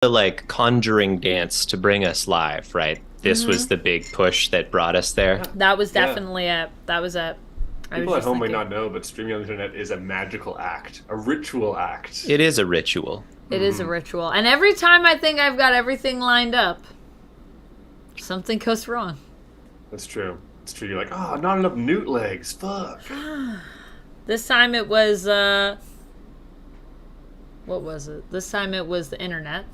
the like conjuring dance to bring us live, right? This was the big push that brought us there. Yeah, That was yeah. definitely it. That was it. I was People at just home might thinking. not know, but streaming on the internet is a magical act, a ritual act. It is a ritual. It is a ritual. And every time I think I've got everything lined up, something goes wrong. That's true. It's true. You're like, oh, not enough newt legs. Fuck. This time it was, what was it? This time it was the internet.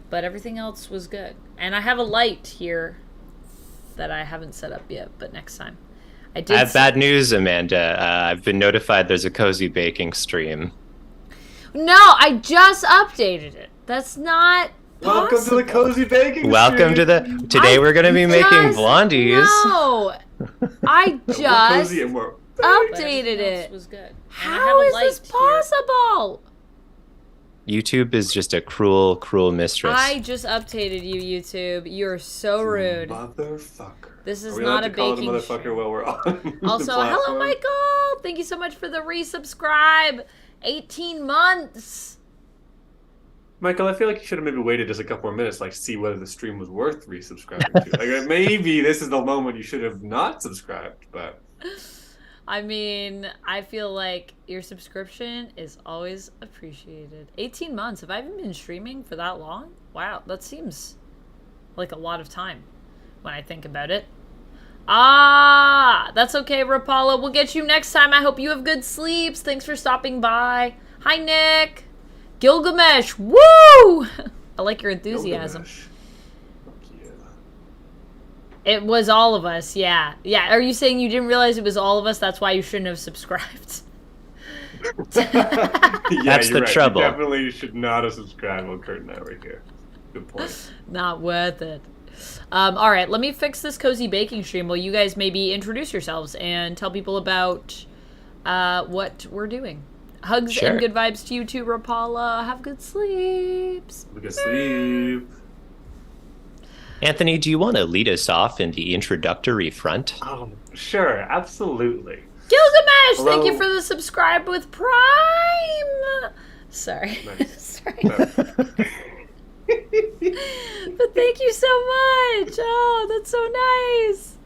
But everything else was good. And I have a light here that I haven't set up yet, but next time. I I have bad news, Amanda. I've been notified there's a cozy baking stream. No, I just updated it. That's not Welcome to the possible. cozy baking Welcome to stream. the. Today we're going to be making Just- blondies. No, I We're just cozy and we're updated it. Was good. How is is this possible? YouTube is just a cruel, cruel mistress. I just updated you, YouTube. You're so rude. Motherfucker. This is Are we not allowed a to call it baking motherfucker stream. while we're on. the Also, hello, platform? Michael. Thank you so much for the resubscribe. 18 months. Michael, I feel like you should have maybe waited just a couple more minutes, like see whether the stream was worth resubscribing to. Like maybe this is the moment you should have not subscribed, but I mean, I feel like your subscription is always appreciated. 18 months. Have I even been streaming for that long? Wow, that seems like a lot of time when I think about it. Ah, that's okay, Rapala. We'll get you next time. I hope you have good sleeps. Thanks for stopping by. Hi, Nick. Gilgamesh. Woo! I like your enthusiasm. Gilgamesh. Fuck yeah. It was all of us, yeah. Yeah, are you saying you didn't realize it was all of us? That's why you shouldn't have subscribed. Yeah, That's you're the right. trouble. You definitely should not have subscribed while Kurt and I were here. Good point. Not worth it. All right, let me fix this cozy baking stream while you guys maybe introduce yourselves and tell people about what we're doing. Hugs Sure. and good vibes to you too, Rapala. Have good sleeps. We can sleep. Anthony, do you want to lead us off in the introductory front? Oh, sure, absolutely. Gilgamesh, Hello. thank you for the subscribe with Prime. Sorry. Nice. Sorry. But thank you so much. Oh, that's so nice.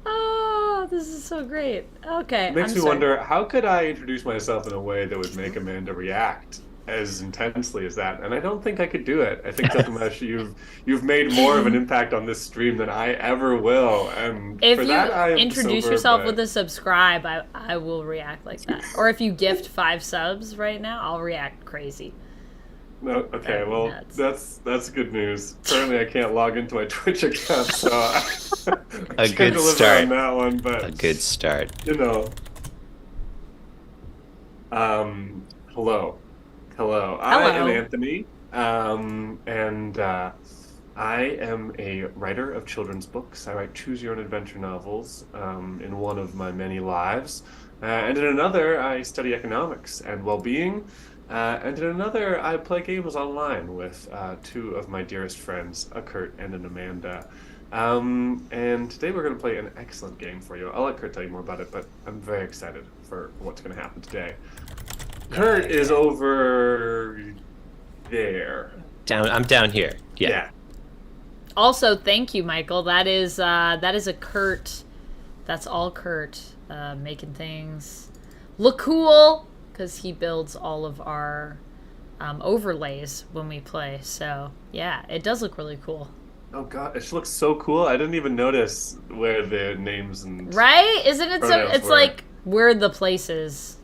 Oh, this is so great. Okay. It makes I'm me sorry. wonder, how could I introduce myself in a way that would make Amanda react as intensely as that? And I don't think I could do it. I think, Gilgamesh, you've made more of an impact on this stream than I ever will. And If for you that, I am introduce sober, yourself but- with a subscribe, I will react like that. Or if you gift 5 subs right now, I'll react crazy. No, okay, That'd be well, nuts. that's good news. Currently, I can't log into my Twitch account, so I A can't good deliver start. on that one. But A good start. you know, hello, I am Hello. Anthony, and I am a writer of children's books. I write choose your own adventure novels in one of my many lives, and in another, I study economics and well-being. And in another, I play games online with 2 of my dearest friends, a Kurt and an Amanda. And today we're going to play an excellent game for you. I'll let Kurt tell you more about it, but I'm very excited for what's going to happen today. Kurt is over there. I'm down here. Yeah. Yeah. Also, thank you, Michael. That is a Kurt. That's all Kurt making things look cool because he builds all of our overlays when we play. So yeah, it does look really cool, Oh god, it looks so cool. I didn't even notice where the names and right? Isn't it so? Pronouns It's were. like we're the places.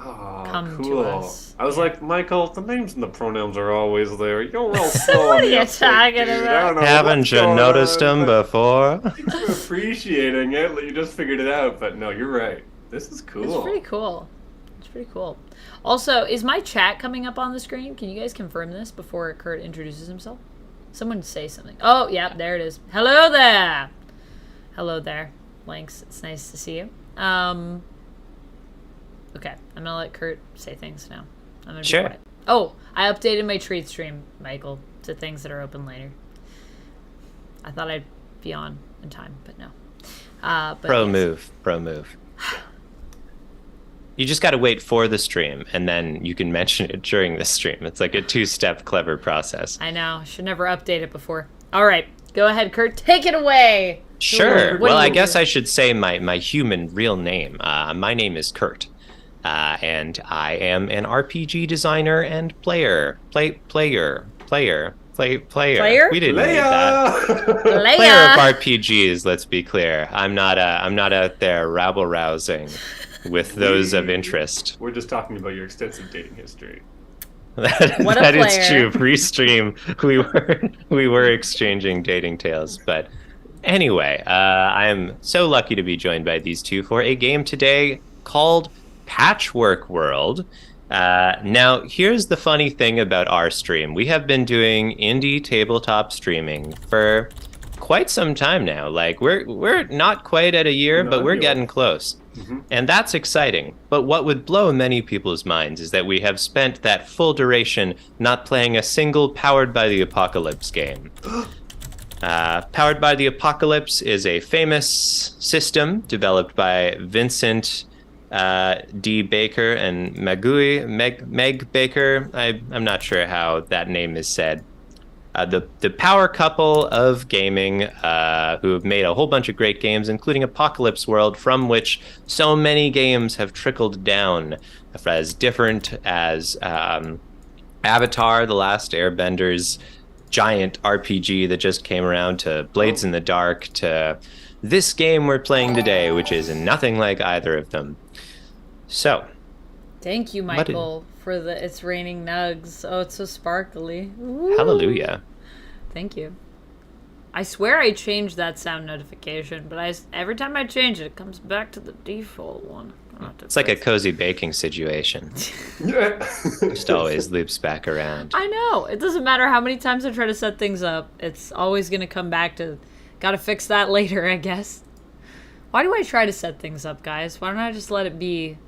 oh, come to cool. us. I was Yeah. like, Michael, the names and the pronouns are always there. You're real slow on What are the you uptake, talking dude. about? I don't know Haven't what's you going noticed on, them but before? Thanks for appreciating it. You just figured it out, but no, you're right. This is cool. It's pretty cool. It's pretty cool. Also, is my chat coming up on the screen? Can you guys confirm this before Kurt introduces himself? Someone say something. Oh, yeah, there it is. Hello there. Hello there. Lynx, it's nice to see you. Okay, I'm gonna let Kurt say things now. I'm gonna be Sure. quiet. Oh, I updated my treat stream, Michael, to things that are open later. I thought I'd be on in time, but no. But Pro yes. move. Pro move. You just got to wait for the stream, and then you can mention it during the stream. It's like a two-step clever process. I know. Should never update it before. All right. Go ahead, Kurt. Take it away. Sure. Well, I guess I should say my human real name. My name is Kurt, and I am an RPG designer and player. Player. Player? We didn't need that. Player of RPGs. Let's be clear. I'm not out there rabble rousing with those of interest. We're just talking about your extensive dating history. That is true. Pre-stream, we were exchanging dating tales, but anyway, I am so lucky to be joined by these two for a game today called Patchwork World. Now, here's the funny thing about our stream. We have been doing indie tabletop streaming for quite some time now. Like, we're not quite at a year, but we're getting close. Mm-hmm. And that's exciting. But what would blow many people's minds is that we have spent that full duration not playing a single Powered by the Apocalypse game. Powered by the Apocalypse is a famous system developed by Vincent D. Baker and Meg Baker. I'm not sure how that name is said. The power couple of gaming who have made a whole bunch of great games, including Apocalypse World, from which so many games have trickled down, as different as Avatar, The Last Airbender's giant RPG that just came around, to Blades in the Dark, to this game we're playing today, which is nothing like either of them. So, thank you, Michael, for the It's Raining Nugs. Oh, it's so sparkly. Ooh. Hallelujah. Thank you. I swear I changed that sound notification, but every time I change it, it comes back to the default one. It's like a cozy baking situation. Just always loops back around. I know. It doesn't matter how many times I try to set things up. It's always going to come back to, gotta fix that later, I guess. Why do I try to set things up, guys? Why don't I just let it be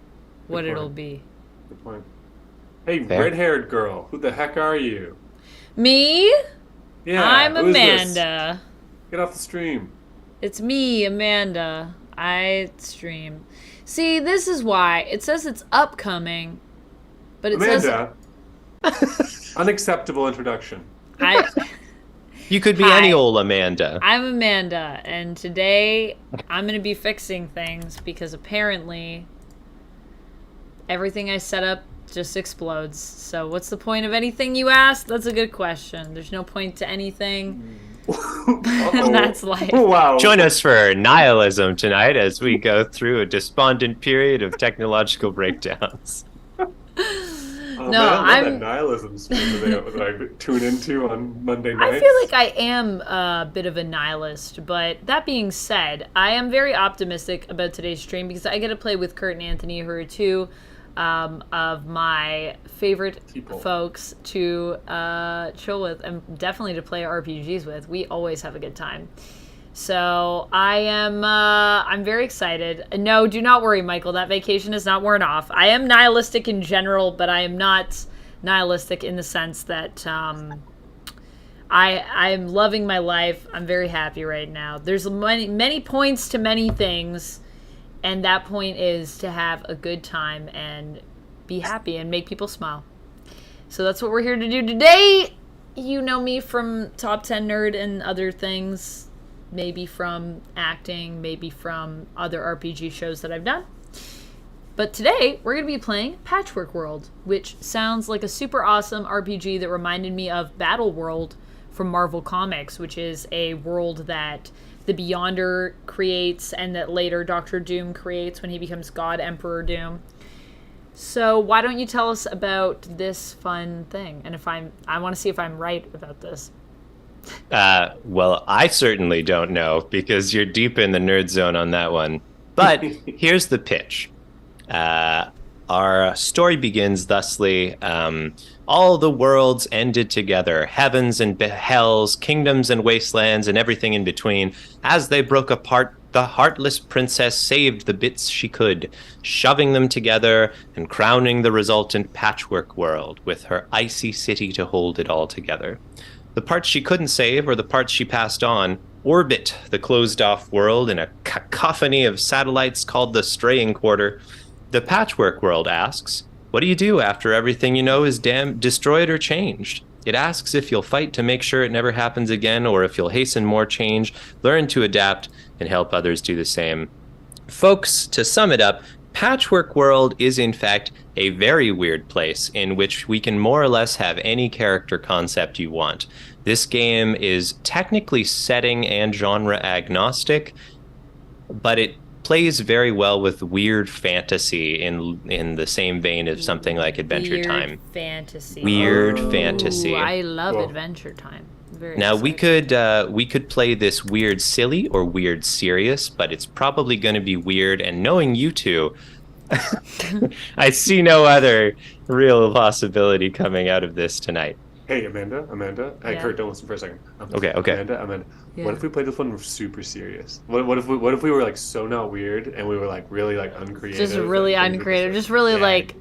what it'll be? Good point. Hey, red-haired girl, who the heck are you? Me? Yeah, I'm Amanda. Get off the stream. It's me, Amanda. I stream. See, this is why. It says it's upcoming, but it Amanda. Unacceptable introduction. You could be any old Amanda. I'm Amanda, and today I'm going to be fixing things because apparently everything I set up just explodes. So what's the point of anything, you ask? That's a good question. There's no point to anything. And that's life. Wow. Join us for nihilism tonight as we go through a despondent period of technological breakdowns. I'm that nihilism stream that I tune into on Monday nights. I feel like I am a bit of a nihilist, but that being said, I am very optimistic about today's stream because I get to play with Kurt and Anthony, who are two of my favorite folks to chill with and definitely to play RPGs with. We always have a good time. So I'm very excited. No, do not worry, Michael. That vacation is not worn off. I am nihilistic in general, but I am not nihilistic in the sense that I'm loving my life. I'm very happy right now. There's many points to many things, and that point is to have a good time and be happy and make people smile. So that's what we're here to do today. You know me from Top 10 Nerd and other things. Maybe from acting, maybe from other RPG shows that I've done. But today, we're going to be playing Patchwork World, which sounds like a super awesome RPG that reminded me of Battle World from Marvel Comics, which is a world that the Beyonder creates and that later Doctor Doom creates when he becomes God Emperor Doom. So why don't you tell us about this fun thing? And I want to see if I'm right about this. Well, I certainly don't know because you're deep in the nerd zone on that one. But here's the pitch. Our story begins thusly. All the worlds ended together, heavens and hells, kingdoms and wastelands, and everything in between. As they broke apart, the Heartless Princess saved the bits she could, shoving them together and crowning the resultant Patchwork World with her Icy City to hold it all together. The parts she couldn't save, or the parts she passed on, orbit the closed-off world in a cacophony of satellites called the Straying Quarter. The Patchwork World asks, what do you do after everything you know is destroyed or changed? It asks if you'll fight to make sure it never happens again, or if you'll hasten more change, learn to adapt, and help others do the same. Folks, to sum it up, Patchwork World is in fact a very weird place in which we can more or less have any character concept you want. This game is technically setting and genre agnostic, but it plays very well with weird fantasy in the same vein of something like Adventure Time. Weird fantasy. I love Adventure Time. Very now exciting. we could play this weird silly or weird serious, but it's probably going to be weird. And knowing you two, I see no other real possibility coming out of this tonight. Hey, Amanda. Hey, Yeah. Kurt, don't listen for a second. Okay. Amanda. Yeah. What if we played this one super serious? What if we were like so not weird and we were like really like uncreative? Just really and uncreative. Just really Yeah. like Be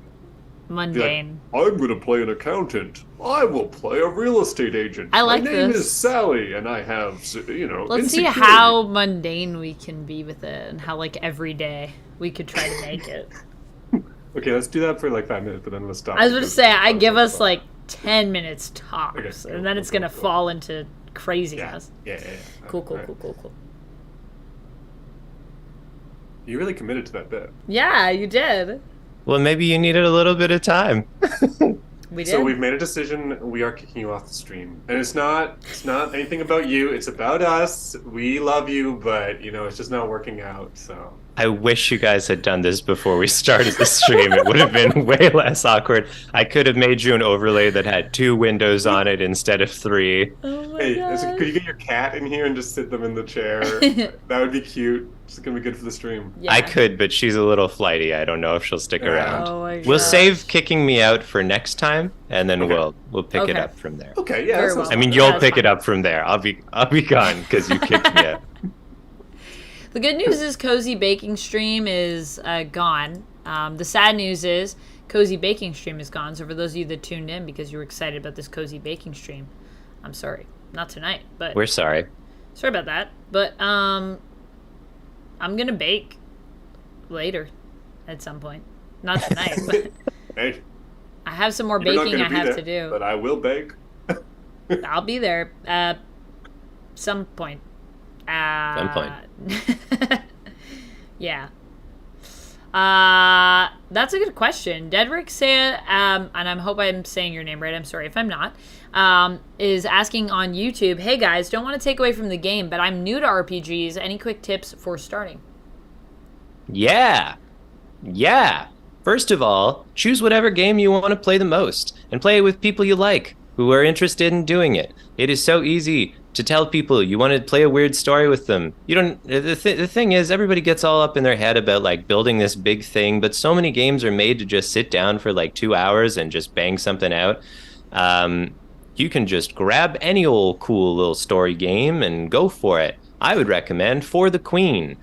mundane. like, I'm gonna play an accountant. I will play a real estate agent. I like My name this. is Sally, and I have Let's see insecurity. how mundane we can be with it and how like every day we could try to make it. Okay, let's do that for like 5 minutes, but then let's stop. I was going to because- say, I give us like 10 minutes tops, Okay, cool, and then it's cool, going to cool. fall into Yeah, craziness. yeah. Cool. Alright. You really committed to that bit. Yeah, you did. Well, maybe you needed a little bit of time. We did. So we've made a decision. We are kicking you off the stream, and it's not anything about you. It's about us. We love you, but it's just not working out. So I wish you guys had done this before we started the stream. It would have been way less awkward. I could have made you an overlay that had 2 windows on it instead of 3. Oh my hey, gosh. could you get your cat in here and just sit them in the chair? That would be cute. It's gonna be good for the stream. Yeah. I could, but she's a little flighty. I don't know if she'll stick around. Oh my We'll gosh. save kicking me out for next time, and then Okay. we'll pick it Okay. up from there. Okay, yeah. Very that sounds well. I mean, fun. you'll That's pick it fine. up from there. I'll be gone because you kicked me out. The good news is Cozy Baking Stream is gone. The sad news is Cozy Baking Stream is gone. So for those of you that tuned in because you were excited about this Cozy Baking Stream, I'm sorry. Not tonight, but We're sorry. sorry about that. But I'm gonna bake later at some point. Not tonight, but Hey, I have some more you're not baking I gonna be have there, to do. but I will bake. I'll be there some point. Some point. Yeah. That's a good question. Dedrick said, and I hope I'm saying your name right. I'm sorry if I'm not. Is asking on YouTube, hey guys, don't want to take away from the game, but I'm new to RPGs. Any quick tips for starting? Yeah. First of all, choose whatever game you want to play the most and play it with people you like who are interested in doing it. It is so easy to tell people you want to play a weird story with them. You don't. The thing is, everybody gets all up in their head about like building this big thing, but so many games are made to just sit down for like 2 hours and just bang something out. You can just grab any old cool little story game and go for it. I would recommend For the Queen.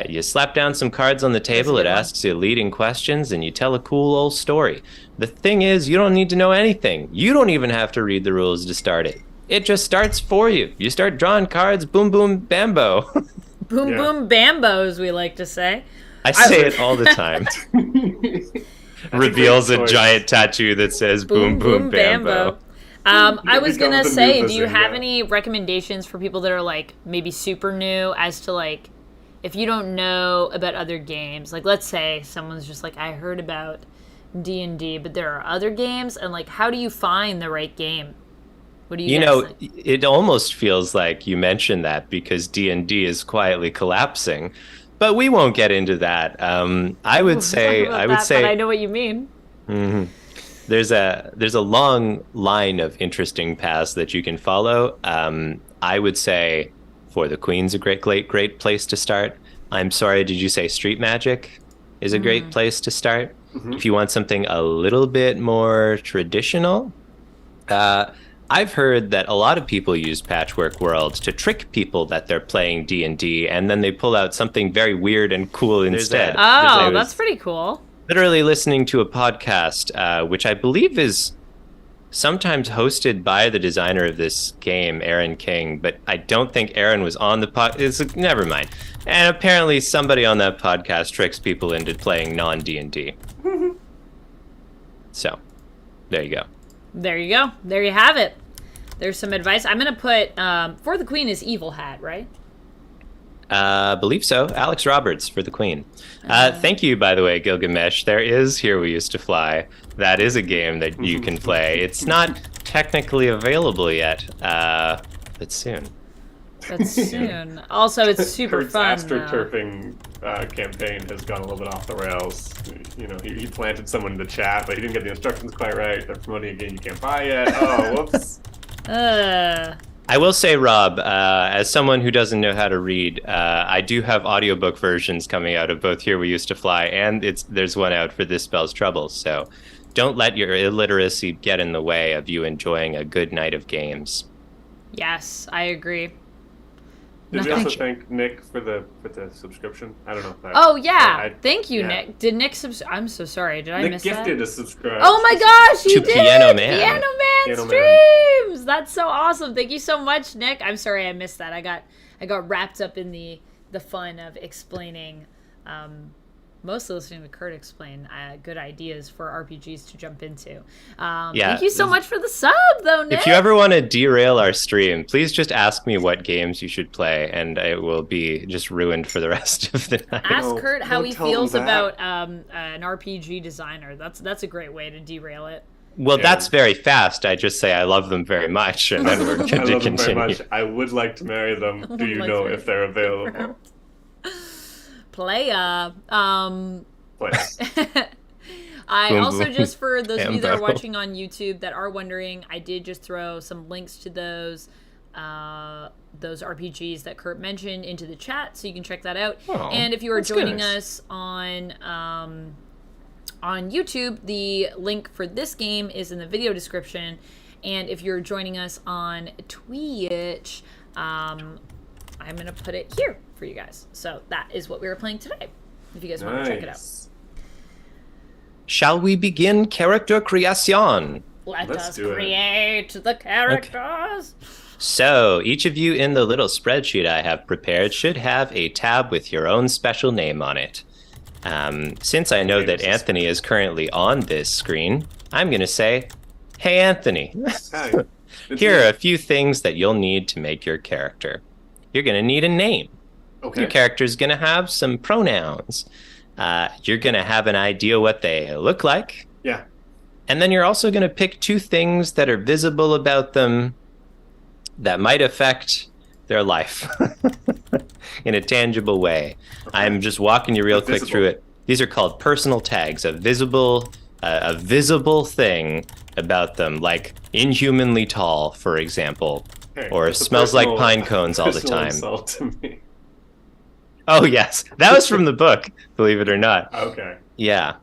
You slap down some cards on the table, it asks you leading questions, and you tell a cool old story. The thing is, you don't need to know anything. You don't even have to read the rules to start it. It just starts for you. You start drawing cards, boom, boom, bambo. Boom, Yeah. boom, bambo, as we like to say. I say it all the time. Reveals a choice. giant tattoo that says boom, boom, bambo. I was become gonna the say, new do you Bazing, have yeah. any recommendations for people that are like maybe super new as to like if you don't know about other games? Like let's say someone's just like, I heard about D&D, but there are other games, and like how do you find the right game? What do you You guys know, think? it almost feels like you mentioned that because D&D is quietly collapsing, but we won't get into that. I would say, But I know what you mean. Mhm. There's a long line of interesting paths that you can follow. I would say For the Queen's a great place to start. I'm sorry, did you say Street Magic is a great place to start? If you want something a little bit more traditional, I've heard that a lot of people use Patchwork World to trick people that they're playing D&D, and then they pull out something very weird and cool instead. I Oh, was that's pretty cool. literally listening to a podcast, which I believe is sometimes hosted by the designer of this game, Aaron King, but I don't think Aaron was on the never mind. And apparently somebody on that podcast tricks people into playing non-D&D. So, there you go. There you go. There you have it. There's some advice. I'm going to put, For the Queen is Evil Hat, right? Believe so. Alex Roberts for the Queen. Thank you, by the way, Gilgamesh. There is Here We Used to Fly. That is a game that you can play. It's not technically available yet, but soon. That's soon. Also, it's super Kurt's fun. astroturfing campaign has gone a little bit off the rails. You know, he planted someone in the chat, but he didn't get the instructions quite right. They're promoting a game you can't buy yet. Oh, whoops. I will say, Rob, as someone who doesn't know how to read, I do have audiobook versions coming out of both Here We Used to Fly and there's one out for This Spells Trouble. So don't let your illiteracy get in the way of you enjoying a good night of games. Yes, I agree. Did we also thank Nick for the subscription? I don't know if that... Oh, yeah. Thank you, yeah. Nick. Did Nick I'm so sorry. Did I miss that? Nick gifted a subscribe. Oh my gosh, you did! Piano Man. Piano Man streams! That's so awesome. Thank you so much, Nick. I'm sorry I missed that. I got wrapped up in the fun of explaining, mostly listening to Kurt explain good ideas for RPGs to jump into. Thank you so much for the sub, though, Nick. If you ever want to derail our stream, please just ask me what games you should play, and it will be just ruined for the rest of the night. Ask Kurt how he feels about an RPG designer. That's a great way to derail it. Well, that's very fast. I just say I love them very much, and then we're going to continue. Them very much. I would like to marry them. Do you know if they're available? Playa. I also, just for those of you that are watching on YouTube that are wondering, I did just throw some links to those RPGs that Kurt mentioned into the chat, so you can check that out. Oh, and if you are joining us on YouTube, the link for this game is in the video description. And if you're joining us on Twitch, I'm going to put it here for you guys. So that is what we were playing today, if you guys want to check it out. Shall we begin character creation? Let us create the characters. Okay. So each of you in the little spreadsheet I have prepared should have a tab with your own special name on it. Since I know that Anthony is currently on this screen, I'm going to say, hey, Anthony. Hi. Here are a few things that you'll need to make your character. You're going to need a name. Okay. Your character's going to have some pronouns. You're going to have an idea what they look like. Yeah. And then you're also going to pick two things that are visible about them that might affect their life in a tangible way. Okay. I'm just walking you real quick through it. These are called personal tags, a visible thing about them, like inhumanly tall, for example, or smells like pine cones all the time. Insult to me. Oh, yes. That was from the book, believe it or not. Okay. Yeah.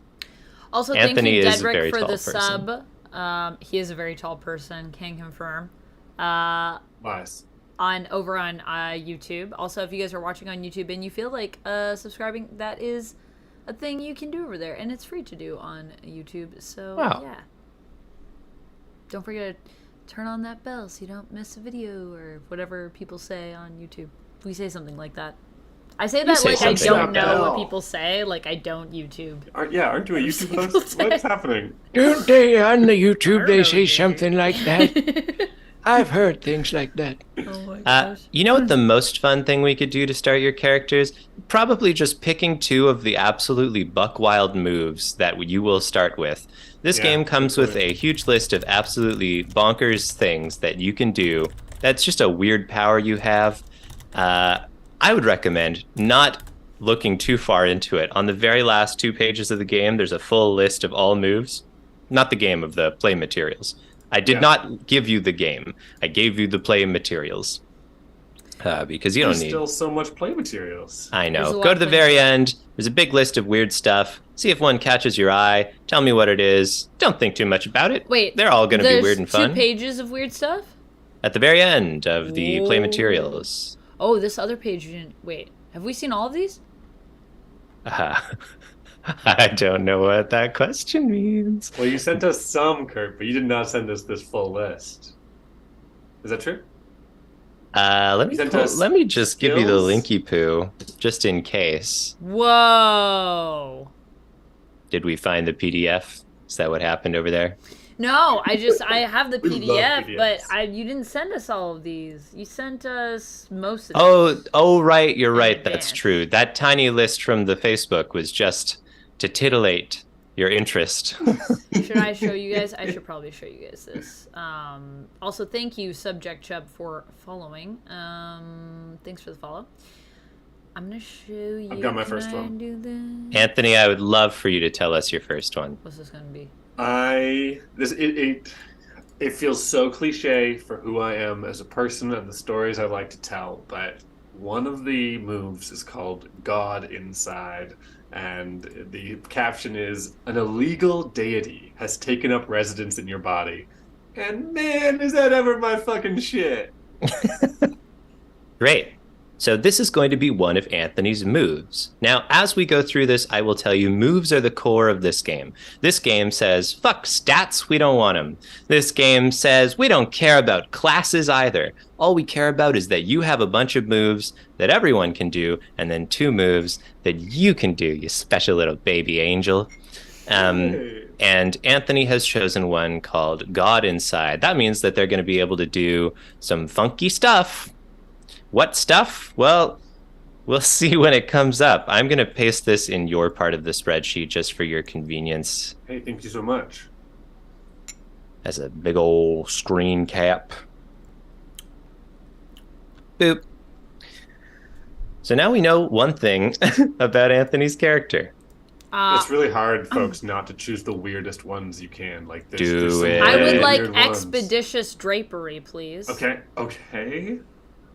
Also, Anthony thank you, is a very Dedrick, for tall the person. sub. He is a very tall person, can confirm. Nice. Over on YouTube. Also, if you guys are watching on YouTube and you feel like subscribing, that is a thing you can do over there, and it's free to do on YouTube. So, yeah. Don't forget to turn on that bell so you don't miss a video or whatever people say on YouTube. We say something like that. I say that like I don't know what people say, like I don't YouTube. Aren't you a YouTube host? What's happening? Don't they on the YouTube they say something like that? I've heard things like that. Oh my gosh. You know what the most fun thing we could do to start your characters? Probably just picking two of the absolutely buck wild moves that you will start with. This game comes with a huge list of absolutely bonkers things that you can do. That's just a weird power you have. I would recommend not looking too far into it. On the very last 2 pages of the game, there's a full list of all moves. Not the game, of the play materials. I did not give you the game. I gave you the play materials. Because you don't need... There's still so much play materials. I know. Go to the very end. There's a big list of weird stuff. See if one catches your eye. Tell me what it is. Don't think too much about it. Wait. They're all going to be weird and fun. 2 pages of weird stuff? At the very end of the play materials. Oh, this other page you didn't... Wait. Have we seen all of these? I don't know what that question means. Well, you sent us some, Kurt, but you did not send us this full list. Is that true? Let me just give you the skills? linky poo, just in case. Whoa. Did we find the PDF? Is that what happened over there? No, I have the We love PDF, but PDFs. you didn't send us all of these. You sent us most of these. Oh, right. You're In right. That's advance. true. That tiny list from the Facebook was just to titillate your interest. Should I show you guys? I should probably show you guys this. Also, thank you, Subject Chub, for following. Thanks for the follow. I'm gonna show you. I've got my Can first I one. do this? Anthony, I would love for you to tell us your first one. What's this gonna be? It feels so cliche for who I am as a person and the stories I like to tell, but one of the moves is called God Inside, and the caption is an illegal deity has taken up residence in your body. And man, is that ever my fucking shit. Great. So this is going to be one of Anthony's moves. Now, as we go through this, I will tell you moves are the core of this game. This game says, fuck stats, we don't want them. This game says, we don't care about classes either. All we care about is that you have a bunch of moves that everyone can do, and then 2 moves that you can do, you special little baby angel. Hey. And Anthony has chosen one called God Inside. That means that they're going to be able to do some funky stuff. What stuff? Well, we'll see when it comes up. I'm going to paste this in your part of the spreadsheet just for your convenience Hey, thank you so much. as a big old screen cap. Boop. So now we know one thing about Anthony's character. It's really hard, folks, not to choose the weirdest ones you can. Like there's Do some it. I would really like weird ones. expeditious drapery, please. Okay.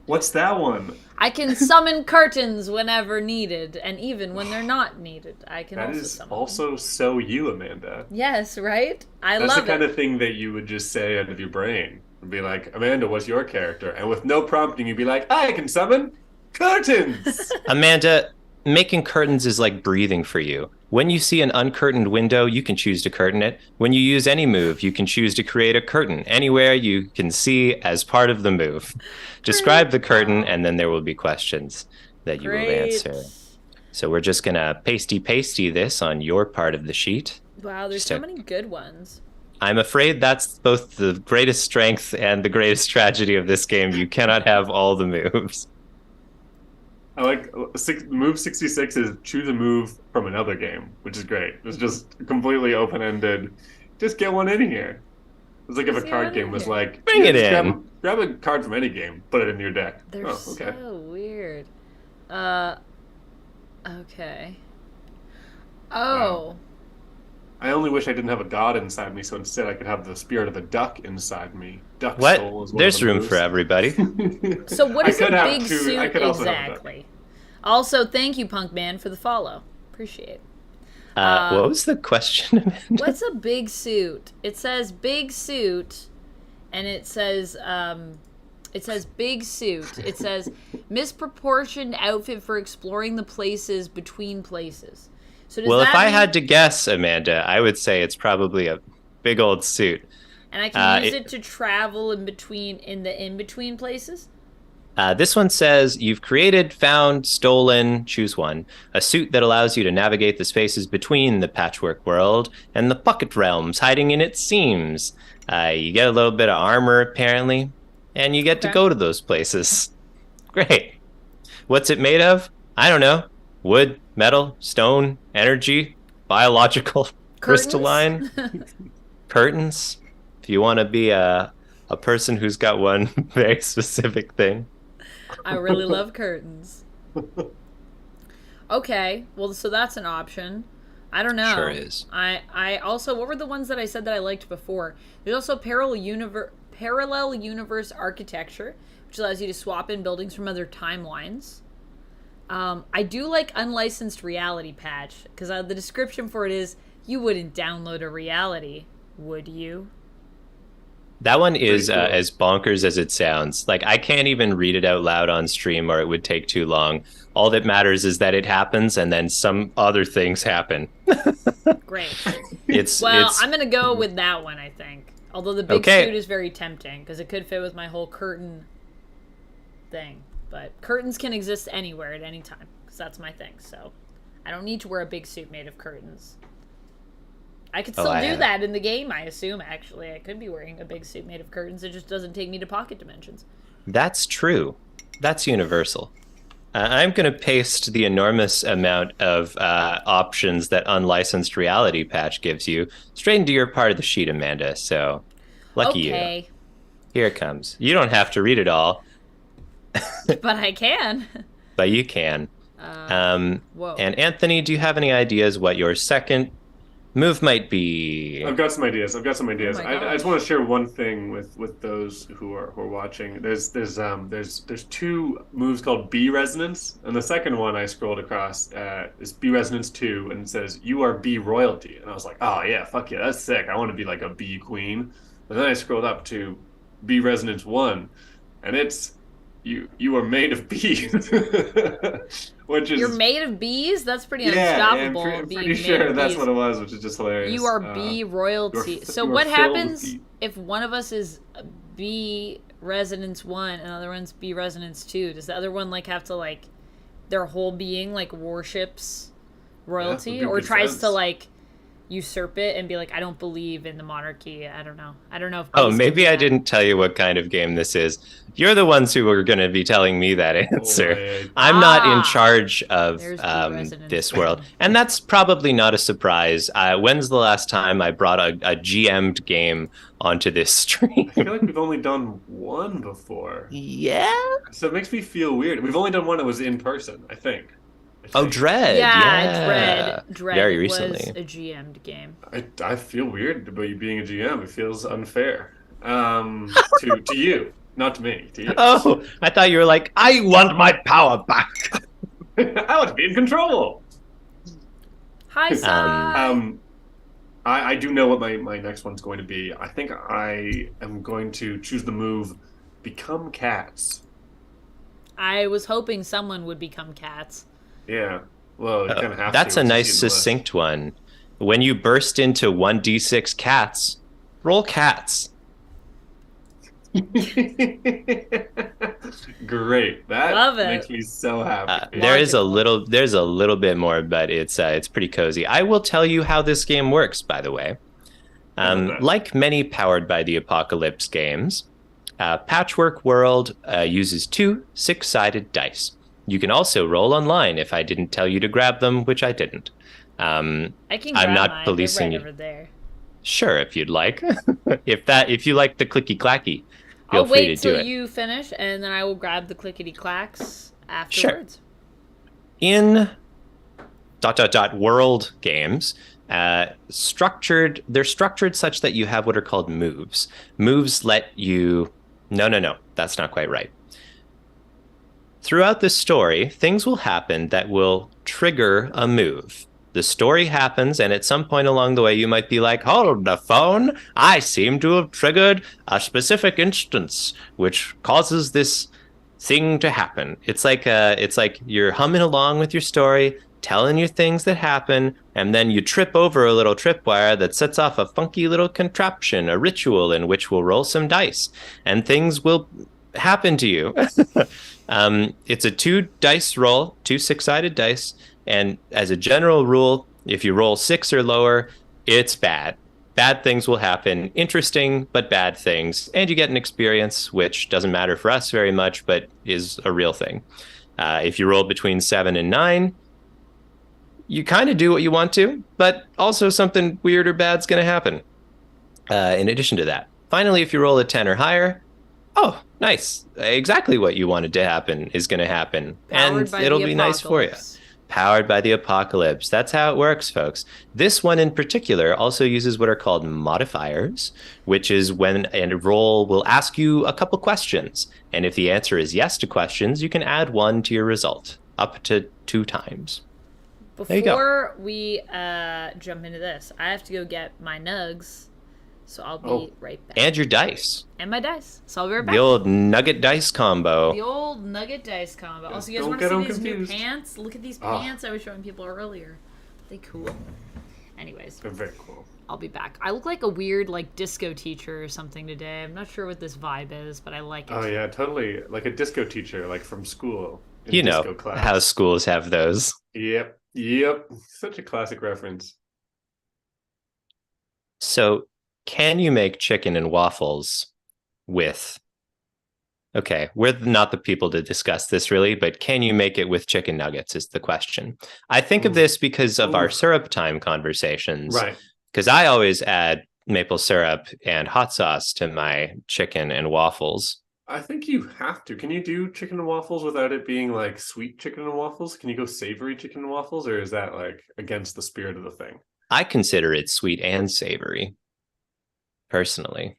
What's that one? I can summon curtains whenever needed, and even when they're not needed, I can That also is summon. also so you, Amanda. Yes, right? I That's love the kind it. of thing that you would just say out of your brain. And be like, Amanda, what's your character? And with no prompting, you'd be like, I can summon curtains! Amanda, making curtains is like breathing for you. When you see an uncurtained window, you can choose to curtain it. When you use any move, you can choose to create a curtain anywhere you can see as part of the move. Describe the curtain, and then there will be questions that you will answer. So we're just going to pasty this on your part of the sheet. Wow, there's so many good ones. I'm afraid that's both the greatest strength and the greatest tragedy of this game. You cannot have all the moves. I like move 66 is choose a move from another game, which is great. It's just completely open-ended. Just get one in here. It's like if a Just get card one game in was here. like, Bring it just in. Grab a card from any game, put it in your deck. They're Oh, okay. so weird. Okay. Oh. I only wish I didn't have a god inside me, so instead I could have the spirit of a duck inside me. Duck What? soul is one There's of the room moves. for everybody. So what I is a could have big two- suit I could also have a duck. exactly? Also, thank you, Punk Man, for the follow. Appreciate it. What was the question, Amanda? What's a big suit? It says big suit, and it says big suit. It says misproportioned outfit for exploring the places between places. So does Well, that if I mean- had to guess, Amanda, I would say it's probably a big old suit. and I can use it to travel in between places. This one says you've created, found, stolen, choose one, a suit that allows you to navigate the spaces between the Patchwork World and the Pocket Realms, hiding in its seams. You get a little bit of armor, apparently, and you get to Okay. go to those places. Great. What's it made of? I don't know. Wood, metal, stone, energy, biological, crystalline, curtains. If you want to be a person who's got one very specific thing. I really love curtains. Okay, well, so that's an option. I don't know. Sure is. I also, what were the ones that I said that I liked before? There's also parallel universe architecture, which allows you to swap in buildings from other timelines. I do like unlicensed reality patch, because the description for it is, you wouldn't download a reality, would you? That one is Pretty cool. as bonkers as it sounds. Like, I can't even read it out loud on stream or it would take too long. All that matters is that it happens and then some other things happen. Great. It's I'm gonna go with that one, I think. Although the big Okay. suit is very tempting because it could fit with my whole curtain thing. But curtains can exist anywhere at any time because that's my thing. So I don't need to wear a big suit made of curtains. I could still do that in the game, I assume, actually. I could be wearing a big suit made of curtains. It just doesn't take me to pocket dimensions. That's true. That's universal. I'm going to paste the enormous amount of options that Unlicensed Reality Patch gives you straight into your part of the sheet, Amanda. So, lucky you. Here it comes. You don't have to read it all. But I can. But you can. Whoa. And Anthony, do you have any ideas what your second move might be? I've got some ideas. Oh I just want to share one thing with those who are watching. There's two moves called B Resonance, and the second one I scrolled across is B Resonance 2, and it says you are B royalty, and I was like, oh yeah, fuck yeah, that's sick. I want to be like a bee queen. And then I scrolled up to B Resonance 1, and it's you are made of bees. Which is, you're made of bees? That's pretty yeah, unstoppable. I'm pretty sure that's what it was, which is just hilarious. You are bee royalty. So what happens if one of us is B Resonance 1 and the other one's B Resonance 2? Does the other one like have to like their whole being like worships royalty or tries to like usurp it and be like, I don't believe in the monarchy? I don't know. If maybe I didn't tell you what kind of game this is. You're the ones who are going to be telling me that answer. I'm not in charge of this world. And that's probably not a surprise. When's the last time I brought a GM'd game onto this stream? I feel like we've only done one before. Yeah? So it makes me feel weird. We've only done one that was in person, I think. Oh, Dread. Yeah, Dread very recently. was a GM'd game. I feel weird about you being a GM. It feels unfair. To you, not to me. To you. Oh, I thought you were like, I want my power back. I want to be in control. Hi, Sai. I do know what my next one's going to be. I think I am going to choose the move Become Cats. I was hoping someone would become cats. Yeah. Well, you kind of have that's to. a nice succinct one. When you burst into 1d6 cats, roll cats. Great. That Love it. makes me so happy. There's a little bit more, but it's pretty cozy. I will tell you how this game works, by the way. Like many Powered by the Apocalypse games, Patchwork World uses 2 6-sided dice. You can also roll online if I didn't tell you to grab them, which I didn't. I can grab I'm not mine. policing They're you. right over there. Sure, if you'd like. if you like the clicky clacky, feel free to do it. I'll wait till you finish, and then I will grab the clickety clacks afterwards. Sure. In ... world games, they're structured such that you have what are called moves. Moves let you... No, that's not quite right. Throughout the story, things will happen that will trigger a move. The story happens, and at some point along the way, you might be like, hold the phone, I seem to have triggered a specific instance, which causes this thing to happen. It's like you're humming along with your story, telling you things that happen, and then you trip over a little tripwire that sets off a funky little contraption, a ritual in which we'll roll some dice, and things will happen to you. It's a 2 dice roll, 2 6-sided dice, and as a general rule, if you roll 6 or lower, it's bad. Bad things will happen. Interesting, but bad things. And you get an experience, which doesn't matter for us very much, but is a real thing. If you roll between 7 and 9, you kind of do what you want to, but also something weird or bad's going to happen. In addition to that. Finally, if you roll a 10 or higher, oh, nice. Exactly what you wanted to happen is going to happen. And it'll be nice for you. Powered by the Apocalypse. That's how it works, folks. This one in particular also uses what are called modifiers, which is when a roll will ask you a couple questions. And if the answer is yes to questions, you can add 1 to your result, up to 2 times. Before we jump into this, I have to go get my nugs. So I'll be right back. And your dice. And my dice. So I'll be right back. The old nugget dice combo. The old nugget dice combo. Also, you guys Don't want to see get these confused. new pants? Look at these pants I was showing people earlier. They cool. Anyways. They're very cool. I'll be back. I look like a weird, like, disco teacher or something today. I'm not sure what this vibe is, but I like it. Oh, yeah, totally. Like a disco teacher, like from school. You know disco class. how schools have those. Yep. Such a classic reference. So, can you make chicken and waffles with... Okay, we're not the people to discuss this really, but can you make it with chicken nuggets is the question. I think of this because of our syrup time conversations. Right. Because I always add maple syrup and hot sauce to my chicken and waffles. I think you have to. Can you do chicken and waffles without it being like sweet chicken and waffles? Can you go savory chicken and waffles, or is that like against the spirit of the thing? I consider it sweet and savory, personally.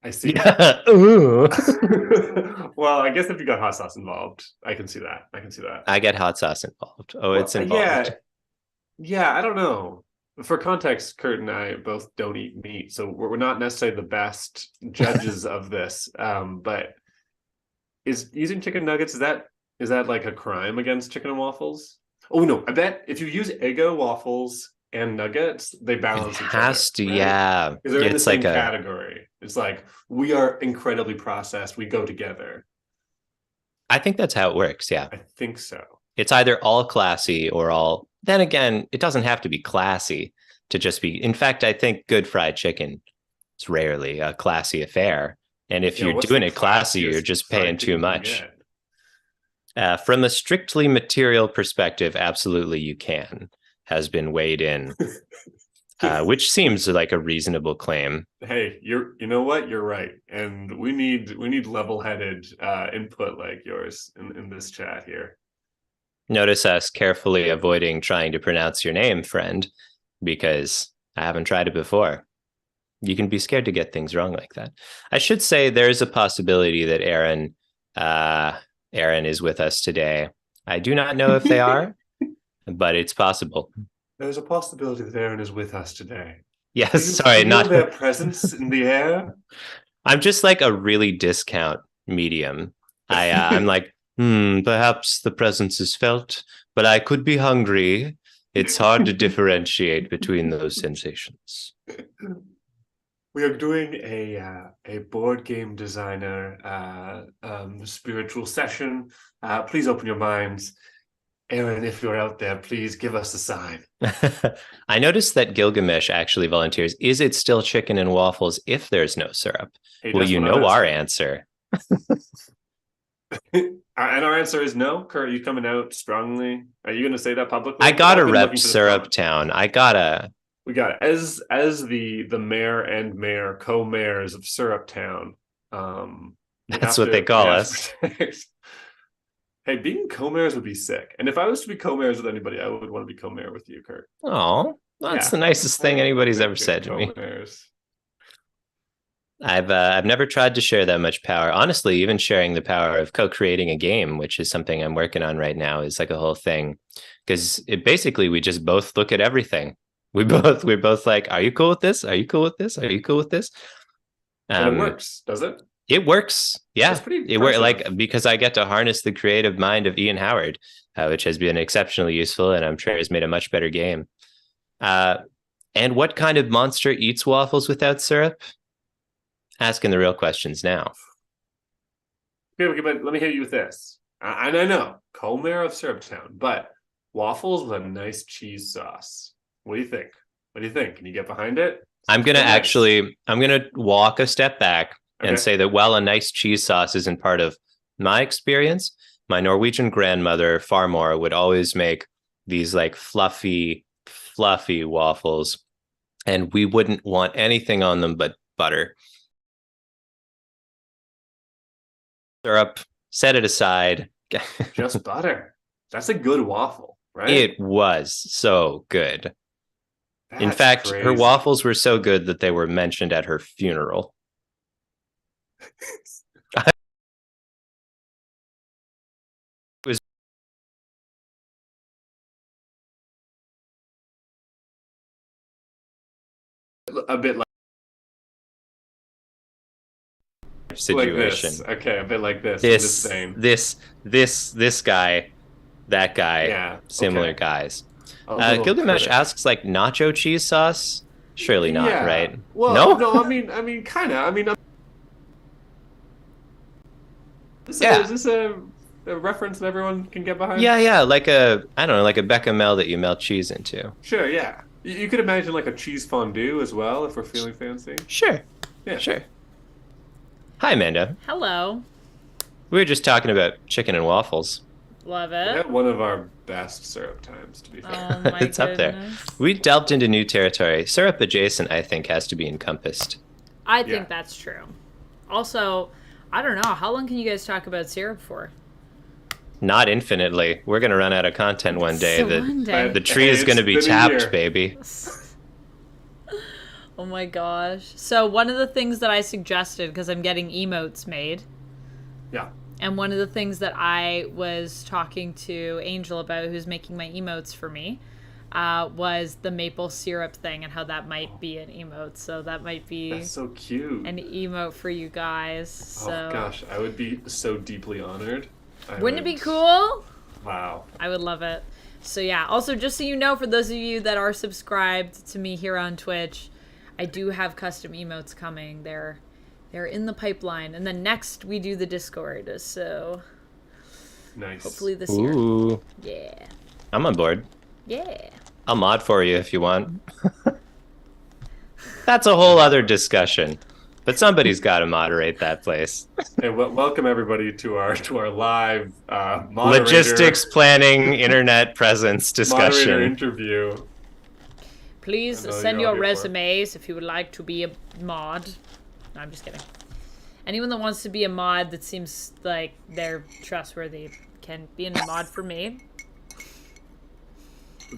I see. Yeah. Ooh. Well, I guess if you got hot sauce involved, I can see that. I get hot sauce involved. Oh, well, it's involved. Yeah, I don't know. For context, Kurt and I both don't eat meat, so we're not necessarily the best judges of this. But is using chicken nuggets, is that like a crime against chicken and waffles? Oh no, I bet if you use Eggo waffles and nuggets, they balance each other. Has to, right? Yeah. Because they're in the same category. It's like we are incredibly processed. We go together. I think that's how it works. Yeah, I think so. It's either all classy or all. Then again, it doesn't have to be classy to just be. In fact, I think good fried chicken is rarely a classy affair. And if you're doing it classy, you're just paying too much. From a strictly material perspective, absolutely you can. Has been weighed in, which seems like a reasonable claim. Hey, you know what? You're right, and we need level-headed input like yours in this chat here. Notice us carefully avoiding trying to pronounce your name, friend, because I haven't tried it before. You can be scared to get things wrong like that. I should say there's a possibility that Aaron is with us today. I do not know if they are, but it's possible. There's a possibility that Aaron is with us today. Yes, sorry, not their presence in the air. I'm just like a really discount medium. I'm like, perhaps the presence is felt, but I could be hungry. It's hard to differentiate between those sensations. We are doing a board game designer spiritual session. Please open your minds. Aaron, if you're out there, please give us a sign. I noticed that Gilgamesh actually volunteers. Is it still chicken and waffles if there's no syrup? Hey, well, you know our answer. And our answer is no. Kurt, are you coming out strongly? Are you going to say that publicly? I gotta rep Syrup Town. We got it. As the mayor and mayor, co-mayors of Syrup Town. That's what they call us. Hey, being co-mayors would be sick. And if I was to be co-mayors with anybody, I would want to be co-mayor with you, Kurt. Oh, that's the nicest thing anybody's ever said to me. I've never tried to share that much power. Honestly, even sharing the power of co-creating a game, which is something I'm working on right now, is like a whole thing. Because basically we just both look at everything. We're both like, are you cool with this? Are you cool with this? Are you cool with this? And it works, does it? It works. Yeah, it works because I get to harness the creative mind of Ian Howard, which has been exceptionally useful, and I'm sure has made a much better game. And what kind of monster eats waffles without syrup? Asking the real questions now. Okay, but let me hit you with this. And I know, co-mayor of Syrup Town, but waffles with a nice cheese sauce. What do you think? Can you get behind it? I'm going to walk a step back and say that while a nice cheese sauce isn't part of my experience, my Norwegian grandmother, Farmore, would always make these like fluffy waffles, and we wouldn't want anything on them but butter. Syrup, set it aside. Just butter. That's a good waffle, right? It was so good. In fact, her waffles were so good that they were mentioned at her funeral. It was a bit like situation. Like this. Okay, a bit like this. In this vein. This guy, that guy, Yeah. similar Okay. guys. Gilgamesh Gilgamesh asks, like, nacho cheese sauce? Surely not, yeah. right? Well, No? I mean, kind of. I mean, is this a reference that everyone can get behind? Yeah, like a, I don't know, like a bechamel that you melt cheese into. Sure, yeah. You could imagine like a cheese fondue as well if we're feeling fancy. Sure. Yeah. Sure. Hi, Amanda. Hello. We were just talking about chicken and waffles. Love We it. had one of our best syrup times, to be fair. Oh my It's up there. goodness. We delved into new territory. Syrup adjacent, I think, has to be encompassed. I think Yeah. that's true. Also, I don't know. How long can you guys talk about syrup for? Not infinitely. We're going to run out of content one day. So one day. The tree is going to be It's been a year. tapped, baby. Oh my gosh. So one of the things that I suggested, because I'm getting emotes made, Yeah. and one of the things that I was talking to Angel about, who's making my emotes for me, was the maple syrup thing and how that might be an emote. So that might be That's so cute. an emote for you guys. So Oh gosh, I would be so deeply honored. wouldn't it be cool? Wow. I would love it. So yeah, also just so you know, for those of you that are subscribed to me here on Twitch, I do have custom emotes coming. They're in the pipeline. And then next we do the Discord. So Nice. hopefully this year. Ooh. Yeah. I'm on board. Yeah. I'll mod for you if you want. That's a whole other discussion. But somebody's got to moderate that place. Hey, welcome everybody to our live Logistics planning, internet presence moderator discussion. interview. Please I know send you're all your here for it. resumes if you would like to be a mod. No, I'm just kidding. Anyone that wants to be a mod that seems like they're trustworthy can be a mod for me.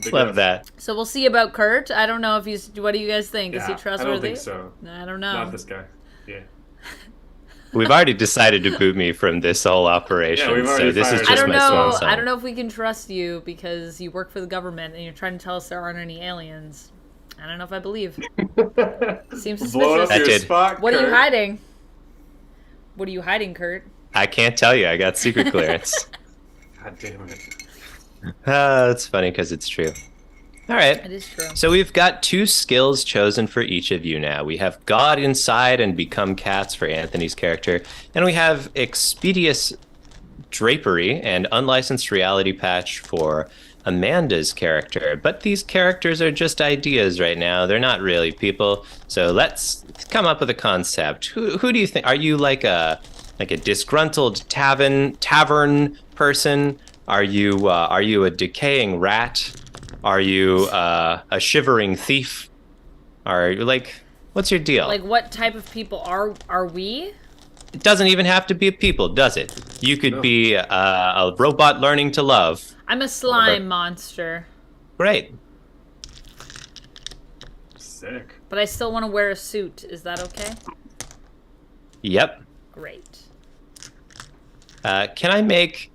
Big Love ups. that. So we'll see about Kurt. I don't know if he's. What do you guys think? Is he Yeah, trustworthy? I don't think so. I don't know. Not this guy. Yeah. We've already decided to boot me from this whole operation, Yeah, we've so already this is fired just I don't my know. swan song. I don't know if we can trust you because you work for the government and you're trying to tell us there aren't any aliens. I don't know if I believe. Seems Blow up suspicious. That your did. spot. What are you Kurt. hiding? What are you hiding, Kurt? I can't tell you. I got secret clearance. God damn it. It's funny because it's true. All right. It is true. So we've got 2 skills chosen for each of you now. We have God Inside and Become Cats for Anthony's character, and we have Expedious Drapery and Unlicensed Reality Patch for Amanda's character. But these characters are just ideas right now. They're not really people. So let's come up with a concept. Who do you think? Are you like a disgruntled tavern person? Are you a decaying rat? Are you a shivering thief? Are you what's your deal? Like, what type of people are we? It doesn't even have to be a people, does it? You could No. be a robot learning to love. I'm a slime monster, Great. Sick. but I still want to wear a suit. Is that okay? Yep. Great. Can I make...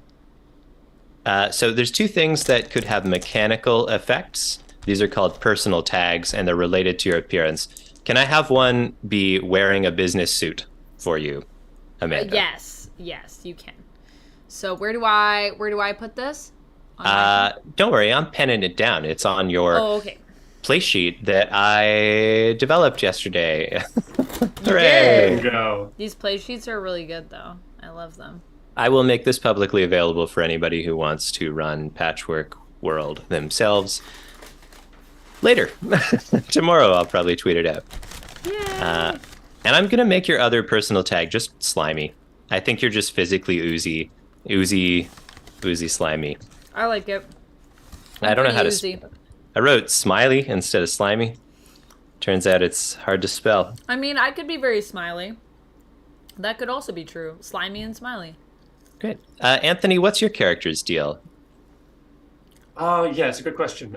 so there's 2 things that could have mechanical effects. These are called personal tags, and they're related to your appearance. Can I have one be wearing a business suit for you, Amanda? Yes, you can. So where do I put this? On my thing? Don't worry, I'm penning it down. It's on your Oh, okay. play sheet that I developed yesterday. There Hooray! you go. These play sheets are really good, though. I love them. I will make this publicly available for anybody who wants to run Patchwork World themselves later. Tomorrow I'll probably tweet it out. Yeah. And I'm going to make your other personal tag just slimy. I think you're just physically oozy slimy. I like it. I don't know how to... Pretty I wrote smiley instead of slimy. Turns out it's hard to spell. I mean, I could be very smiley. That could also be true. Slimy and smiley. Great. Anthony, what's your character's deal? Oh, yeah, it's a good question.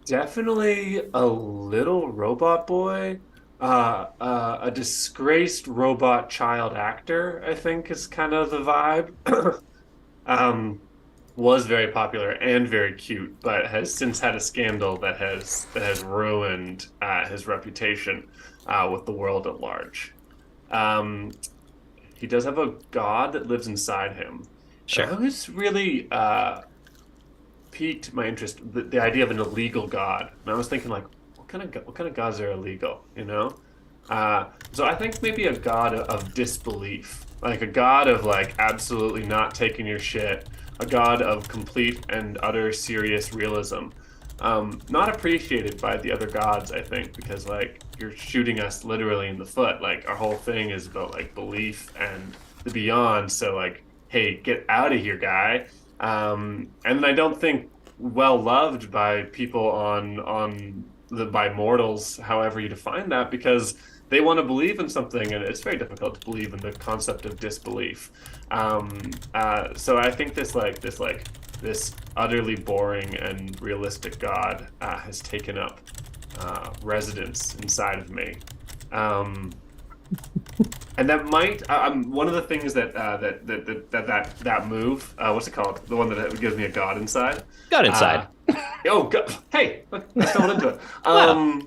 Definitely a little robot boy. A disgraced robot child actor, I think, is kind of the vibe. Was very popular and very cute, but has since had a scandal that has ruined his reputation. with the world at large. Um, he does have a god that lives inside him. And I Sure. was really piqued my interest the idea of an illegal god, and I was thinking like, what kind of gods are illegal, you know? So I think maybe a god of disbelief, like a god of like absolutely not taking your shit, a god of complete and utter serious realism. Not appreciated by the other gods, I think, because like you're shooting us literally in the foot. Like our whole thing is about like belief and the beyond. So like, hey, get out of here, guy. And I don't think well loved by people by mortals, however you define that, because they want to believe in something, and it's very difficult to believe in the concept of disbelief. So I think this utterly boring and realistic God has taken up residence inside of me. And that might one of the things that move, what's it called, the one that gives me a god inside, Got inside. oh god, hey, let's go into it. Wow.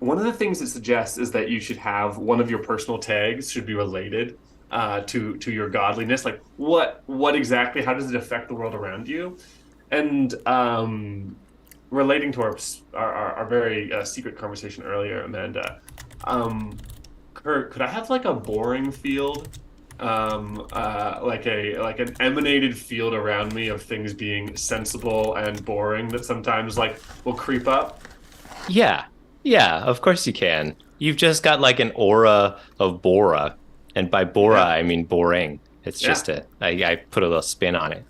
One of the things it suggests is that you should have one of your personal tags should be related to your godliness, like what exactly, how does it affect the world around you? And relating to our very secret conversation earlier, Amanda, Kurt, could I have like a boring field, like an emanated field around me of things being sensible and boring that sometimes like will creep up? Yeah. Yeah, of course you can. You've just got like an aura of Bora. And by Bora, Yeah. I mean boring. It's Yeah. just I put a little spin on it.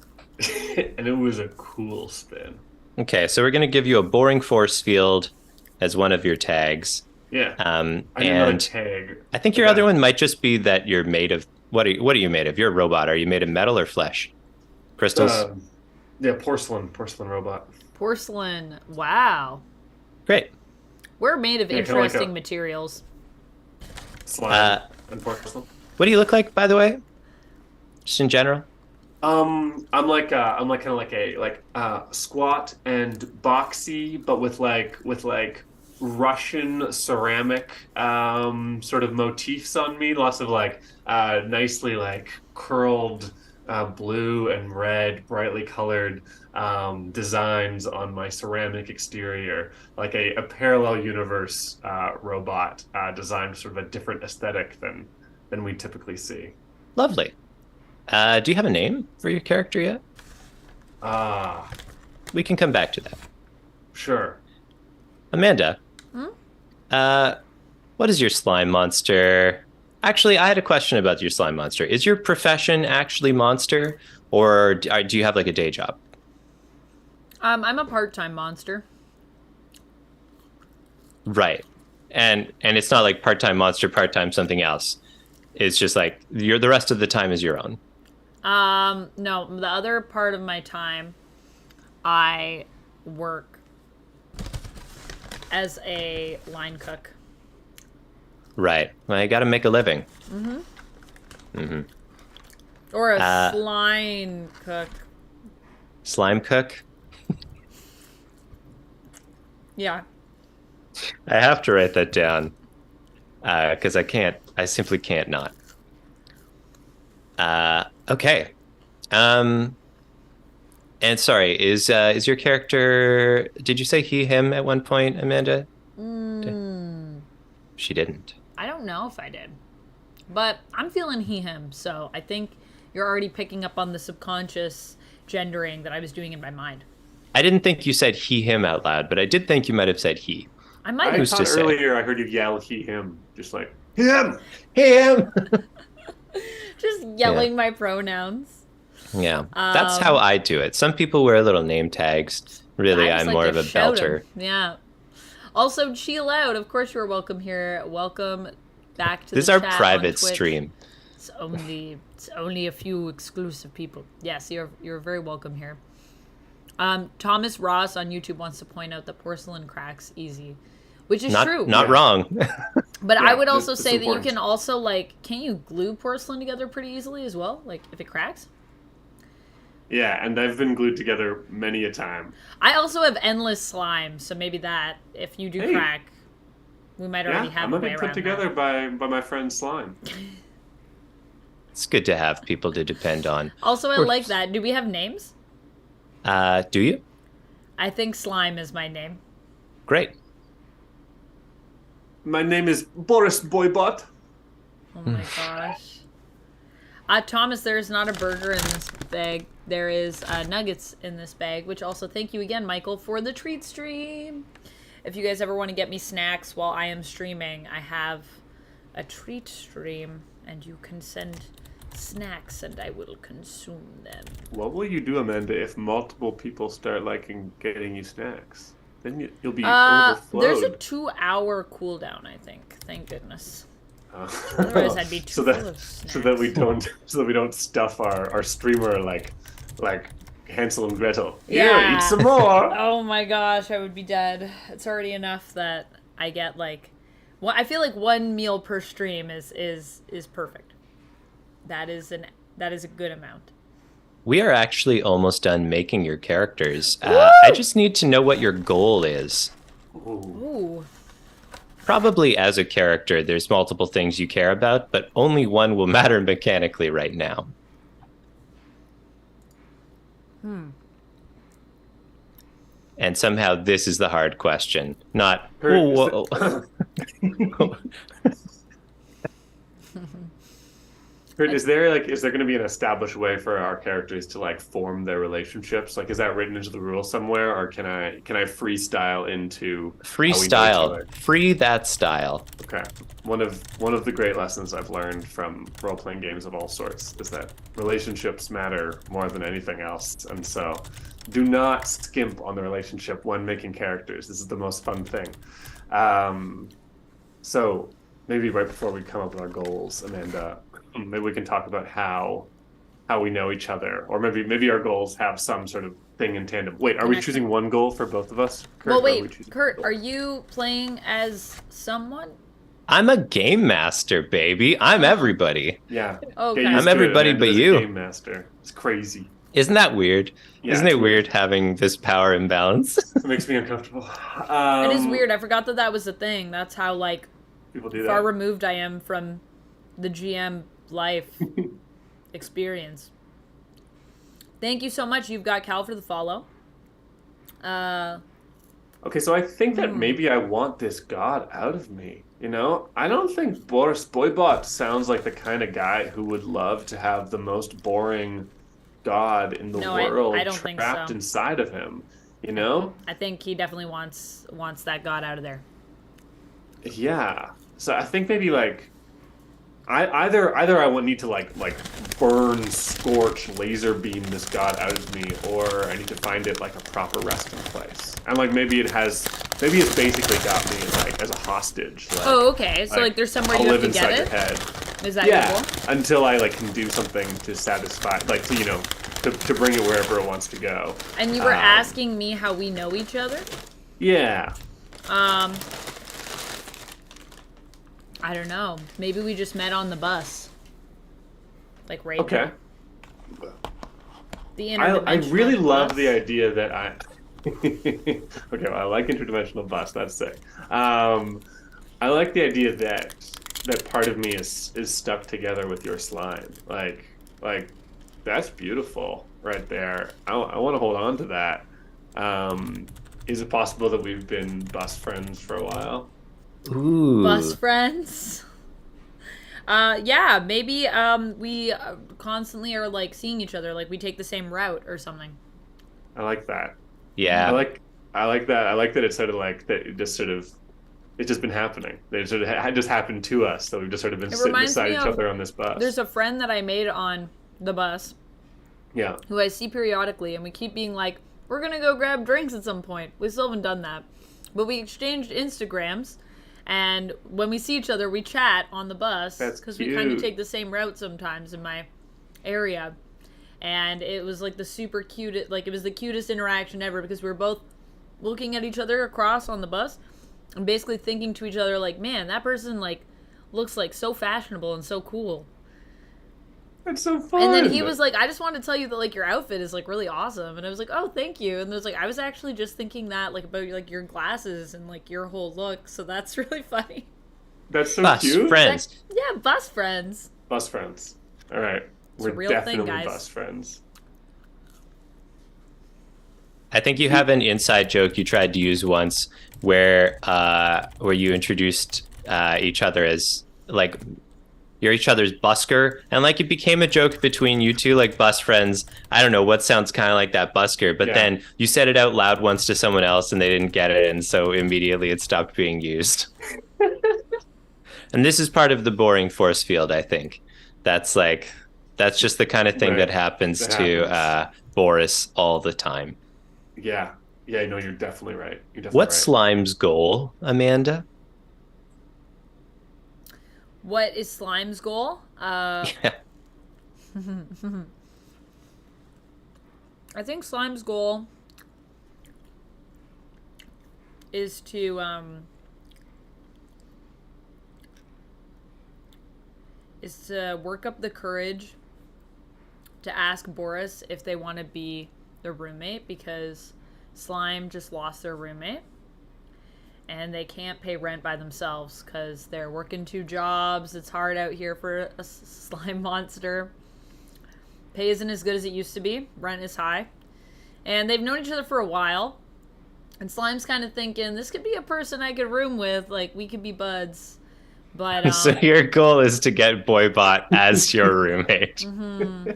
And it was a cool spin. Okay, so we're going to give you a boring force field as one of your tags. Yeah. I need another And tag. I think your other one might just be that you're made of, what are you made of? You're a robot. Are you made of metal or flesh? Crystals? Yeah, porcelain robot. Porcelain. Wow. Great. We're made of Yeah, kinda like interesting a- materials. Slime and porcelain. What do you look like, by the way? Just in general? I'm like kind of like a squat and boxy, but with like Russian ceramic sort of motifs on me. Lots of like nicely like curled blue and red, brightly colored designs on my ceramic exterior, like a parallel universe robot designed sort of a different aesthetic than we typically see. Lovely. Do you have a name for your character yet? Ah, We can come back to that. sure. Amanda, what is your slime monster? Actually, I had a question about your slime monster. Is your profession actually monster, or do you have like a day job? I'm a part-time monster. Right. And it's not like part-time monster, part-time something else. It's just like the rest of the time is your own. No, the other part of my time, I work as a line cook. Right. Well, you got to make a living. Or a slime cook. Slime cook? Yeah. I have to write that down because I simply can't not. Okay. And sorry, is your character, did you say he, him at one point, Amanda? She didn't. I don't know if I did. But I'm feeling he, him, so I think you're already picking up on the subconscious gendering that I was doing in my mind. I didn't think you said he, him out loud, but I did think you might have said he. I might I have. thought to say? earlier I heard you yell he him, just like Him! Him! Just yelling my pronouns. Yeah, that's how I do it. Some people wear little name tags. Really, I just I'm like more to of a shout belter. 'em. Yeah. Also, chill out. Of course, you're welcome here. Welcome back to This is the our chat on private Twitch. stream. It's only a few exclusive people. Yes, you're very welcome here. Thomas Ross on YouTube wants to point out that porcelain cracks easy, which is true. Not Yeah. wrong. But Yeah, I would also it's say that you important. can also can you glue porcelain together pretty easily as well? Like if it cracks. yeah, and I've been glued together many a time. I also have endless slime, so maybe that if you do Hey. crack, We might already have I'm a gonna way be put around together that. by my friend Slime. It's good to have people to depend on. Also, I like that. Do we have names? Do you? I think Slime is my name. Great. My name is Boris Boybot. Oh my gosh. Thomas, there is not a burger in this bag. There is nuggets in this bag, which also thank you again, Michael, for the treat stream. If you guys ever want to get me snacks while I am streaming, I have a treat stream, and you can send snacks, and I will consume them. What will you do, Amanda, if multiple people start liking getting you snacks? Then you'll be overflowed. There's a 2-hour cooldown, I think. Thank goodness. Otherwise, I'd be too full of snacks. So that we don't stuff our streamer like Hansel and Gretel. Yeah. Here, eat some more. Oh my gosh, I would be dead. It's already enough that I get like, well, I feel like 1 meal per stream is perfect. That is a good amount. We are actually almost done making your characters. I just need to know what your goal is. Ooh. Probably as a character, there's multiple things you care about, but only one will matter mechanically right now. And somehow this is the hard question, not. Whoa. Is there going to be an established way for our characters to like form their relationships? Like, is that written into the rules somewhere, or can I freestyle into Freestyle? Free that style. Okay. One of the great lessons I've learned from role-playing games of all sorts is that relationships matter more than anything else, and so do not skimp on the relationship when making characters. This is the most fun thing. So maybe right before we come up with our goals, Amanda, maybe we can talk about how we know each other, or maybe our goals have some sort of thing in tandem. Wait, are we choosing one goal for both of us? Kurt, well, wait, Kurt, are you playing as someone? I'm a game master, baby. I'm everybody. Yeah. Okay. I'm everybody but you. Game master. It's crazy. Isn't that weird? Yeah, Isn't it weird having this power imbalance? It makes me uncomfortable. It is weird. I forgot that was a thing. That's how like people do that. Far removed I am from the GM life experience. Thank you so much. You've got Cal for the follow. Okay, so I think that maybe I want this god out of me. You know, I don't think Boris Boybot sounds like the kind of guy who would love to have the most boring god in the world I don't think trapped so. inside of him. You know? I think he definitely wants that god out of there. Yeah. So I think maybe like either I need to like burn, scorch, laser beam this god out of me, or I need to find it like a proper resting place. And like maybe it's basically got me like as a hostage. Like, oh, okay. So like there's somewhere I'll you have live to get inside it. your head. Is that your goal? Until I like can do something to satisfy, like to bring it wherever it wants to go. And you were asking me how we know each other? Yeah. I don't know. Maybe we just met on the bus. Like right Okay. there. The interdimensional I really love bus. the idea that I. Okay, well, I like interdimensional bus. That's sick. I like the idea that part of me is stuck together with your slime. Like that's beautiful right there. I want to hold on to that. Is it possible that we've been bus friends for a while? Ooh. Bus friends. Yeah, maybe we constantly are like seeing each other, like we take the same route or something. I like that. Yeah. I like that. I like that it's sort of like that. It's just been happening. It sort of just happened to us. So we've just sort of been sitting beside each other on this bus. There's a friend that I made on the bus. Yeah. Who I see periodically, and we keep being like, we're gonna go grab drinks at some point. We still haven't done that, but we exchanged Instagrams. And when we see each other, we chat on the bus because we kind of take the same route sometimes in my area. And it was like the super cute, like it was the cutest interaction ever because we were both looking at each other across on the bus and basically thinking to each other like, man, that person like looks like so fashionable and so cool. That's so fun. And then he was like, I just wanted to tell you that like your outfit is like really awesome. And I was like, oh, thank you. And there's like, I was actually just thinking that like about like your glasses and like your whole look. So that's really funny. That's so Bus cute. friends. Yeah, bus friends. Bus friends. All right. We're a real definitely thing, guys. bus friends. I think you have an inside joke you tried to use once where you introduced each other as like you're each other's busker, and like it became a joke between you two, like bus friends. I don't know what sounds kind of like that, busker, but then you said it out loud once to someone else and they didn't get it, and so immediately it stopped being used. And this is part of the boring force field, I think. That's just the kind of thing that happens to Boris all the time. Yeah. Yeah, no, you're definitely right. What's Slime's goal, Amanda? What is Slime's goal? Yeah. I think Slime's goal is to work up the courage to ask Boris if they want to be their roommate, because Slime just lost their roommate and they can't pay rent by themselves because they're working 2 jobs. It's hard out here for a slime monster. Pay isn't as good as it used to be. Rent is high. And they've known each other for a while. And Slime's kind of thinking, this could be a person I could room with. Like, we could be buds. But so your goal is to get Boybot as your roommate. Mm-hmm.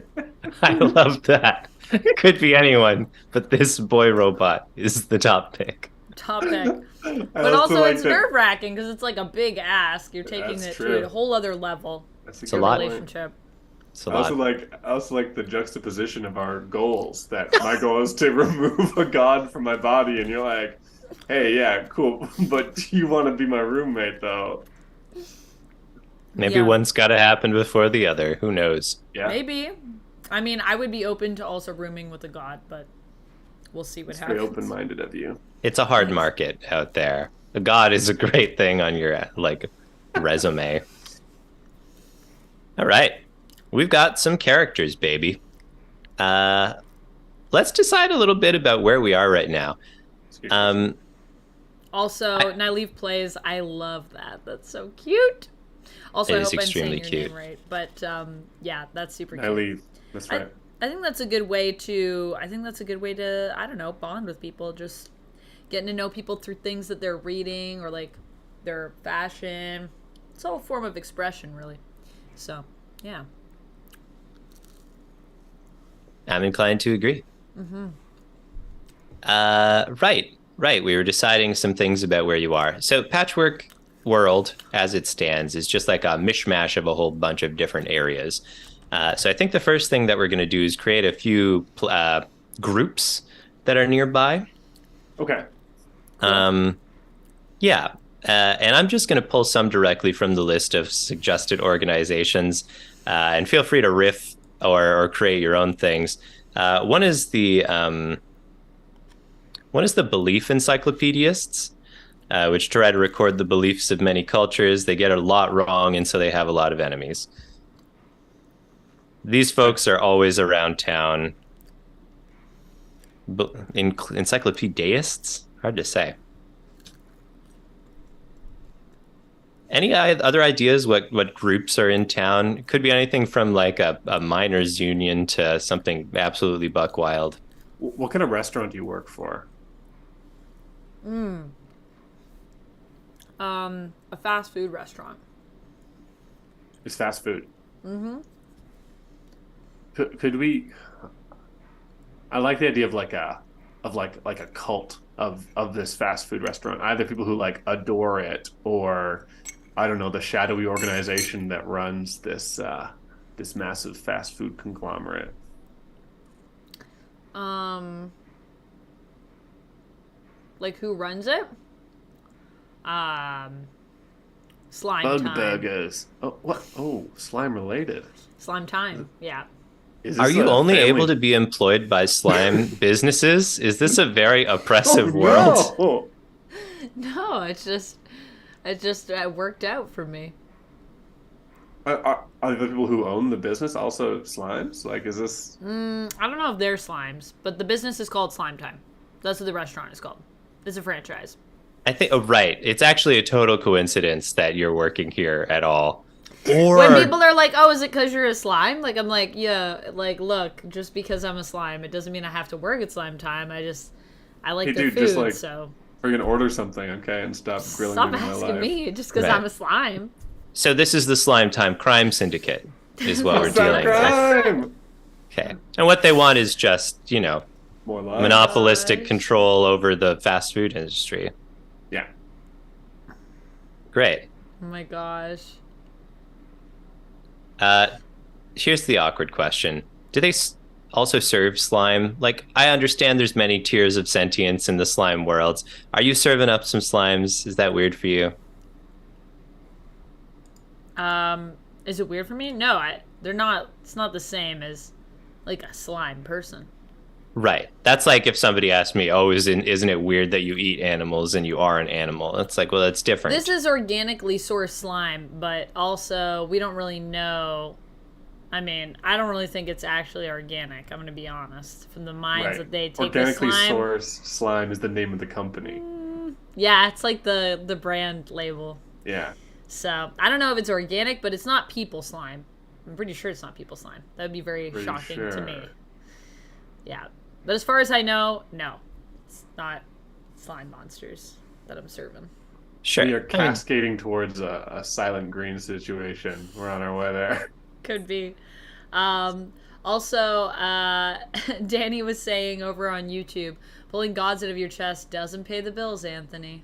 I love that. It could be anyone, but this boy robot is the top pick. Top pick. But also it's nerve-wracking because it's like a big ask. You're taking it to a whole other level. That's a lot. Relationship. It's a I lot. also like the juxtaposition of our goals. That my goal is to remove a god from my body, and you're like, hey, yeah, cool, but you want to be my roommate, though. Maybe one's got to happen before the other. Who knows? Yeah. Maybe. I mean, I would be open to also rooming with a god, but we'll see what happens. Very open-minded of you. It's a hard market out there. A god is a great thing on your resume. All right. We've got some characters, baby. Let's decide a little bit about where we are right now. Also, Nyleaf plays. I love that. That's so cute. Also, I hope I'm saying your name right. But yeah, that's super cute. Nyleaf. That's right. I think that's a good way to. I don't know, bond with people. Just getting to know people through things that they're reading or like their fashion. It's all a form of expression, really. So, yeah. I'm inclined to agree. Mm-hmm. Right. We were deciding some things about where you are. So Patchwork World, as it stands, is just like a mishmash of a whole bunch of different areas. So I think the first thing that we're going to do is create a few groups that are nearby. Okay. Yeah. And I'm just going to pull some directly from the list of suggested organizations. And feel free to riff or create your own things. One is the belief encyclopedists, which try to record the beliefs of many cultures. They get a lot wrong, and so they have a lot of enemies. These folks are always around town. Encyclopedists? Hard to say. Any other ideas what groups are in town? It could be anything from like a miners union to something absolutely buck wild. What kind of restaurant do you work for? A fast food restaurant. It's fast food. Mm-hmm. Could we? I like the idea of like a cult of this fast food restaurant. Either people who like adore it, or I don't know, the shadowy organization that runs this this massive fast food conglomerate. Like who runs it? Slime Bug Time. burgers. Oh, what? Oh, slime related. Slime Time. Yeah. Are you only able to be employed by slime businesses? Is this a very oppressive world? No. No, it just worked out for me. Are the people who own the business also slimes? Like, is this? I don't know if they're slimes, but the business is called Slime Time. That's what the restaurant is called. It's a franchise. I think, oh, right. It's actually a total coincidence that you're working here at all. Or when people are like, "Oh, is it because you're a slime?" Like, I'm like, yeah. Like, look, just because I'm a slime, it doesn't mean I have to work at Slime Time. I like their food, just like, so. We're gonna order something, okay, and stop grilling Stop me in my asking life. me just because Right. I'm a slime. So this is the Slime Time Crime Syndicate, is what we're What's that dealing with. crime? Okay. And what they want is just, More lies. monopolistic Gosh. control over the fast food industry. Yeah. Great. Oh my gosh. Here's the awkward question. Do they also serve slime? Like, I understand there's many tiers of sentience in the slime worlds. Are you serving up some slimes? Is that weird for you? Is it weird for me? No, they're not. It's not the same as like a slime person. Right. That's like if somebody asked me, "Oh, isn't it weird that you eat animals and you are an animal?" It's like, well, that's different. This is organically sourced slime, but also we don't really know. I mean, I don't really think it's actually organic. I'm going to be honest. From the mines Right. that they take Organically the slime. sourced slime is the name of the company. Yeah, it's like the brand label. Yeah. So I don't know if it's organic, but it's not people slime. I'm pretty sure it's not people slime. That would be very Pretty shocking to me. sure. Yeah, but as far as I know, no, it's not slime monsters that I'm serving. Sure. We are I mean, cascading towards a Silent Green situation. We're on our way there. Could be. Also, Danny was saying over on YouTube, pulling gods out of your chest doesn't pay the bills, Anthony.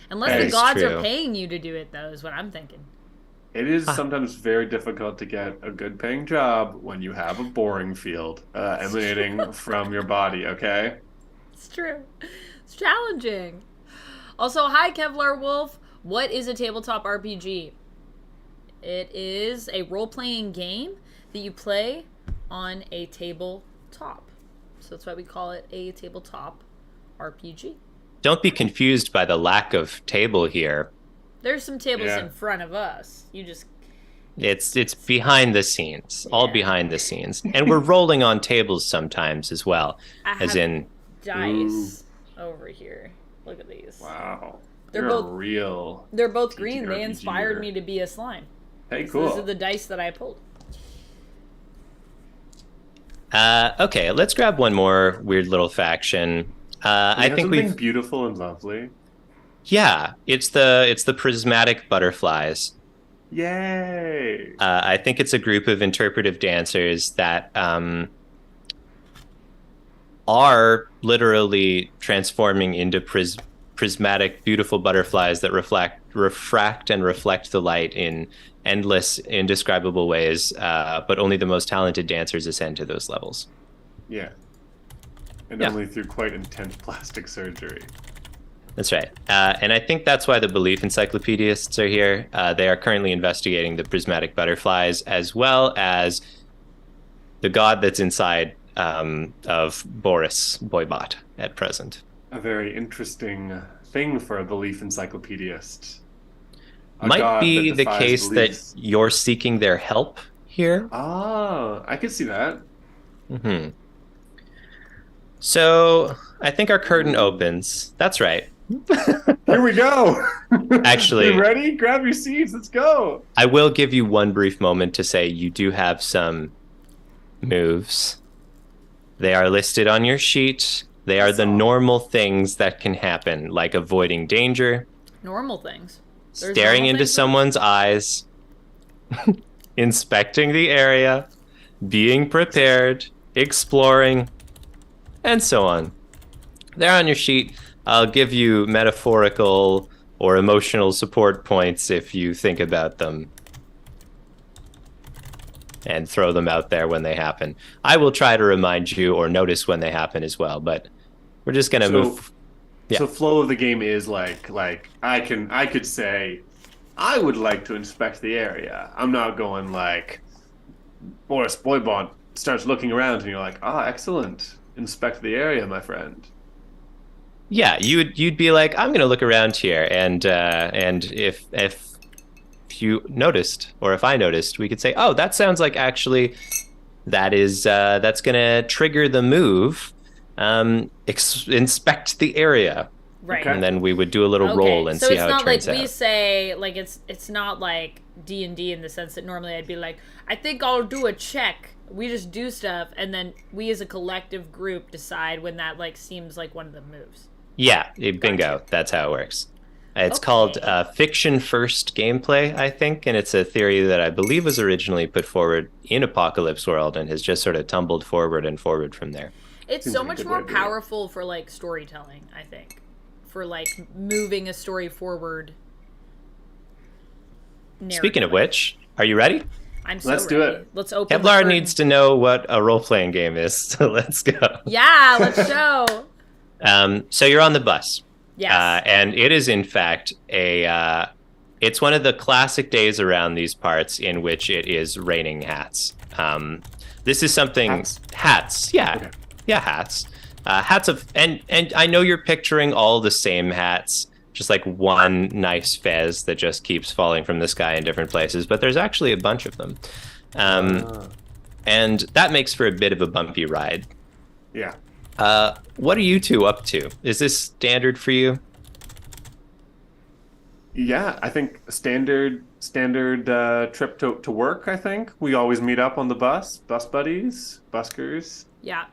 Unless That the is gods true. are paying you to do it, though, is what I'm thinking. It is sometimes very difficult to get a good paying job when you have a boring field emanating from your body, okay? It's true. It's challenging. Also, hi, Kevlar Wolf. What is a tabletop RPG? It is a role-playing game that you play on a tabletop. So that's why we call it a tabletop RPG. don't be confused by the lack of table here. There's some tables Yeah. in front of us. You just It's behind the scenes, all Yeah. behind the scenes. And we're rolling on tables sometimes as well, I as have in dice over here. Look at these. Wow. They're You're both- a real. They're both green. They TTRPG inspired -er. me to be a slime. Hey, So cool. these are the dice that I pulled. okay, let's grab one more weird little faction. I think something we've beautiful and lovely. yeah, it's the prismatic butterflies. Yay! I think it's a group of interpretive dancers that are literally transforming into prismatic, beautiful butterflies that refract and reflect the light in endless, indescribable ways. But only the most talented dancers ascend to those levels. Yeah. And Yeah. only through quite intense plastic surgery. That's right. And I think that's why the belief encyclopedists are here. They are currently investigating the prismatic butterflies as well as the god that's inside of Boris Boybot at present. A very interesting thing for a belief encyclopedist. A Might god be that the defies case beliefs. that you're seeking their help here. Ah, I could see that. Hmm. So I think our curtain opens. That's right. Here we go. Actually- you ready? Grab your seats. Let's go. I will give you one brief moment to say you do have some moves. They are listed on your sheet. They are the normal things that can happen, like avoiding danger, Normal things. There's staring normal into things that- someone's eyes, inspecting the area, being prepared, exploring, and so on. They're on your sheet. I'll give you metaphorical or emotional support points if you think about them and throw them out there when they happen. I will try to remind you or notice when they happen as well, but we're just going to move. Yeah. So flow of the game is like I could say I would like to inspect the area. I'm not going like Boris Boybot starts looking around and you're like, excellent. Inspect the area, my friend. Yeah, you'd be like, I'm going to look around here, and if if you noticed, or if I noticed, we could say, oh, that sounds like actually that's going to trigger the move. Inspect the area. Right. Okay. And then we would do a little roll and see how it turns out. So it's not like we say, like, it's not like D&D in the sense that normally I'd be like, I think I'll do a check. We just do stuff, and then we as a collective group decide when that, like, seems like one of the moves. Yeah, bingo. Gotcha. That's how it works. It's called fiction-first gameplay, I think, and it's a theory that I believe was originally put forward in Apocalypse World and has just sort of tumbled forward from there. It's Seems so much more powerful for, like, storytelling, I think. For, like, moving a story forward. Speaking of which, are you ready? I'm so ready. Let's do it. Let's open Kevlar needs to know what a role-playing game is, so let's go. Yeah, let's show. So you're on the bus. Yes. And it is, in fact, it's one of the classic days around these parts in which it is raining hats. This is something... Hats. Yeah. Okay. Yeah, hats. Hats of... And I know you're picturing all the same hats, just like one nice fez that just keeps falling from the sky in different places, but there's actually a bunch of them. And that makes for a bit of a bumpy ride. Yeah. What are you two up to? Is this standard for you? Yeah, I think standard trip to work, I think. We always meet up on the bus buddies, buskers. Yeah.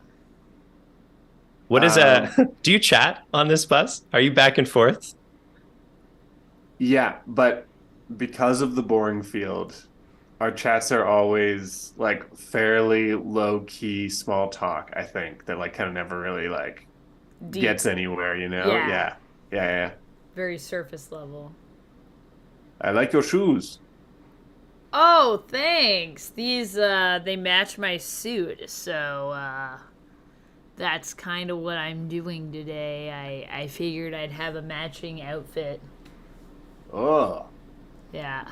What is do you chat on this bus? Are you back and forth? Yeah, but because of the boring field, our chats are always like fairly low-key small talk, I think, that like kind of never really like Deep. Gets anywhere, you know? Yeah. Very surface level. I like your shoes. Oh, thanks. These they match my suit, so that's kind of what I'm doing today. I figured I'd have a matching outfit. Oh. Yeah.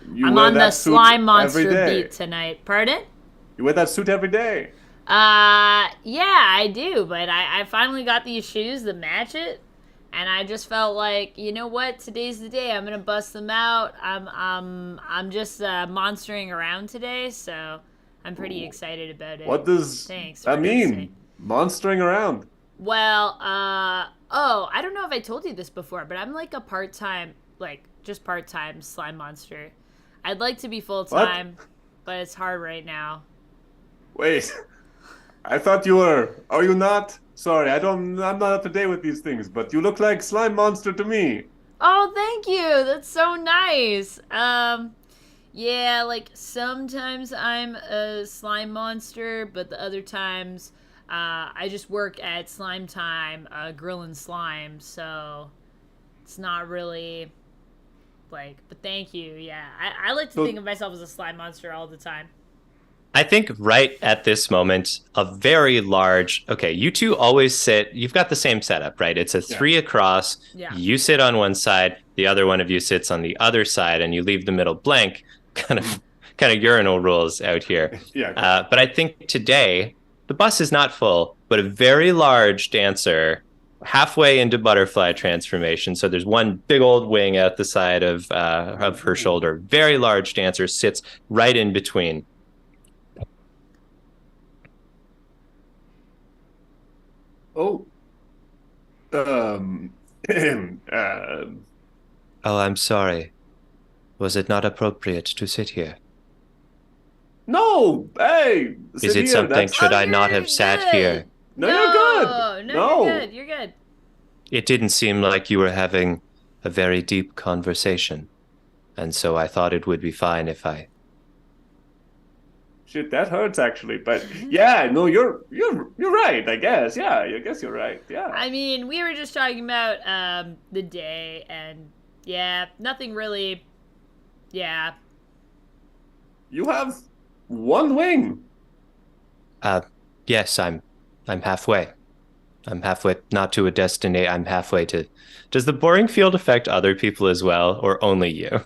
I'm on the slime monster beat tonight. Pardon? You wear that suit every day. Yeah, I do, but I finally got these shoes that match it, and I just felt like, you know what? Today's the day. I'm gonna bust them out. I'm just monstering around today, so I'm pretty excited about it. What does that mean? Monstering around? Well, I don't know if I told you this before, but I'm like a part-time slime monster. I'd like to be full-time, but it's hard right now. Wait, I thought you were. Are you not? Sorry, I'm not up to date with these things, but you look like slime monster to me. Oh, thank you. That's so nice. Yeah, like sometimes I'm a slime monster, but the other times, I just work at Slime Time, grilling slime, so it's not really, like, but thank you, yeah. I like to think of myself as a slime monster all the time. I think right at this moment, a very large, okay, you two always sit, you've got the same setup, right? It's a 3 across, you sit on one side, the other one of you sits on the other side, and you leave the middle blank, kind of urinal rules out here. But I think today, the bus is not full, but a very large dancer halfway into butterfly transformation. So there's one big old wing out the side of her shoulder. Very large dancer sits right in between. Oh. Oh, I'm sorry. Was it not appropriate to sit here? No! Hey! Is it something? Should I not have sat here? No, you're good! No, you're good. It didn't seem like you were having a very deep conversation. And so I thought it would be fine if I... Shit, that hurts actually. But yeah, no, you're right, I guess. Yeah, I guess you're right. Yeah. I mean, we were just talking about the day, and yeah, nothing really. Yeah. You have one wing. Yes, I'm halfway. I'm halfway, not to a destiny. I'm halfway to. Does the boring field affect other people as well, or only you?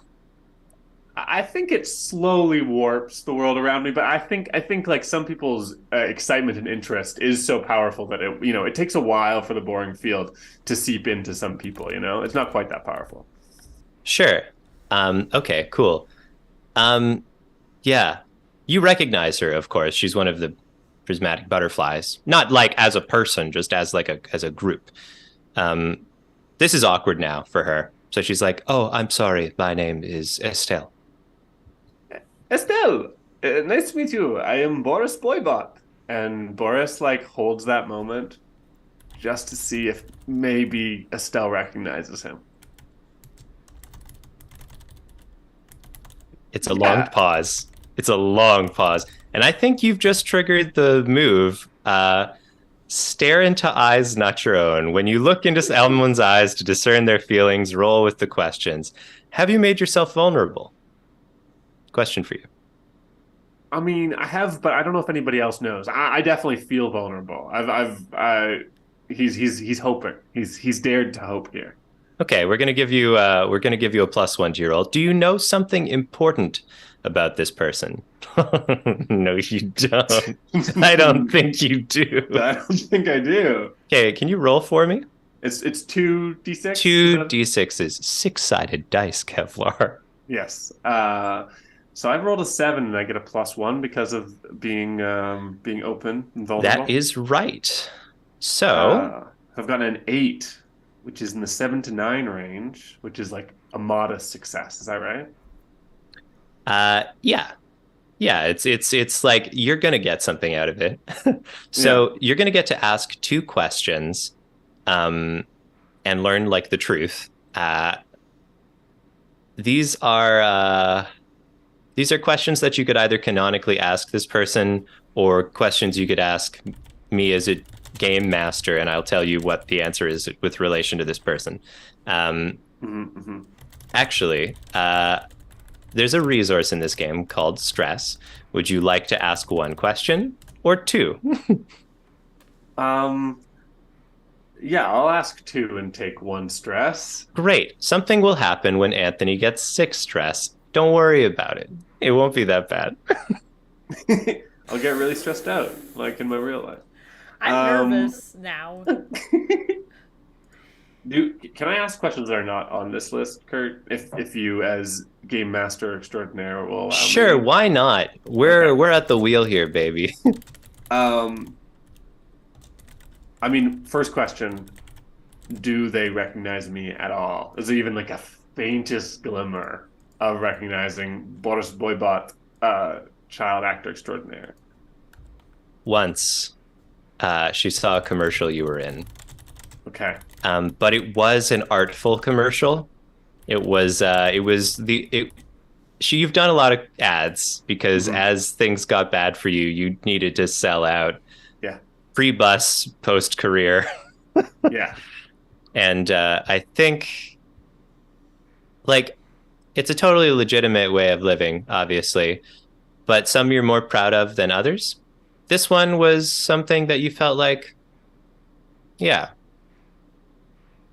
I think it slowly warps the world around me, but I think like some people's excitement and interest is so powerful that it takes a while for the boring field to seep into some people. It's not quite that powerful. Sure. Okay, cool. Yeah, you recognize her, of course. She's one of the prismatic butterflies. Not like as a person, just as like as a group. This is awkward now for her. So she's like, "Oh, I'm sorry. My name is Estelle." Estelle, nice to meet you. I am Boris Boybot. And Boris like holds that moment just to see if maybe Estelle recognizes him. It's a long pause. It's a long pause. And I think you've just triggered the move. Stare into eyes not your own. When you look into someone's eyes to discern their feelings, roll with the questions. Have you made yourself vulnerable? Question for you. I mean, I have, but I don't know if anybody else knows. I definitely feel vulnerable. He's hoping. He's dared to hope here. Okay, we're gonna give you a +1 to your roll. Do you know something important about this person? No, you don't. I don't think you do. I don't think I do. Okay, can you roll for me? It's 2d6. 2d6s, 6-sided dice, Kevlar. Yes. So I've rolled a 7 and I get a +1 because of being open and vulnerable. That is right. So I've gotten an 8, which is in the 7 to 9 range, which is like a modest success. Is that right? Yeah. It's like you're gonna get something out of it. So you're gonna get to ask 2 questions, and learn like the truth. These are questions that you could either canonically ask this person, or questions you could ask me as a game master, and I'll tell you what the answer is with relation to this person. Actually, there's a resource in this game called stress. Would you like to ask 1 question or 2? Yeah, I'll ask 2 and take 1 stress. Great. Something will happen when Anthony gets 6 stress. Don't worry about it. It won't be that bad. I'll get really stressed out, like in my real life. I'm nervous now. Can I ask questions that are not on this list, Kurt? If you, as game master extraordinaire, will allow Sure, me? why not? We're at the wheel here, baby. I mean, first question: do they recognize me at all? Is there even like a faintest glimmer of recognizing Boris Boybot, child actor extraordinaire? Once, she saw a commercial you were in. Okay. But it was an artful commercial. You've done a lot of ads because as things got bad for you, you needed to sell out. Yeah. Pre-bus, post-career. Yeah. And I think, like, it's a totally legitimate way of living, obviously, but some you're more proud of than others. This one was something that you felt like, yeah,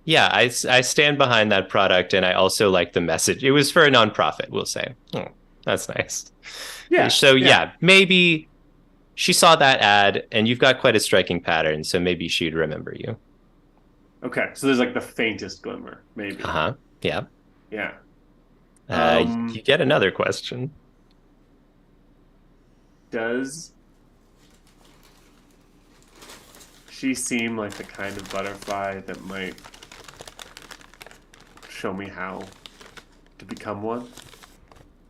I stand behind that product, and I also like the message. It was for a nonprofit, we'll say. Oh, that's nice. Yeah. So yeah, maybe she saw that ad, and you've got quite a striking pattern, so maybe she'd remember you. Okay, so there's like the faintest glimmer, maybe. Yeah. Yeah. You get another question. Does she seem like the kind of butterfly that might show me how to become one?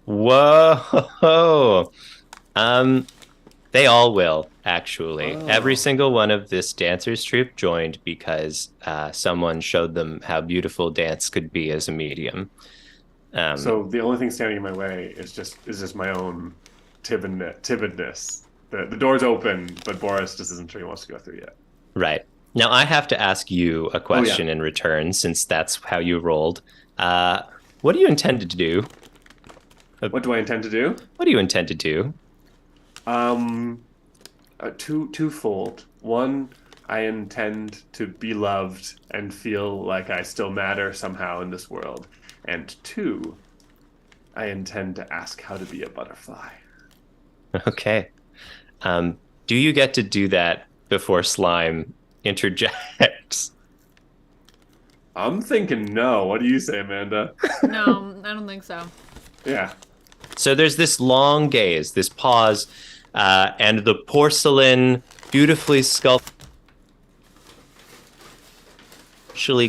Whoa. They all will, actually. Oh. Every single one of this dancers troupe joined because someone showed them how beautiful dance could be as a medium. So the only thing standing in my way is just my own timidness. The door's open, but Boris just isn't sure he wants to go through yet. Right. Now I have to ask you a question in return, since that's how you rolled. What do you intend to do? What do I intend to do? What do you intend to do? Twofold. One, I intend to be loved and feel like I still matter somehow in this world. And 2, I intend to ask how to be a butterfly. Okay. Do you get to do that before Slime interjects? I'm thinking no. What do you say, Amanda? No, I don't think so. Yeah. So there's this long gaze, this pause, and the porcelain, beautifully sculpted,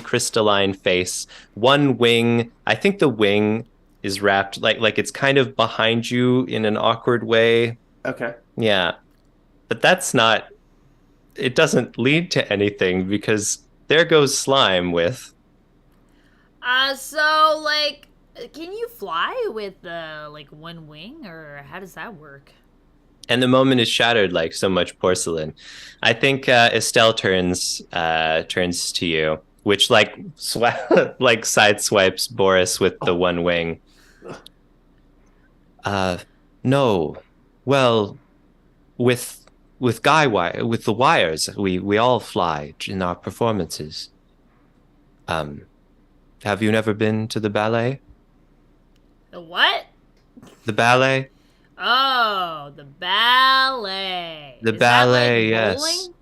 crystalline face. One wing, I think the wing is wrapped like it's kind of behind you in an awkward way. Okay. Yeah. But that's not, it doesn't lead to anything because there goes Slime with. So like, can you fly with like one wing, or how does that work? And the moment is shattered like so much porcelain. I think Estelle turns to you, which like like sideswipes Boris with the one wing. No. Well, with with the wires, we all fly in our performances. Have you never been to the ballet? The what? The ballet? Oh, the ballet. The Is ballet, that like yes. bowling?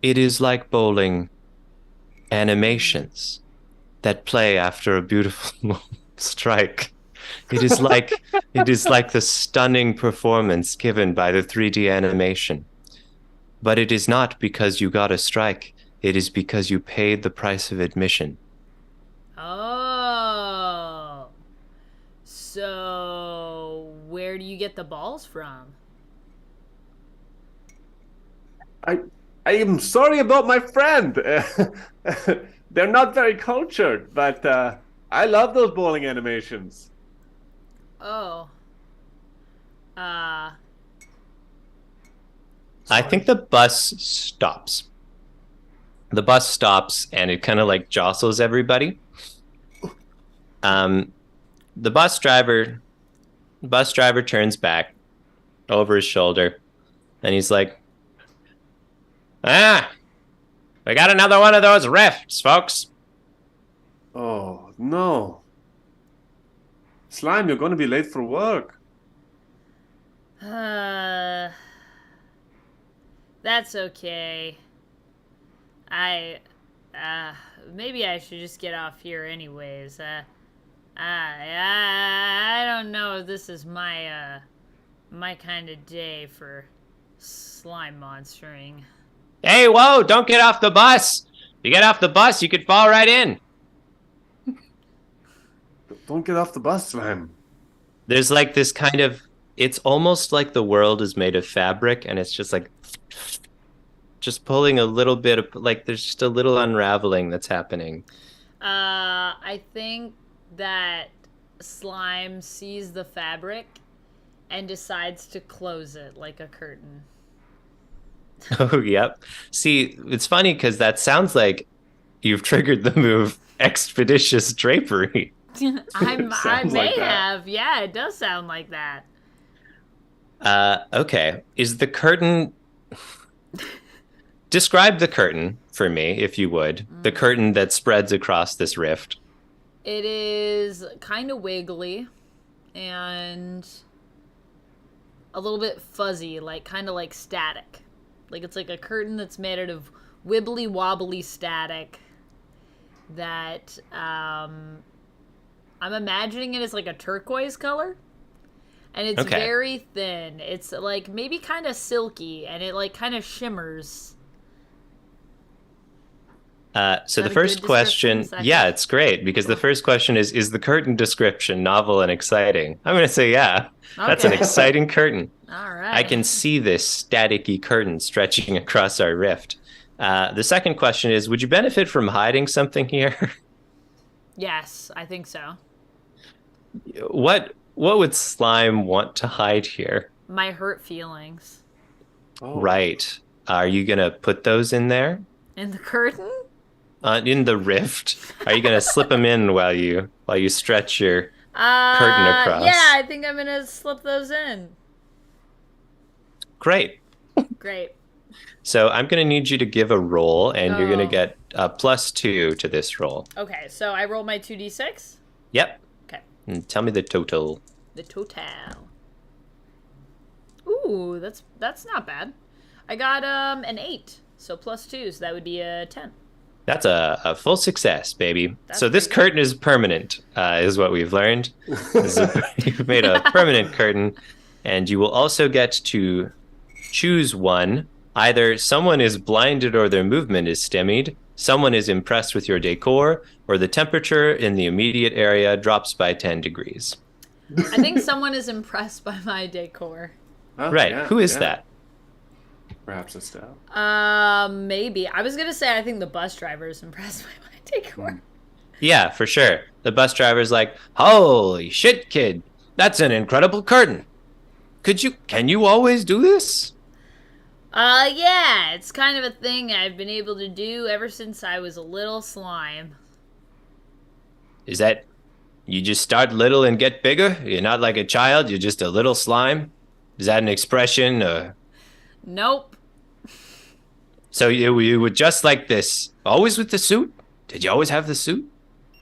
It is like bowling animations that play after a beautiful strike. It is like the stunning performance given by the 3D animation. But it is not because you got a strike. It is because you paid the price of admission. Oh. So, where do you get the balls from? I am sorry about my friend. They're not very cultured, but I love those bowling animations. Oh. I think the bus stops. The bus stops and it kind of like jostles everybody. The bus driver turns back over his shoulder and he's like, we got another one of those rifts, folks. Oh, no. Slime, you're going to be late for work. That's okay. Maybe I should just get off here anyways. I don't know if this is my kind of day for slime monstering. Hey, whoa, don't get off the bus. If you get off the bus, you could fall right in. Don't get off the bus, Slime. There's like this kind of, it's almost like the world is made of fabric and it's just like, just pulling a little bit of, like there's just a little unraveling that's happening. I think that Slime sees the fabric and decides to close it like a curtain. Oh, yep. See, it's funny because that sounds like you've triggered the move Expeditious Drapery. I may have. Yeah, it does sound like that. Okay. Is the curtain... Describe the curtain for me, if you would. The curtain that spreads across this rift. It is kind of wiggly and a little bit fuzzy, like kind of like static. Like it's like a curtain that's made out of wibbly wobbly static that I'm imagining it as like a turquoise color. And it's very thin. It's like maybe kind of silky and it like kind of shimmers. So the first question, yeah, it's great because the first question is the curtain description novel and exciting? I'm going to say, yeah, that's an exciting curtain. All right. I can see this staticky curtain stretching across our rift. The second question is, would you benefit from hiding something here? Yes, I think so. What would Slime want to hide here? My hurt feelings. Oh. Right. Are you going to put those in there? In the curtain? In the rift? Are you gonna slip them in while you stretch your curtain across? Yeah, I think I'm gonna slip those in. Great. Great. So I'm gonna need you to give a roll, and you're gonna get a +2 to this roll. Okay, so I roll my 2d6. Yep. Okay. And tell me the total. The total. Ooh, that's not bad. I got an 8, so +2, so that would be a 10. That's a full success, baby. That's So this pretty good. curtain is permanent, is what we've learned. You've made a permanent curtain, and you will also get to choose one. Either someone is blinded or their movement is stymied, someone is impressed with your decor, or the temperature in the immediate area drops by 10 degrees. I think someone is impressed by my decor. Oh, Right. yeah, Who is yeah. that? Perhaps Estelle. Maybe. I was gonna say I think the bus driver is impressed by my decor. Yeah, for sure. The bus driver's like, "Holy shit, kid. That's an incredible curtain. Can you always do this?" Yeah, it's kind of a thing I've been able to do ever since I was a little slime. Is that you just start little and get bigger? You're not like a child, you're just a little slime? Is that an expression? Nope. So you were just like this, always with the suit? Did you always have the suit?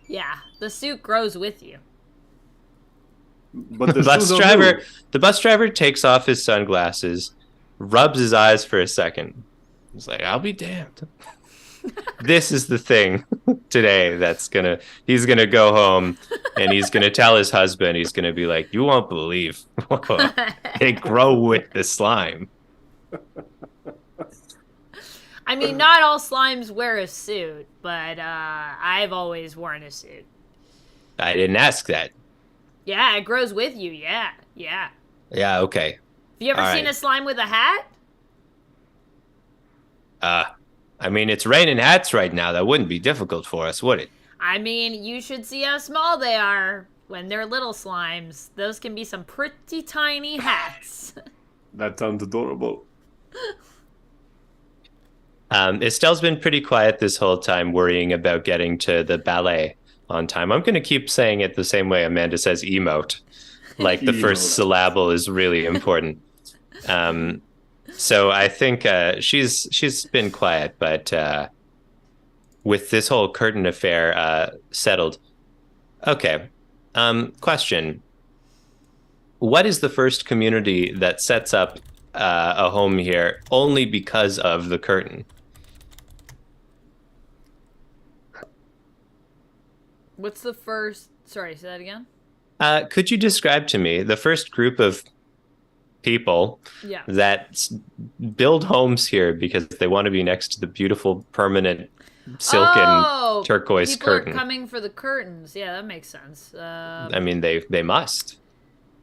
Yeah, the suit grows with you. But the The bus driver takes off his sunglasses, rubs his eyes for a second. He's like, "I'll be damned." This is the thing today he's gonna go home and he's gonna tell his husband, he's gonna be like, "You won't believe they grow with the slime." I mean, not all slimes wear a suit, but I've always worn a suit. I didn't ask that. Yeah, it grows with you. Yeah, yeah. Yeah, okay. Have you ever All seen right. a slime with a hat? I mean, it's raining hats right now. That wouldn't be difficult for us, would it? I mean, you should see how small they are when they're little slimes. Those can be some pretty tiny hats. That sounds adorable. Estelle's been pretty quiet this whole time, worrying about getting to the ballet on time. I'm going to keep saying it the same way Amanda says emote. Like the first Emote. syllable is really important. So I think she's been quiet, but with this whole curtain affair settled. Okay. Question. What is the first community that sets up a home here only because of the curtain? What's the first... Sorry, say that again? Could you describe to me the first group of people Yeah. that build homes here because they want to be next to the beautiful permanent silken turquoise people curtain? Are coming for the curtains. Yeah, that makes sense. I mean, they must.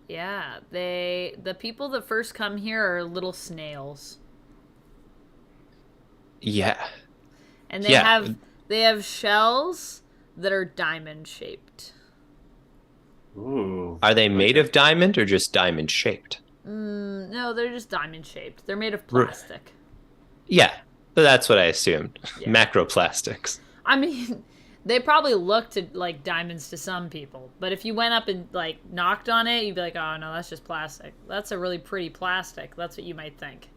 Yeah, the people that first come here are little snails, Yeah. and Yeah. they have shells that are diamond shaped. Ooh. Are they made of diamond or just diamond shaped? No, they're just diamond shaped. They're made of plastic. Yeah, but that's what I assumed. Yeah. Macroplastics. I mean, they probably looked like diamonds to some people, but if you went up and like knocked on it, you'd be like, "Oh no, that's just plastic. That's a really pretty plastic." That's what you might think.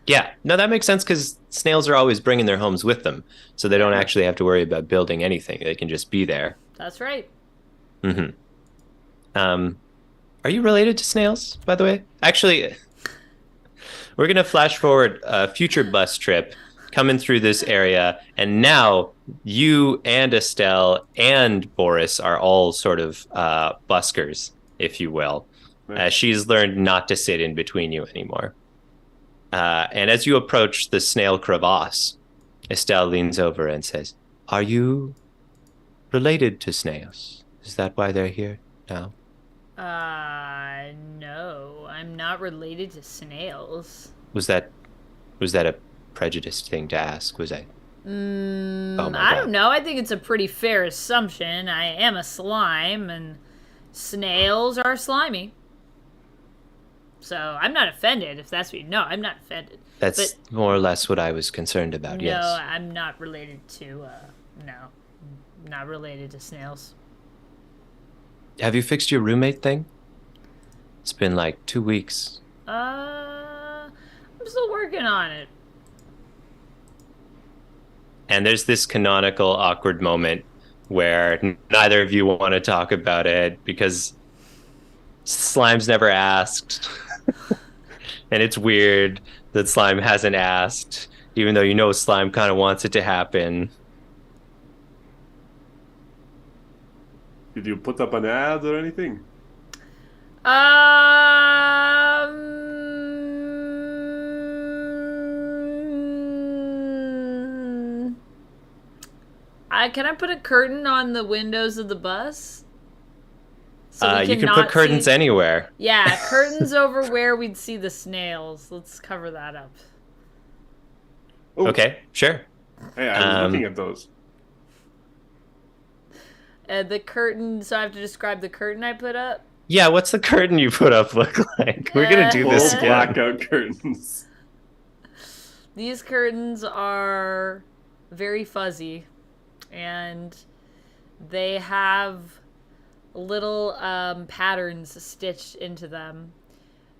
Yeah, no, that makes sense because snails are always bringing their homes with them, so they don't actually have to worry about building anything. They can just be there. That's right. Mm-hmm. Are you related to snails, by the way? Actually, we're going to flash forward a future bus trip coming through this area, and now you and Estelle and Boris are all sort of buskers, if you will. She's learned not to sit in between you anymore. And as you approach the snail crevasse, Estelle leans over and says, "Are you related to snails? Is that why they're here now?" No, I'm not related to snails. Was that a prejudiced thing to ask? Was I? Oh my I God. don't know. I think it's a pretty fair assumption. I am a slime, and snails are slimy. So I'm not offended if that's what you know. I'm not offended. That's more or less what I was concerned about. No, Yes. I'm not related to, not related to snails. Have you fixed your roommate thing? It's been like 2 weeks. I'm still working on it. And there's this canonical awkward moment where neither of you want to talk about it because Slime's never asked. And it's weird that Slime hasn't asked. even though you know slime kind of wants it to happen. Did you put up an ad or anything? Can I put a curtain on the windows of the bus? So we You can not put curtains see... anywhere. Yeah, curtains over where we'd see the snails. Let's cover that up. Oh, Okay, sure. hey, I was looking at those. The curtain, so I have to describe the curtain I put up? Yeah, what's the curtain you put up look like? We're gonna do this Full again. blackout curtains. These curtains are very fuzzy, and they have little patterns stitched into them.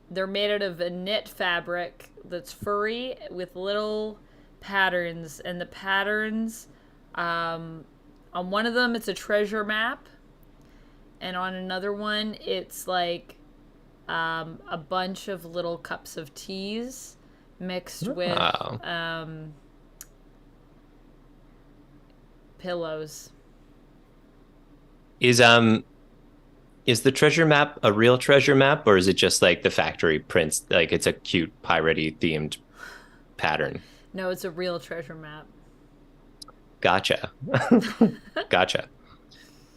They're made out of a knit fabric that's furry with little patterns, and the patterns, on one of them it's a treasure map, and on another one it's like a bunch of little cups of teas mixed with pillows. Is the treasure map a real treasure map, or is it just like the factory prints? Like it's a cute piratey themed pattern? No, it's a real treasure map. Gotcha. Gotcha.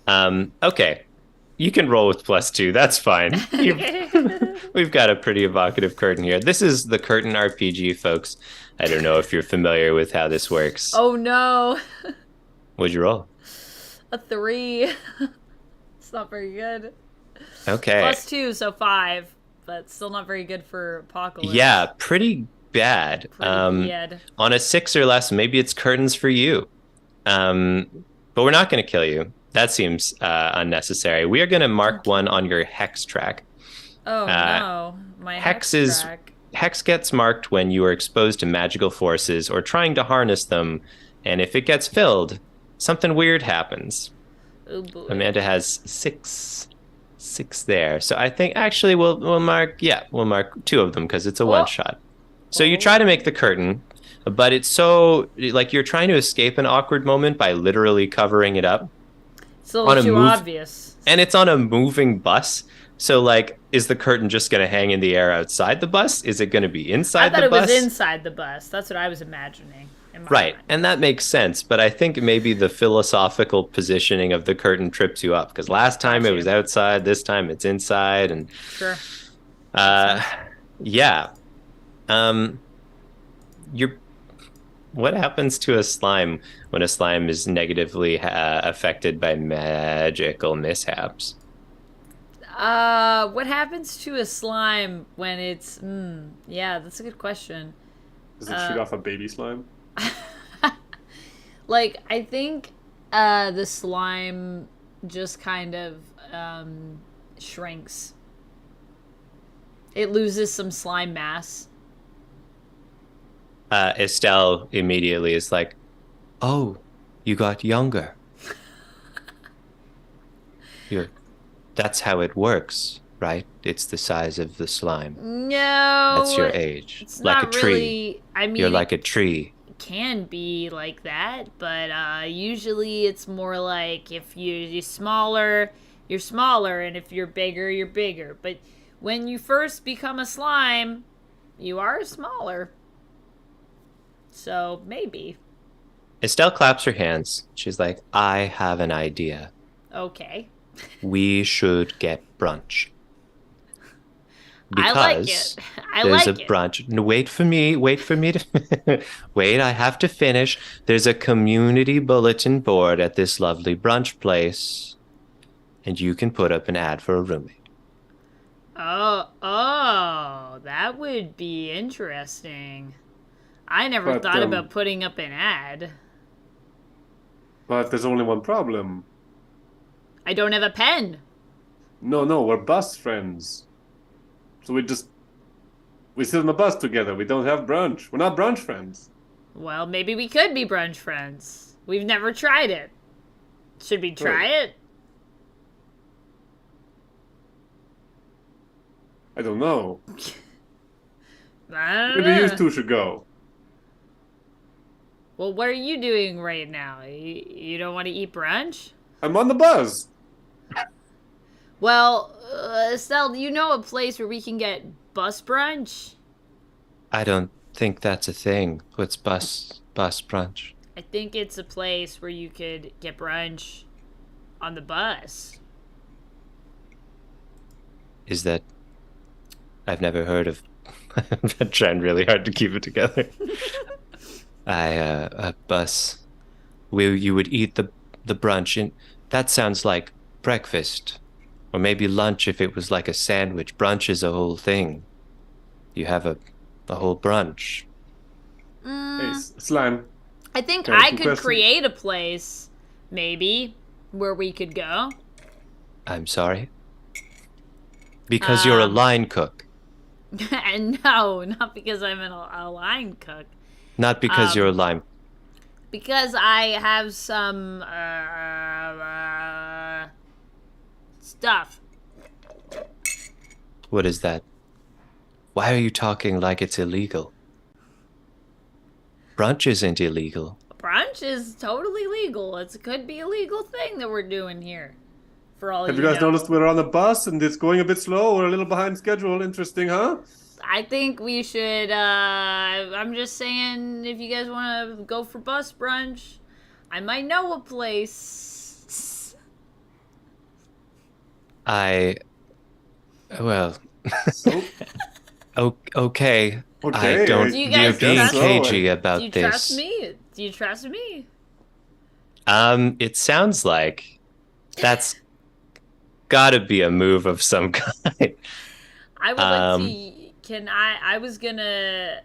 Okay. You can roll with +2. That's fine. We've got a pretty evocative curtain here. This is the Curtain RPG, folks. I don't know if you're familiar with how this works. Oh no. What'd you roll? A 3. It's not very good. Okay. +2, so 5. But still not very good for Apocalypse. Yeah, pretty bad. Pretty bad. On a 6 or less, maybe it's curtains for you. But we're not going to kill you. That seems unnecessary. We are going to mark one on your hex track. Oh no, my hex track. Hex gets marked when you are exposed to magical forces or trying to harness them, and if it gets filled, something weird happens. Oh boy. Amanda has six there, so I think actually we'll mark 2 of them because it's a one shot. So you try to make the curtain, but it's so like you're trying to escape an awkward moment by literally covering it up. It's a little too obvious. And it's on a moving bus. So, like, is the curtain just going to hang in the air outside the bus? Is it going to be inside the bus? I thought it was inside the bus. That's what I was imagining. Right. And that makes sense. But I think maybe the philosophical positioning of the curtain trips you up. Because last time it was outside. This time it's inside. And sure. Yeah. What happens to a slime when a slime is negatively affected by magical mishaps? What happens to a slime when it's... yeah, that's a good question. Does it shoot off a baby slime? Like, I think the slime just kind of shrinks. It loses some slime mass. Estelle immediately is like, "Oh, you got younger. That's how it works, right? It's the size of the slime. No, that's your age. It's like not a tree. Really, I mean, you're like a tree. It can be like that, but usually it's more like if you're smaller, you're smaller, and if you're bigger, you're bigger. But when you first become a slime, you are smaller. So maybe." Estelle claps her hands. She's like, "I have an idea. Okay. We should get brunch. Because I like it. There's a brunch. No, wait for me to wait, I have to finish. There's a community bulletin board at this lovely brunch place, and you can put up an ad for a roommate." Oh, that would be interesting. I never thought about putting up an ad. But there's only one problem. I don't have a pen. No, we're bus friends. So we sit on the bus together. We don't have brunch. We're not brunch friends. Well, maybe we could be brunch friends. We've never tried it. Should we try it? I don't know. I don't Maybe know. you two should go. Well, what are you doing right now? You don't want to eat brunch? I'm on the buzz. Well, Estelle, do you know a place where we can get bus brunch? I don't think that's a thing. What's bus brunch? I think it's a place where you could get brunch on the bus. Is that... I've never heard of... I'm trying really hard to keep it together. A bus where you would eat the brunch, and that sounds like breakfast. Or maybe lunch if it was like a sandwich. Brunch is a whole thing. You have a whole brunch. Hey, Slime. I think Can I ask I you a could question? create a place, maybe, where we could go. I'm sorry? Because you're a line cook. And no, not because I'm a line cook. Not because you're a line... Because I have some stuff. What is that? Why are you talking like it's illegal? Brunch isn't illegal. Brunch is totally legal. It could be a legal thing that we're doing here. For all Have you you guys know. noticed we're on the bus and it's going a bit slow? We're a little behind schedule. Interesting, huh? I think we should, I'm just saying, if you guys want to go for bus brunch, I might know a place. Well, Oh, okay. okay. I don't... Do you You're guys being trust- cagey about Do you this. trust me? Do you trust me? It sounds like that's gotta be a move of some kind. I would like to. Can I was gonna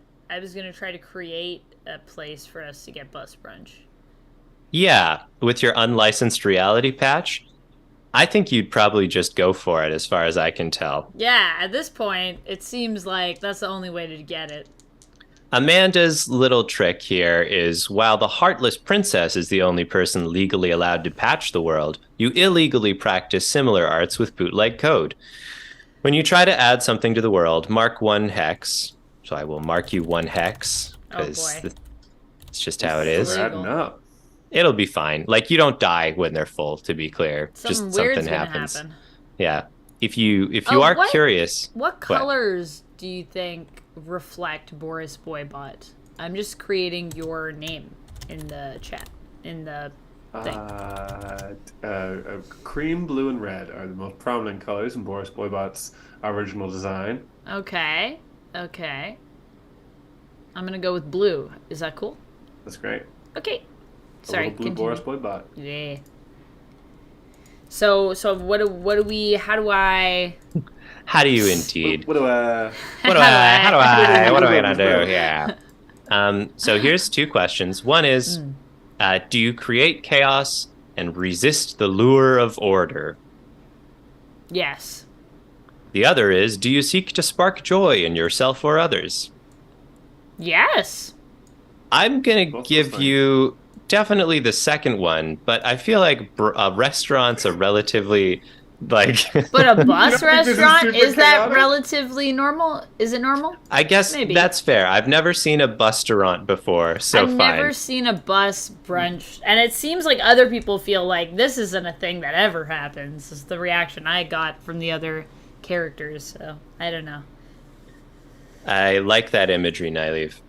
try to create a place for us to get bus brunch. Yeah, with your unlicensed reality patch, I think you'd probably just go for it as far as I can tell. Yeah, at this point, it seems like that's the only way to get it. Amanda's little trick here is while the Heartless Princess is the only person legally allowed to patch the world, you illegally practice similar arts with bootleg code. When you try to add something to the world, mark 1 hex. So I will mark you 1 hex, because boy. it's just how it is. We're adding up. It'll be fine. Like, you don't die when they're full, to be clear. Something just weird's something gonna happens. happen. Yeah. If you Oh, are what? curious... What colors do you think reflect Boris Boybot? I'm just creating your name in the chat, in the thing. Cream, blue, and red are the most prominent colors in Boris Boybot's original design. Okay. I'm gonna go with blue. Is that cool? That's great. Okay. A Sorry. little blue Continue. Boris Boybot. Yeah. So what do we? How do I? How do you indeed? What do I... What am I gonna do? Yeah. So here's 2 questions. One is, do you create chaos and resist the lure of order? Yes. The other is, do you seek to spark joy in yourself or others? Yes. I'm gonna Both give those you definitely the second one, but I feel like restaurants are relatively like. But a bus think this is restaurant, super is that chaotic? relatively normal? Is it normal? I guess Maybe. that's fair. I've never seen a busterant before, so I've fine. never seen a bus brunch, and it seems like other people feel like this isn't a thing that ever happens. Is the reaction I got from the other characters. So I don't know. I like that imagery, Nyleaf.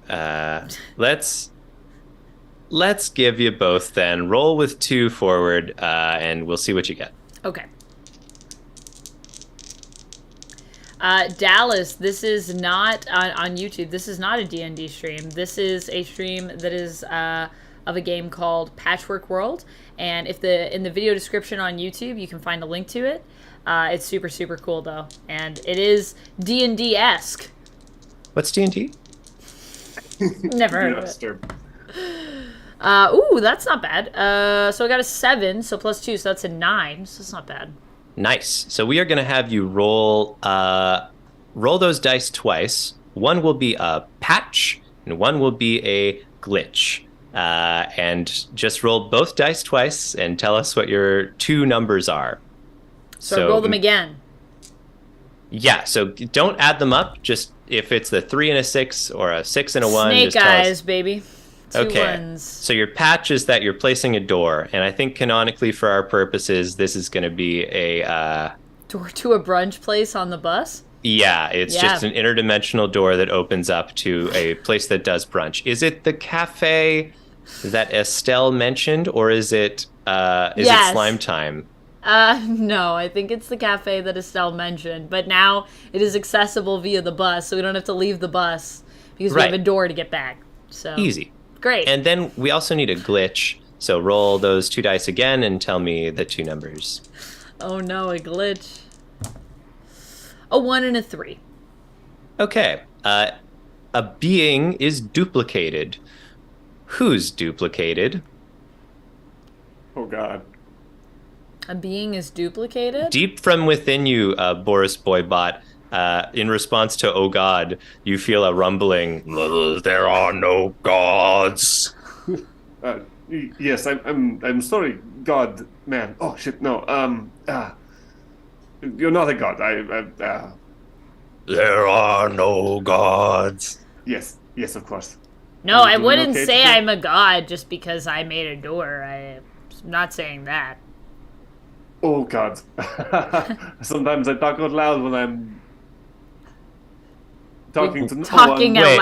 Let's give you both then. Roll with 2 forward, and we'll see what you get. Okay. Dallas, this is not on YouTube. This is not a D&D stream. This is a stream that is of a game called Patchwork World. And in the video description on YouTube, you can find a link to it. It's super, super cool, though. And it is D&D-esque. What's D&D? Never heard You're of not it. disturbed. Ooh, that's not bad. So I got a 7, so plus 2, so that's a 9. So it's not bad. Nice. So we are going to have you roll those dice twice. One will be a patch, and one will be a glitch. And just roll both dice twice and tell us what your 2 numbers are. So roll them again. Yeah, so don't add them up. Just if it's the 3 and a 6 or a 6 and a 1. Snake just tell us. eyes, baby. Two Okay. ones. So your patch is that you're placing a door, and I think canonically for our purposes, this is going to be a Door to a brunch place on the bus? yeah, it's Yeah. just an interdimensional door that opens up to a place that does brunch. Is it the cafe that Estelle mentioned, or is it Yes. Slime Time? No, I think it's the cafe that Estelle mentioned, but now it is accessible via the bus, so we don't have to leave the bus because we have Right. a door to get back. So Easy. Great. And then we also need a glitch. So roll those 2 dice again and tell me the 2 numbers. Oh no, a glitch. A 1 and a 3. Okay. A being is duplicated. Who's duplicated? Oh God. A being is duplicated? Deep from within you, Boris Boybot, in response to "Oh God," you feel a rumbling. There are no gods. Yes, I'm sorry, God, man. Oh shit, no. You're not a god. There are no gods. Yes, of course. No, Are you I doing wouldn't okay say today? I'm a god just because I made a door. I'm not saying that. Oh God. Sometimes I talk out loud when I'm talking to no Talking one. out Wait,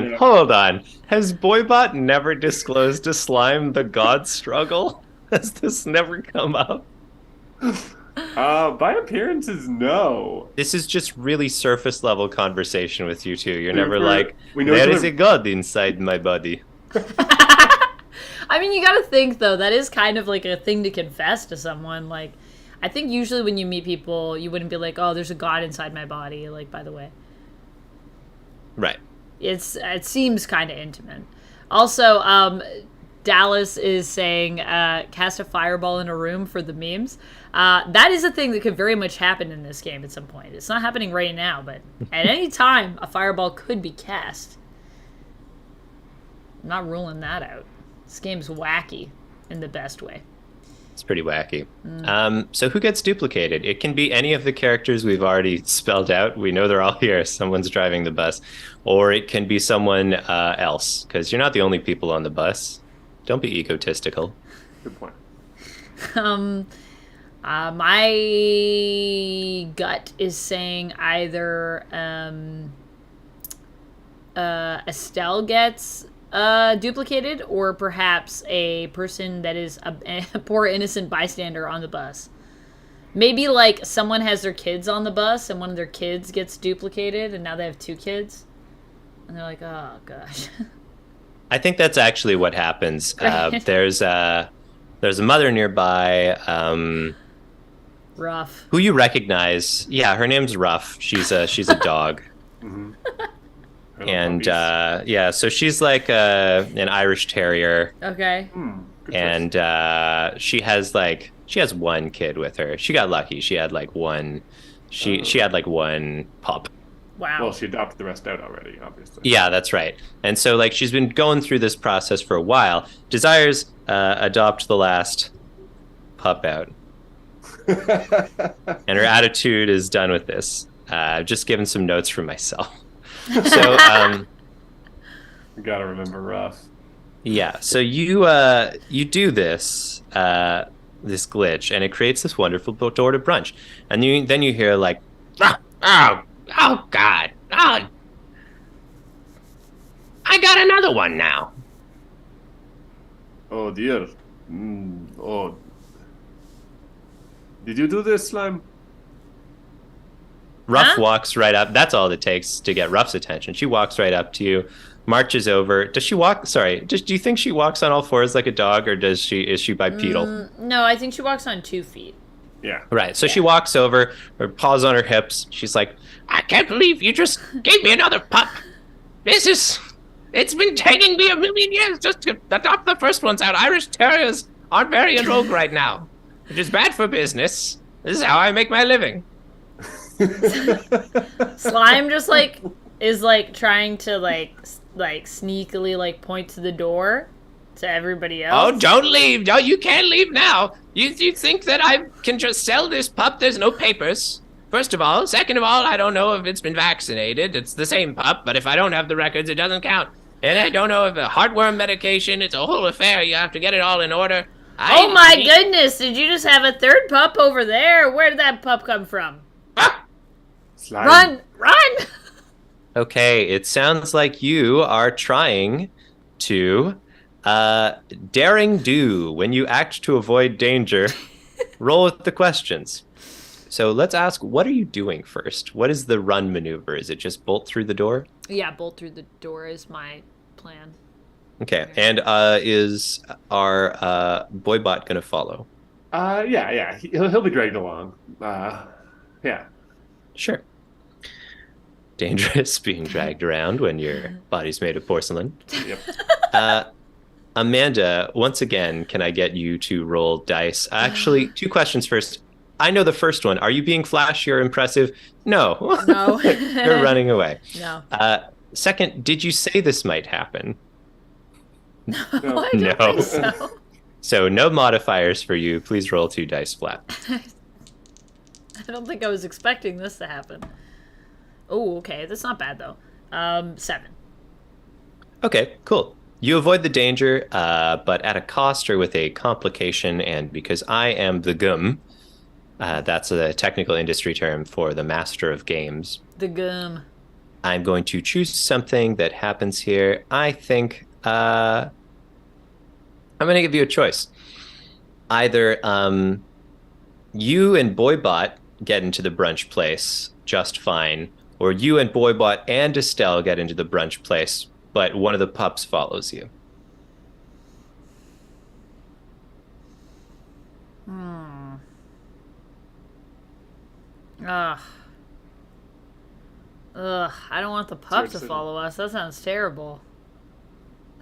loud. hold on. Has Boybot never disclosed to Slime the god struggle? Has this never come up? By appearances, no. This is just really surface level conversation with you two. You're never We're- like, we know there each is other- a god inside my body. I mean, you gotta think, though, that is kind of like a thing to confess to someone. Like, I think usually when you meet people, you wouldn't be like, oh, there's a god inside my body, like, by the way. Right. It seems kind of intimate. Also, Dallas is saying cast a fireball in a room for the memes. That is a thing that could very much happen in this game at some point. It's not happening right now, but at any time, a fireball could be cast. I'm not ruling that out. This game's wacky in the best way. It's pretty wacky. So who gets duplicated? It can be any of the characters we've already spelled out. We know they're all here. Someone's driving the bus. Or it can be someone else, because you're not the only people on the bus. Don't be egotistical. Good point. My gut is saying either Estelle gets duplicated, or perhaps a person that is a poor innocent bystander on the bus. Maybe like someone has their kids on the bus and one of their kids gets duplicated and now they have 2 kids. And they're like, oh gosh. I think that's actually what happens. Right. There's a mother nearby Rough. who you recognize. Yeah, her name's Ruff. She's a dog. Mm-hmm. And yeah, so she's like an Irish Terrier, Okay. Good choice. and she has 1 kid with her. She got lucky. She had like one. She had like 1 pup. Wow. Well, she adopted the rest out already, obviously. Yeah, that's right. And so like she's been going through this process for a while. Desires adopt the last pup out, and her attitude is done with this. I've just given some notes for myself. So You gotta remember Ruff. yeah, so you do this this glitch, and it creates this wonderful door to brunch, and then you hear like, oh God, oh, I got another one now. Oh dear. Oh. Did you do this, Slime? Ruff Huh? walks right up. That's all it takes to get Ruff's attention. She walks right up to you, marches over. Does she walk? Sorry, do you think she walks on all 4s like a dog, or is she bipedal? No, I think she walks on 2 feet. Yeah. Right. So she walks over, her paws on her hips. She's like, I can't believe you just gave me another pup. It's been taking me a million years just to adopt the first ones out. Irish Terriers aren't very in vogue right now, which is bad for business. This is how I make my living. Slime just is trying to sneakily point to the door to everybody else. Oh, don't leave. No, you can't leave now. You think that I can just sell this pup? There's no papers. First of all. Second of all, I don't know if it's been vaccinated. It's the same pup, but if I don't have the records, it doesn't count. And I don't know if a heartworm medication, it's a whole affair. You have to get it all in order. Oh my goodness, did you just have a third pup over there? Where did that pup come from? Slime. Run! Okay, it sounds like you are trying to daring do. When you act to avoid danger, roll with the questions. So let's ask, what are you doing first? What is the run maneuver? Is it just bolt through the door? Yeah, bolt through the door is my plan. Okay, and is our boybot going to follow? Yeah. He'll be dragged along. Yeah. Sure. Dangerous being dragged around when your body's made of porcelain. Yep. Amanda, once again, can I get you to roll dice? Actually, 2 questions first. I know the first one. Are you being flashy or impressive? No. No. You're running away. No. Second, did you say this might happen? I don't No. think so. So no modifiers for you. Please roll 2 dice flat. I don't think I was expecting this to happen. Oh, okay. That's not bad, though. 7. Okay, cool. You avoid the danger, but at a cost or with a complication, and because I am the GUM, that's a technical industry term for the master of games. The gum. I'm going to choose something that happens here. I think I'm going to give you a choice. Either you and Boybot get into the brunch place just fine, or you and Boybot and Estelle get into the brunch place, but one of the pups follows you. Ugh, I don't want the pup to Seriously. follow us. That sounds terrible.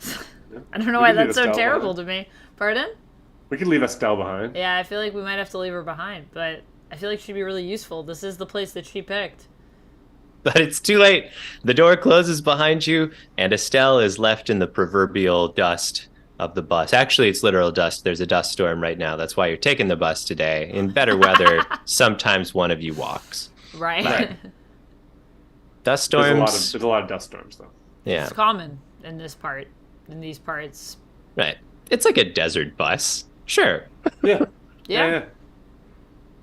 Yeah. I don't know We why can leave that's so Estelle terrible behind. to me. Pardon? We could leave Estelle behind. Yeah, I feel like we might have to leave her behind, but I feel like she'd be really useful. This is the place that she picked. But it's too late. The door closes behind you, and Estelle is left in the proverbial dust of the bus. Actually, it's literal dust. There's a dust storm right now. That's why you're taking the bus today. In better weather, sometimes one of you walks. Right? Right. Dust There's storms. a lot of dust storms, though. Yeah, It's common in these parts. right. It's like a desert bus. Sure. Yeah. Yeah.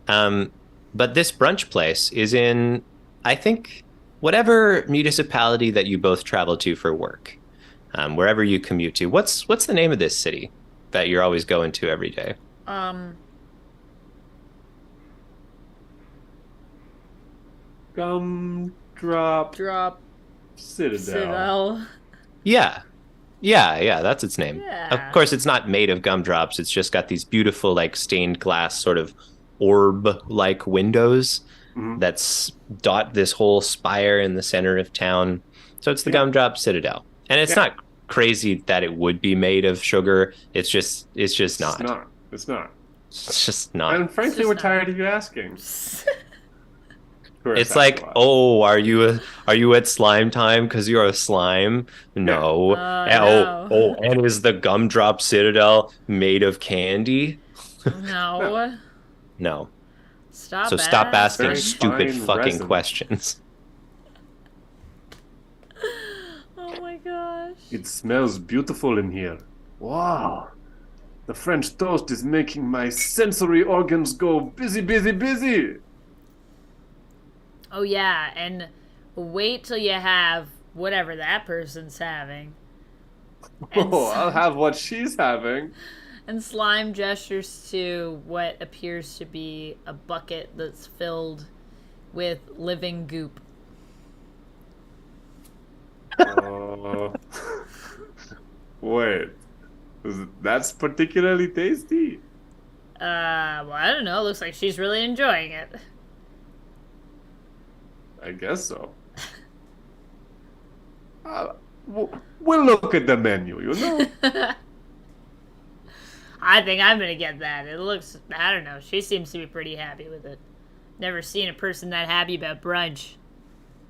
But this brunch place is in, I think, whatever municipality that you both travel to for work, wherever you commute to. What's the name of this city that you're always going to every day? Gumdrop Drop Citadel. Yeah, that's its name. Yeah. Of course, it's not made of gumdrops. It's just got these beautiful, like, stained glass sort of orb-like windows that's dot this whole spire in the center of town. So it's the Gumdrop Citadel. And it's not crazy that it would be made of sugar. It's just not. It's not. It's just not. And frankly, just we're not. tired of you asking. It's like, oh, are you at slime time because you're a slime? No. no. And is the Gumdrop Citadel made of candy? No. No. Stop. So stop asking Very stupid fine fucking resin. questions. Oh my gosh. It smells beautiful in here. Wow. The French toast is making my sensory organs go busy, busy, busy. Oh yeah, and wait till you have whatever that person's having. And Oh, I'll have what she's having. And Slime gestures to what appears to be a bucket that's filled with living goop. Wait. That's particularly tasty. Well, I don't know. Looks like she's really enjoying it. I guess so. We'll look at the menu, you know? I think I'm gonna get that. It looks, I don't know. She seems to be pretty happy with it. Never seen a person that happy about brunch.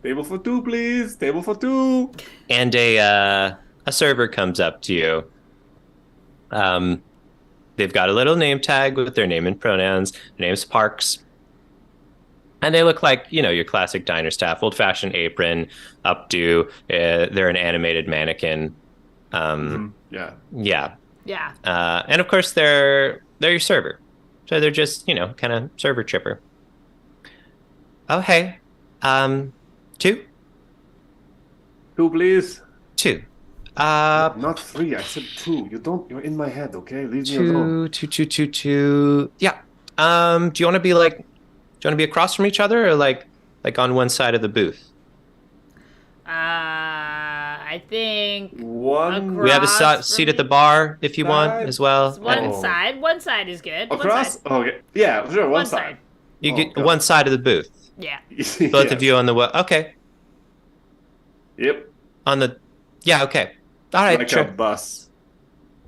Table for two, please. Table for two. And a server comes up to you. They've got a little name tag with their name and pronouns. Their name's Parks. And they look like, your classic diner staff, old-fashioned apron, updo. They're an animated mannequin. Yeah. Yeah. Yeah. And of course, they're your server. So they're just, kind of server chipper. Oh, hey. 2? 2, please. 2. Not 3. I said 2. You're in my head, okay? Leave me alone. 2. Yeah. Do you want to be across from each other, or like on one side of the booth? I think One. We have a seat at the bar if you want as well. One side is good. Across? Okay. Yeah, sure. One side. You get one side of the booth. Yeah. Both of you on the okay. Yep. On the okay. All right, like sure. a bus.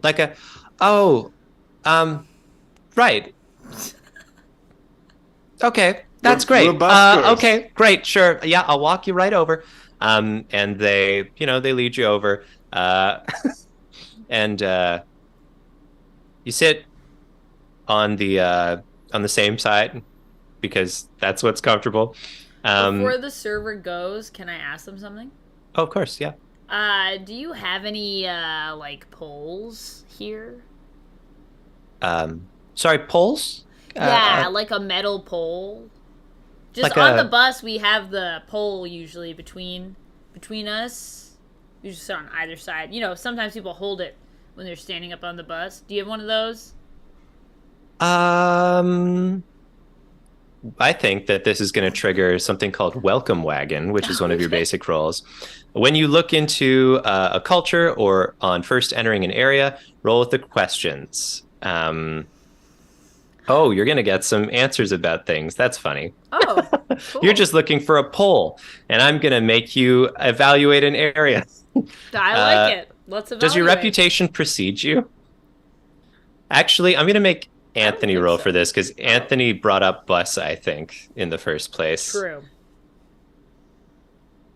Like a right. Okay, that's great. Okay, great, sure. Yeah, I'll walk you right over. And they, they lead you over. And you sit on the same side because that's what's comfortable. Before the server goes, can I ask them something? Oh, of course, yeah. Do you have any like poles here? Sorry, poles? Yeah, like a metal pole. Just like on the bus, we have the pole usually between us. You just sit on either side. Sometimes people hold it when they're standing up on the bus. Do you have one of those? I think that this is going to trigger something called Welcome Wagon, which is one of your basic roles. When you look into a culture or on first entering an area, roll with the questions. You're going to get some answers about things. That's funny. Oh, cool. You're just looking for a poll, and I'm going to make you evaluate an area. I like it. Let's evaluate. Does your reputation precede you? Actually, I'm going to make Anthony roll for this because Anthony brought up bus, I think, in the first place. True.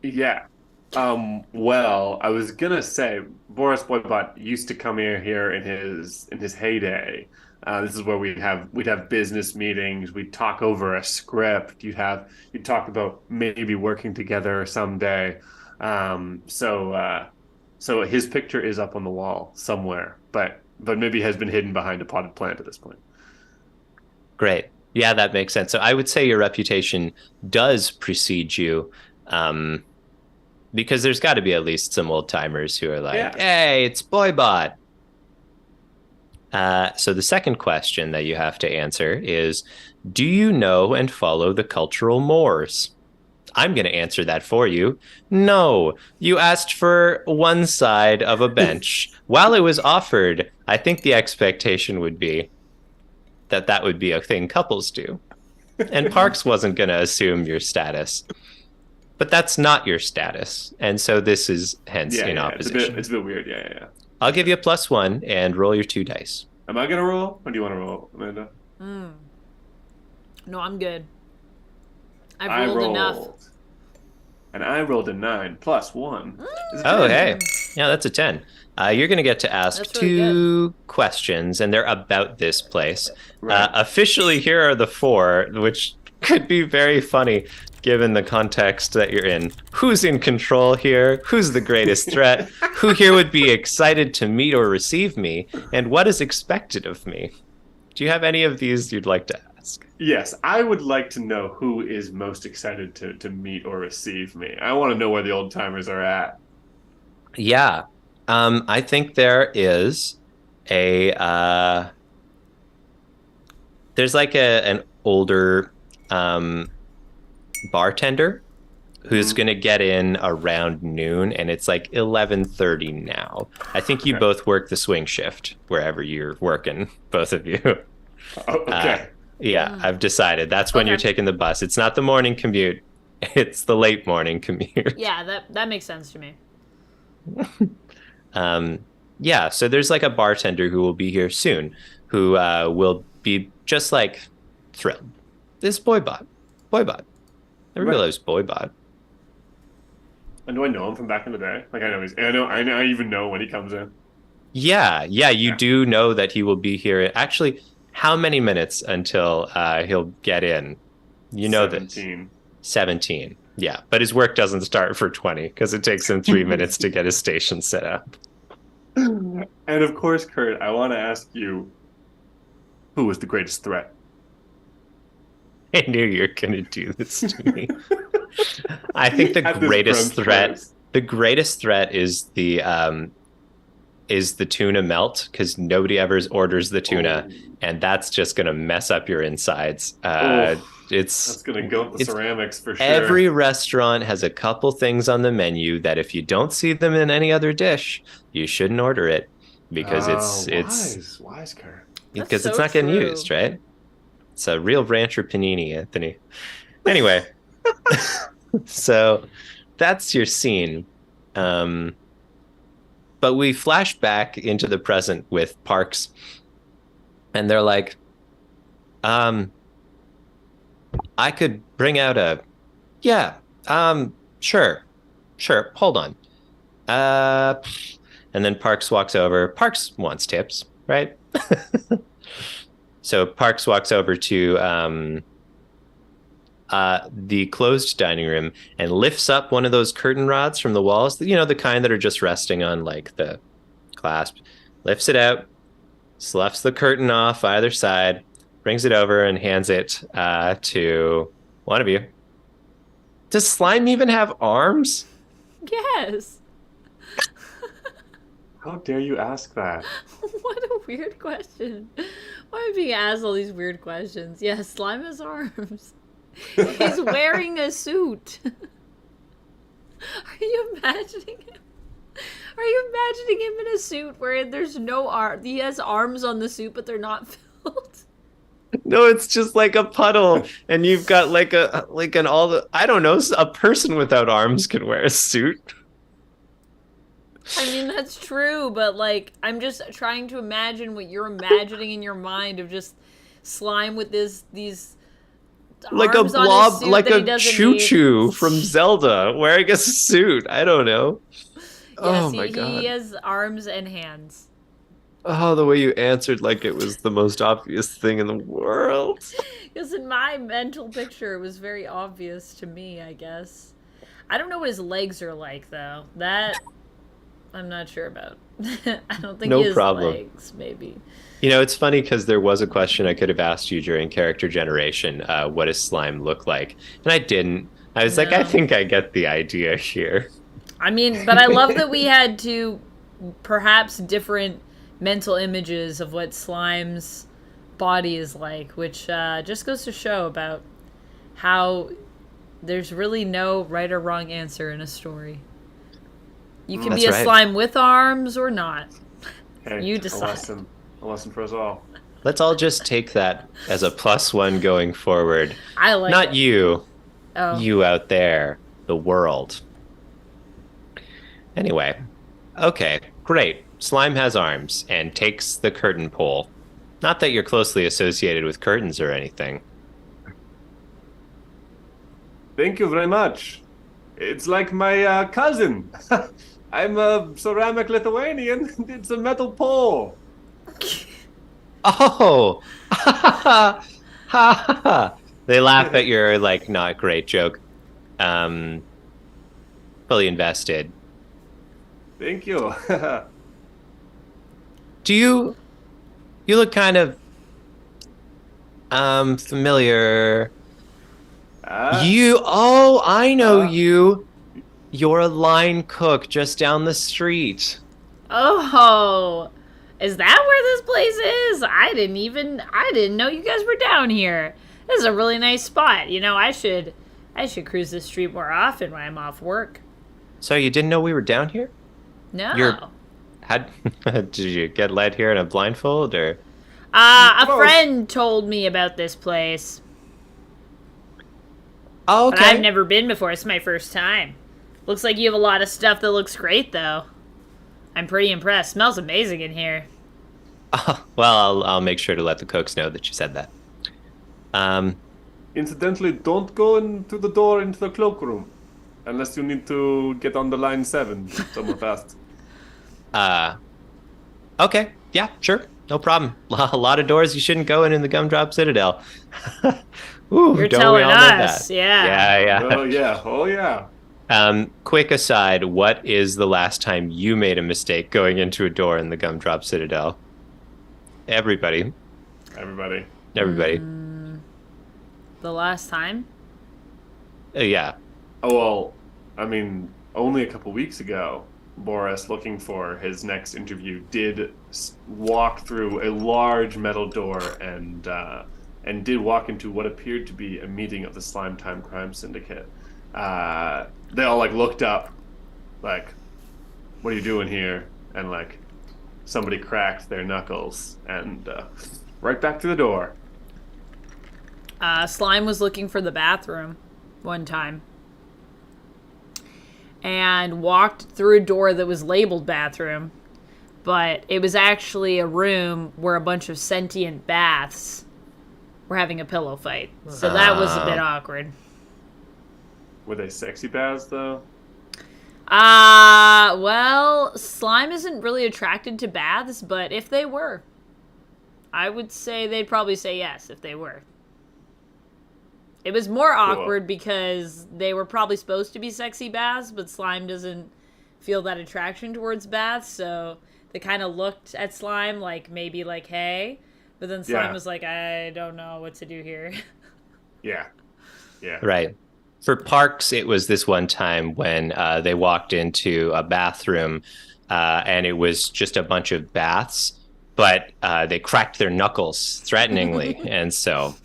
Yeah. Well, I was gonna say Boris Boybot used to come here in his heyday. This is where we'd have business meetings. We'd talk over a script. You'd talk about maybe working together someday. So his picture is up on the wall somewhere, but maybe has been hidden behind a potted plant at this point. Great. Yeah, that makes sense. So I would say your reputation does precede you, because there's got to be at least some old timers who are like, hey, it's Boybot. So the second question that you have to answer is, do you know and follow the cultural mores? I'm going to answer that for you. No, you asked for one side of a bench. While it was offered, I think the expectation would be that would be a thing couples do. And Parks wasn't going to assume your status. But that's not your status. And so this is hence in opposition. It's a bit weird. Yeah. I'll give you a +1 and roll your 2 dice. Am I going to roll? Or do you want to roll, Amanda? No, I'm good. I've rolled enough. And I rolled a 9 +1. Oh, hey. Yeah, that's a 10. You're going to get to ask two questions, and they're about this place. Right. Officially, here are the 4, which could be very funny given the context that you're in. Who's in control here? Who's the greatest threat? Who here would be excited to meet or receive me? And what is expected of me? Do you have any of these you'd like to ask? Yes, I would like to know who is most excited to meet or receive me. I want to know where the old timers are at. Yeah. I think there is there's like an older bartender who's going to get in around noon, and it's like 11:30 now. I think you both work the swing shift wherever you're working, both of you. Okay. I've decided that's when you're taking the bus. It's not the morning commute. It's the late morning commute. Yeah, that makes sense to me. So there's like a bartender who will be here soon, who will be just like thrilled. This Boybot. Everybody loves Boybot. And do I know him from back in the day? Like I even know when he comes in. Yeah, you do know that he will be here. Actually, how many minutes until he'll get in? You know 17. this. 17. Yeah, but his work doesn't start for 20 because it takes him 3 minutes to get his station set up. And of course, Kurt, I want to ask you, who was the greatest threat? I knew you were going to do this to me. I think the At this greatest brunch threat, place. the greatest threat is the tuna melt, because nobody ever orders the tuna, and that's just going to mess up your insides. That's going to go with the ceramics for sure. Every restaurant has a couple things on the menu that if you don't see them in any other dish, you shouldn't order it, because it's wise, Kurt. because so it's not getting true. used, right? It's a real rancher panini, Anthony. Anyway, so that's your scene. But we flash back into the present with Parks, and they're like, I could bring out sure, hold on. And then Parks walks over. Parks wants tips, right? So Parks walks over to the closed dining room and lifts up one of those curtain rods from the walls, the kind that are just resting on like the clasp, lifts it out, sloughs the curtain off either side, brings it over and hands it to one of you. Does slime even have arms? Yes. How dare you ask that? What a weird question. Why am I being asked all these weird questions? Yes, slime has arms. He's wearing a suit. Are you imagining him? Are you imagining him in a suit where there's no arm? He has arms on the suit, but they're not filled. No, it's just like a puddle, and you've got I don't know, a person without arms can wear a suit. I mean, that's true, but like, I'm just trying to imagine what you're imagining in your mind of just slime with these like a arms on his blob, suit like that he a doesn't choo-choo need. from Zelda wearing a suit. I don't know. Yes, Oh my God. He has arms and hands. Oh, the way you answered like it was the most obvious thing in the world. Because in my mental picture, it was very obvious to me, I guess. I don't know what his legs are like, though. That, I'm not sure about. I don't think he has legs, maybe. It's funny because there was a question I could have asked you during character generation. What does slime look like? And I didn't. I was like, I think I get the idea here. I mean, but I love that we had two perhaps different mental images of what slime's body is like, which just goes to show about how there's really no right or wrong answer in a story. You can be a slime with arms or not. Hey, you decide. A lesson for us all. Let's all just take that as a +1 going forward. I like Not it. you. Oh. You out there. The world. Anyway. Okay, great. Slime has arms and takes the curtain pole. Not that you're closely associated with curtains or anything. Thank you very much. It's like my cousin. I'm a ceramic Lithuanian. It's a metal pole. Oh! They laugh at your, not great joke. Fully invested. Thank you. Do you look kind of familiar? I know you. You're a line cook just down the street. Oh, is that where this place is? I didn't know you guys were down here. This is a really nice spot. I should cruise this street more often when I'm off work. So you didn't know we were down here? No. Did you get led here in a blindfold, or? A friend told me about this place. Oh, okay. But I've never been before. It's my first time. Looks like you have a lot of stuff that looks great, though. I'm pretty impressed. Smells amazing in here. Well, I'll make sure to let the cooks know that you said that. Incidentally, don't go into the door into the cloakroom. Unless you need to get on the line 7 somewhere fast. Okay. Yeah, sure. No problem. A lot of doors you shouldn't go in the Gumdrop Citadel. Ooh, You're don't telling we all know us, that? yeah. Oh yeah. Oh yeah. Quick aside, what is the last time you made a mistake going into a door in the Gumdrop Citadel? Everybody. Everybody. Everybody. The last time? Yeah. Oh well. I mean, only a couple weeks ago, Boris, looking for his next interview, did walk through a large metal door and did walk into what appeared to be a meeting of the Slime Time Crime Syndicate. They all like looked up, like, "What are you doing here?" And like, somebody cracked their knuckles and right back to the door. Slime was looking for the bathroom one time. And walked through a door that was labeled bathroom. But it was actually a room where a bunch of sentient baths were having a pillow fight. So that was a bit awkward. Were they sexy baths though? Well, Slime isn't really attracted to baths, but if they were, I would say they'd probably say yes if they were. It was more awkward because they were probably supposed to be sexy baths, but Slime doesn't feel that attraction towards baths, so they kind of looked at Slime like maybe like, hey, but then Slime was like, I don't know what to do here. Yeah. Yeah. Right. For Parks, it was this one time when they walked into a bathroom and it was just a bunch of baths, but they cracked their knuckles threateningly, and so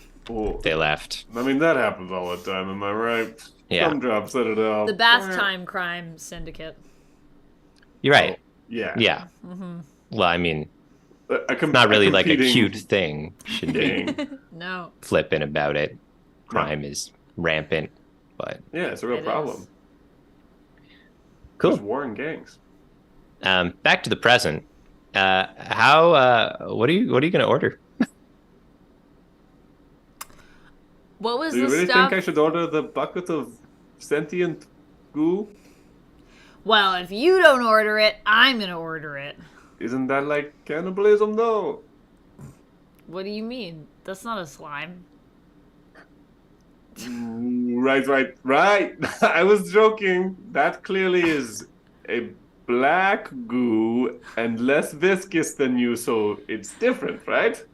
they left. I mean, that happens all the time, am I right? Yeah. Gumdrop Citadel. The Bath Time Crime Syndicate. You're right. Oh, yeah. Yeah. Mm-hmm. Well, I mean, not really like a cute thing. Should be No. flippant about it. Crime is rampant, but yeah, it's a real problem. Is. Cool. There's war and gangs. Back to the present. What are you going to order? What was Do you the really stuff? think I should order the bucket of sentient goo? Well, if you don't order it, I'm gonna order it. Isn't that like cannibalism, though? What do you mean? That's not a slime. Right. I was joking. That clearly is a black goo and less viscous than you, so it's different, right?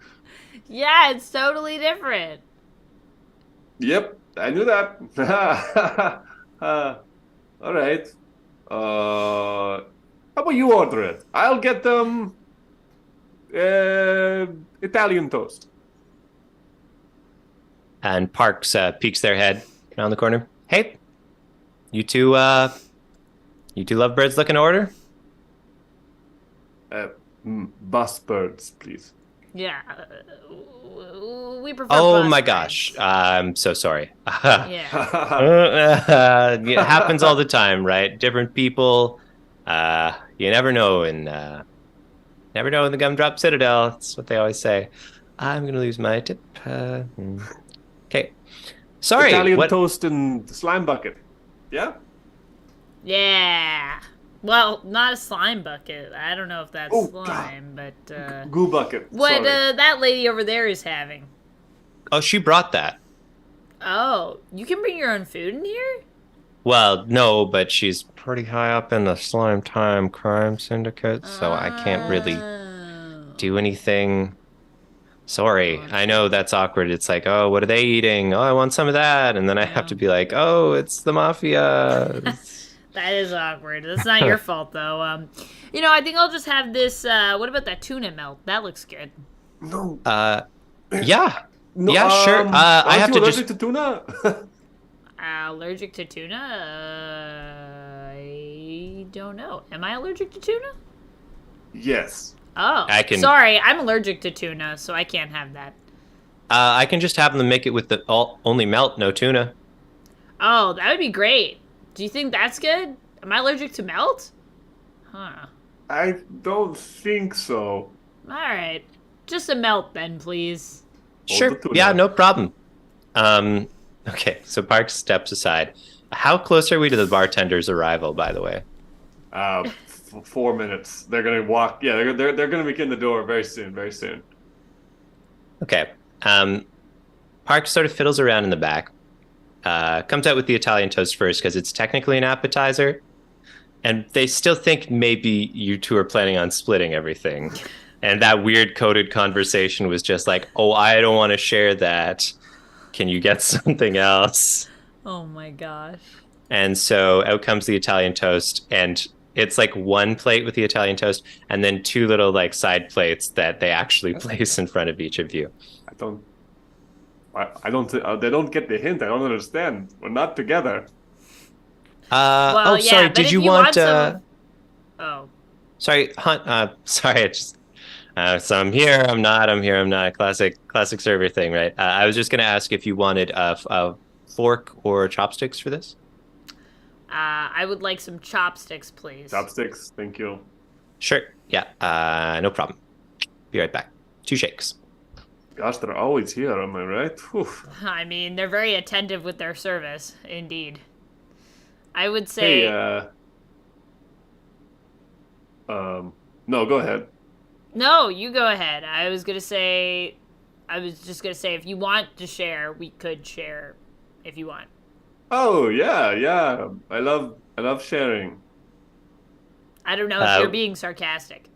Yeah, it's totally different. Yep, I knew that. All right. How about you order it? I'll get them Italian toast. And Parks peeks their head around the corner. Hey, you two lovebirds looking to order? Bus birds, please. Yeah, we prefer. Oh bus my rides. gosh, I'm so sorry. Yeah. It happens all the time, right? Different people. You never know in the Gumdrop Citadel. That's what they always say. I'm gonna lose my tip. Okay. Sorry. Italian what? toast and slime bucket. Yeah? Yeah. Well, not a slime bucket. I don't know if that's slime, but Goo bucket. what Sorry. that lady over there is having. Oh, she brought that. Oh, you can bring your own food in here? Well, no, but she's pretty high up in the Slime Time Crime Syndicate, so I can't really do anything. Sorry, I know that's awkward. It's like, oh, what are they eating? Oh, I want some of that. And then I have to be like, oh, it's the mafia. That is awkward. That's not your fault, though. I think I'll just have this. What about that tuna melt? That looks good. No. Yeah. No, Yeah, sure. I aren't have you to allergic just. to tuna? Allergic to tuna? I don't know. Am I allergic to tuna? Yes. Oh, I can- sorry. I'm allergic to tuna, so I can't have that. I can just have them make it with the only melt, no tuna. Oh, that would be great. Do you think that's good? Am I allergic to melt? Huh. I don't think so. All right. Just a melt then, please. Hold Sure. the tuna. Yeah, no problem. Okay, so Parks steps aside. How close are we to the bartender's arrival, by the way? 4 minutes. They're gonna walk. Yeah, they're gonna be in the door very soon. Very soon. Okay. Park sort of fiddles around in the back, comes out with the Italian toast first because it's technically an appetizer. And they still think maybe you two are planning on splitting everything. And that weird coded conversation was just like, oh, I don't want to share that. Can you get something else? Oh my gosh. And so out comes the Italian toast, and it's like one plate with the Italian toast and then two little like side plates that they actually place in front of each of you. I don't they don't get the hint. I don't understand. We're not together. Well, yeah, sorry, but did if you you want want Oh. Sorry, Hunt, sorry, I just so I'm here, I'm not. Classic server thing, right? I was just going to ask if you wanted a fork or chopsticks for this. I would like some chopsticks, please. Chopsticks, thank you. Sure. Yeah. No problem. Be right back. 2 shakes. Gosh, they're always here, am I right? Whew. I mean, they're very attentive with their service, indeed. I would say... Hey, no, go ahead. No, you go ahead. I was just gonna say, if you want to share, we could share if you want. Oh, yeah. I love sharing. I don't know if you're being sarcastic.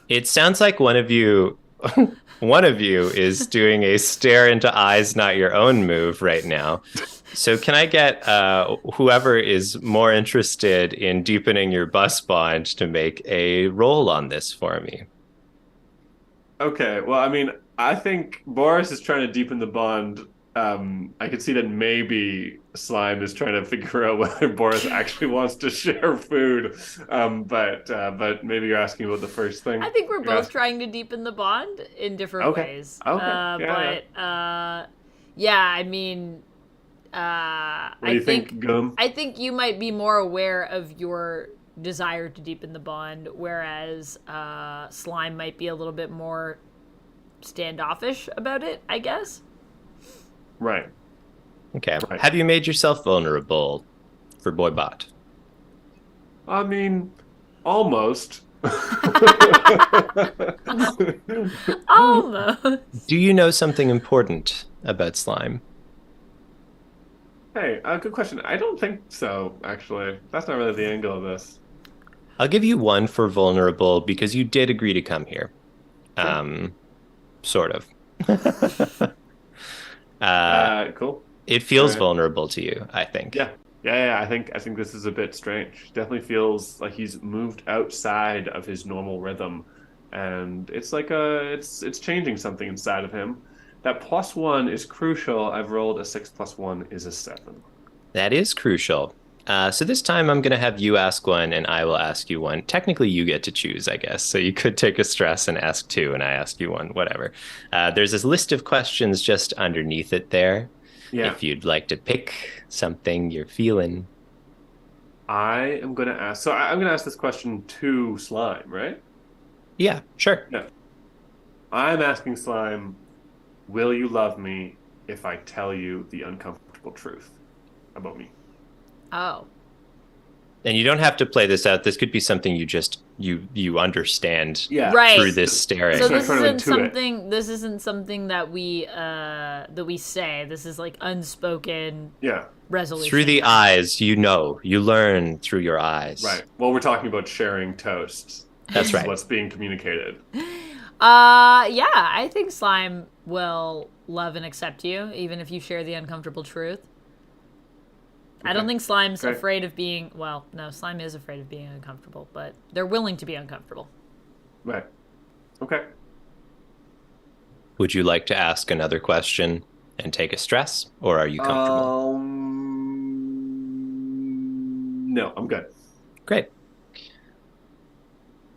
It sounds like one of you is doing a stare into eyes, not your own move right now. So can I get whoever is more interested in deepening your bus bond to make a roll on this for me? Okay, well, I mean, I think Boris is trying to deepen the bond. I could see that maybe Slime is trying to figure out whether Boris actually wants to share food. But maybe you're asking about the first thing. I think we're both trying to deepen the bond in different ways. Okay. Yeah, I mean, what do you think, Gum? I think you might be more aware of your desire to deepen the bond, whereas Slime might be a little bit more standoffish about it, I guess. Right. Okay. Right. Have you made yourself vulnerable for Boybot? I mean, almost. Almost. Do you know something important about Slime? Hey, good question. I don't think so, actually. That's not really the angle of this. I'll give you 1 for vulnerable because you did agree to come here. Sure. Sort of. Cool. It feels vulnerable to you, I think. Yeah. I think this is a bit strange. Definitely feels like he's moved outside of his normal rhythm, and it's like it's changing something inside of him. That +1 is crucial. I've rolled a 6 + 1 is a 7. That is crucial. So this time I'm going to have you ask 1 and I will ask you 1. Technically, you get to choose, I guess. So you could take a stress and ask 2 and I ask you 1, whatever. There's this list of questions just underneath it there. Yeah. If you'd like to pick something you're feeling. I am going to ask... So I'm going to ask this question to Slime, right? Yeah, sure. Yeah. I'm asking Slime, will you love me if I tell you the uncomfortable truth about me? Oh. And you don't have to play this out. This could be something you just you understand through this staring. So this isn't something. This isn't something that we say. This is like unspoken. Resolution. Through the eyes, you learn through your eyes. Right. Well, we're talking about sharing toast. That's right. What's being communicated. Yeah, I think Slime will love and accept you, even if you share the uncomfortable truth. Okay. I don't think Slime's afraid of being... Well, no, Slime is afraid of being uncomfortable, but they're willing to be uncomfortable. Right. Okay. Would you like to ask another question and take a stress, or are you comfortable? No, I'm good. Great.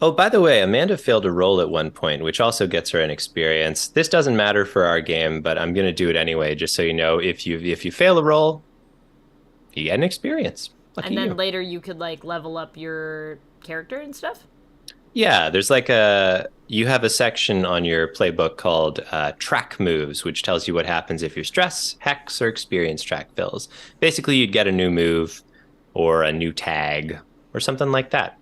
Oh, by the way, Amanda failed a roll at one point, which also gets her an experience. This doesn't matter for our game, but I'm going to do it anyway, just so you know. If you fail a roll, you get an experience. Lucky and then you. Later you could like level up your character and stuff? Yeah, there's like you have a section on your playbook called track moves, which tells you what happens if your stress, hex, or experience track fills. Basically, you'd get a new move or a new tag or something like that.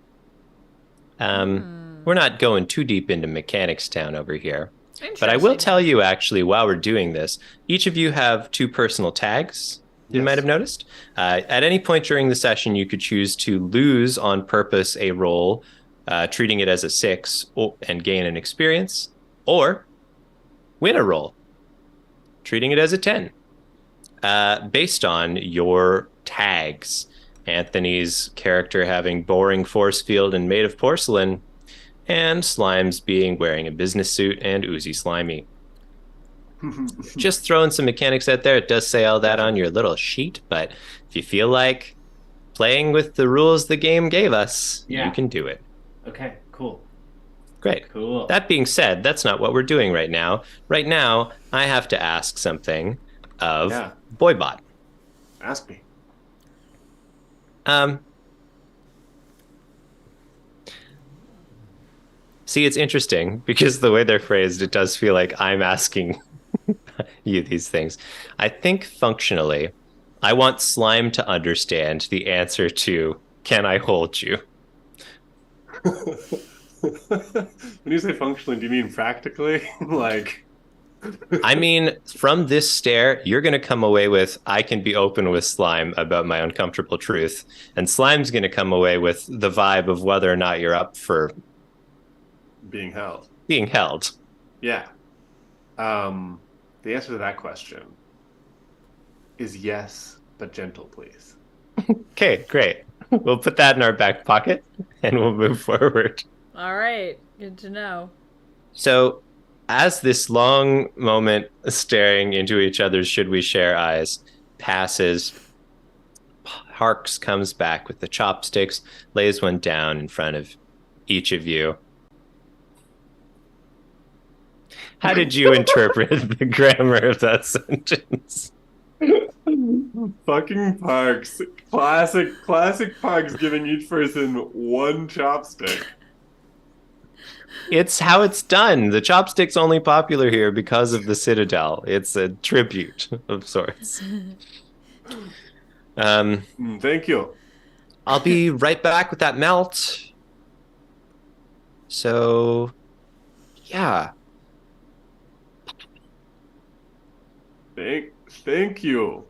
We're not going too deep into Mechanics Town over here, But I will tell you, actually, while we're doing this, each of you have 2 personal tags, you might have noticed. At any point during the session, you could choose to lose on purpose a roll, treating it as a 6 and gain an experience, or win a roll, treating it as a 10, based on your tags. Anthony's character having boring force field and made of porcelain, and Slime's being wearing a business suit and oozy slimy. Just throwing some mechanics out there. It does say all that on your little sheet, but if you feel like playing with the rules the game gave us, you can do it. Okay, cool. Great. Cool. That being said, that's not what we're doing right now. Right now, I have to ask something of Boybot. Ask me. See, it's interesting because the way they're phrased, it does feel like I'm asking you these things. I think functionally, I want Slime to understand the answer to, can I hold you? When you say functionally, do you mean practically? Like... I mean, from this stare, you're going to come away with, I can be open with Slime about my uncomfortable truth. And Slime's going to come away with the vibe of whether or not you're up for being held. Yeah. The answer to that question is yes, but gentle, please. Okay, great. We'll put that in our back pocket and we'll move forward. All right. Good to know. So, as this long moment staring into each other's should we share eyes passes, Harks comes back with the chopsticks, lays one down in front of each of you. How did you interpret the grammar of that sentence? Fucking Parks. Classic Parks giving each person one chopstick. It's how it's done. The chopstick's only popular here because of the Citadel. It's a tribute of sorts. Thank you. I'll be right back with that melt. So, yeah. Thank you.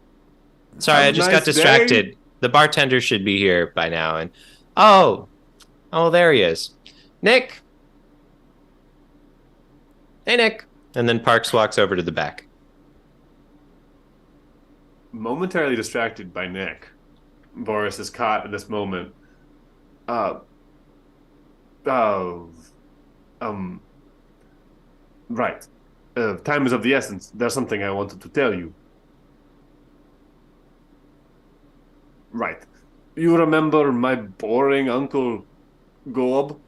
Sorry, I just got distracted. The bartender should be here by now. And oh, there he is. Nick. Hey, Nick. And then Parks walks over to the back. Momentarily distracted by Nick, Boris is caught in this moment. Right. Time is of the essence. There's something I wanted to tell you. Right. You remember my boring Uncle Gob?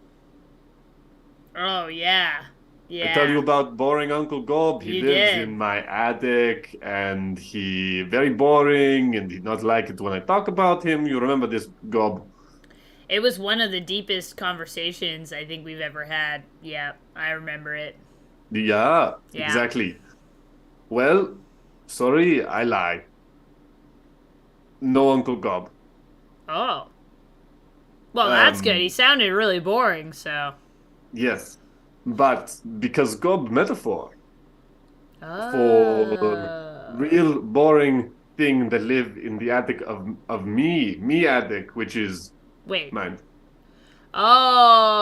Oh, yeah. Yeah. I tell you about boring Uncle Gob. He lives did. in my attic, and he very boring, and he not like it when I talk about him. You remember this Gob? It was one of the deepest conversations I think we've ever had. Yeah, I remember it. Yeah, exactly. Well, sorry, I lie. No Uncle Gob. Oh. Well, that's good. He sounded really boring, so... Yes, but because Gob metaphor Oh. for real boring thing that live in the attic of me attic, which is mine. Oh.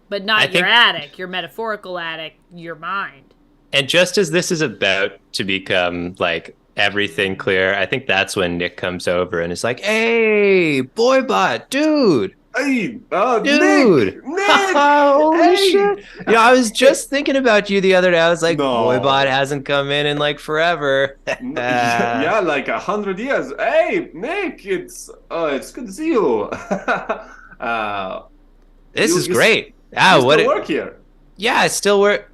But not your attic, your metaphorical attic, your mind. And just as this is about to become, like, everything clear, I think that's when Nick comes over and is like, hey, Boybot, dude. Hey, dude. Nick! Holy shit. Yeah, I was just thinking about you the other day. I was like, No. Boybot hasn't come in like forever. Yeah, like 100 years. Hey, Nick, it's good to see you. This is great. You still work here? Yeah, I still work.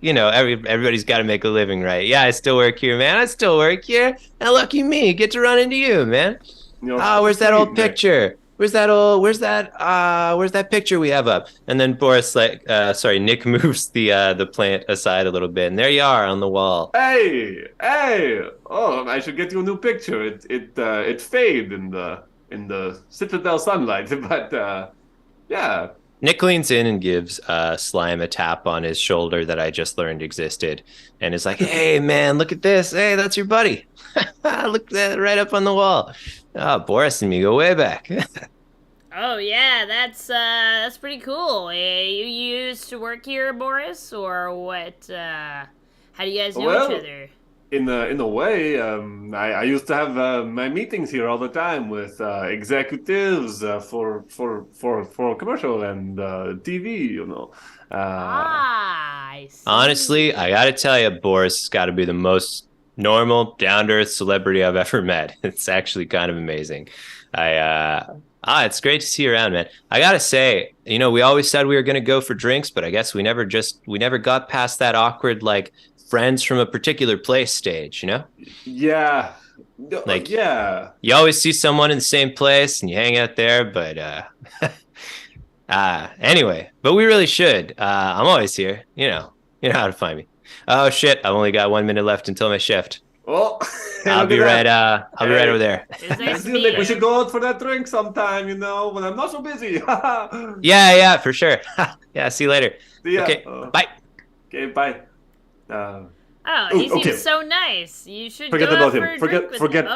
You know, everybody's got to make a living, right? Yeah, I still work here, man. I still work here. And lucky me, get to run into you, man. Where's that old picture? Where's that picture we have up? And then Boris, Nick moves the plant aside a little bit, and there you are on the wall. Hey! Oh, I should get you a new picture. It fade in the Citadel sunlight, but yeah. Nick leans in and gives Slime a tap on his shoulder that I just learned existed, and is like, "Hey, man, look at this! Hey, that's your buddy! Look at that right up on the wall! Oh, Boris and me go way back." Oh yeah, that's pretty cool. You used to work here, Boris, or what? How do you guys know each other? In a way, I used to have my meetings here all the time with executives for commercial and TV. You know. I see. Honestly, I gotta tell you, Boris has got to be the most normal, down-to-earth celebrity I've ever met. It's actually kind of amazing. It's great to see you around, man. I gotta say, we always said we were gonna go for drinks, but I guess we never got past that awkward, like, friends from a particular place stage, Yeah. Yeah. You always see someone in the same place and you hang out there, but anyway, but we really should. I'm always here. You know how to find me. Oh shit, I've only got 1 minute left until my shift. Oh, I'll be right over there. I feel like we should go out for that drink sometime, when I'm not so busy. Yeah, for sure. Yeah, see you later. See ya. Okay, bye. Okay, bye. He seems so nice. You should forget go about out him. for a drink with him.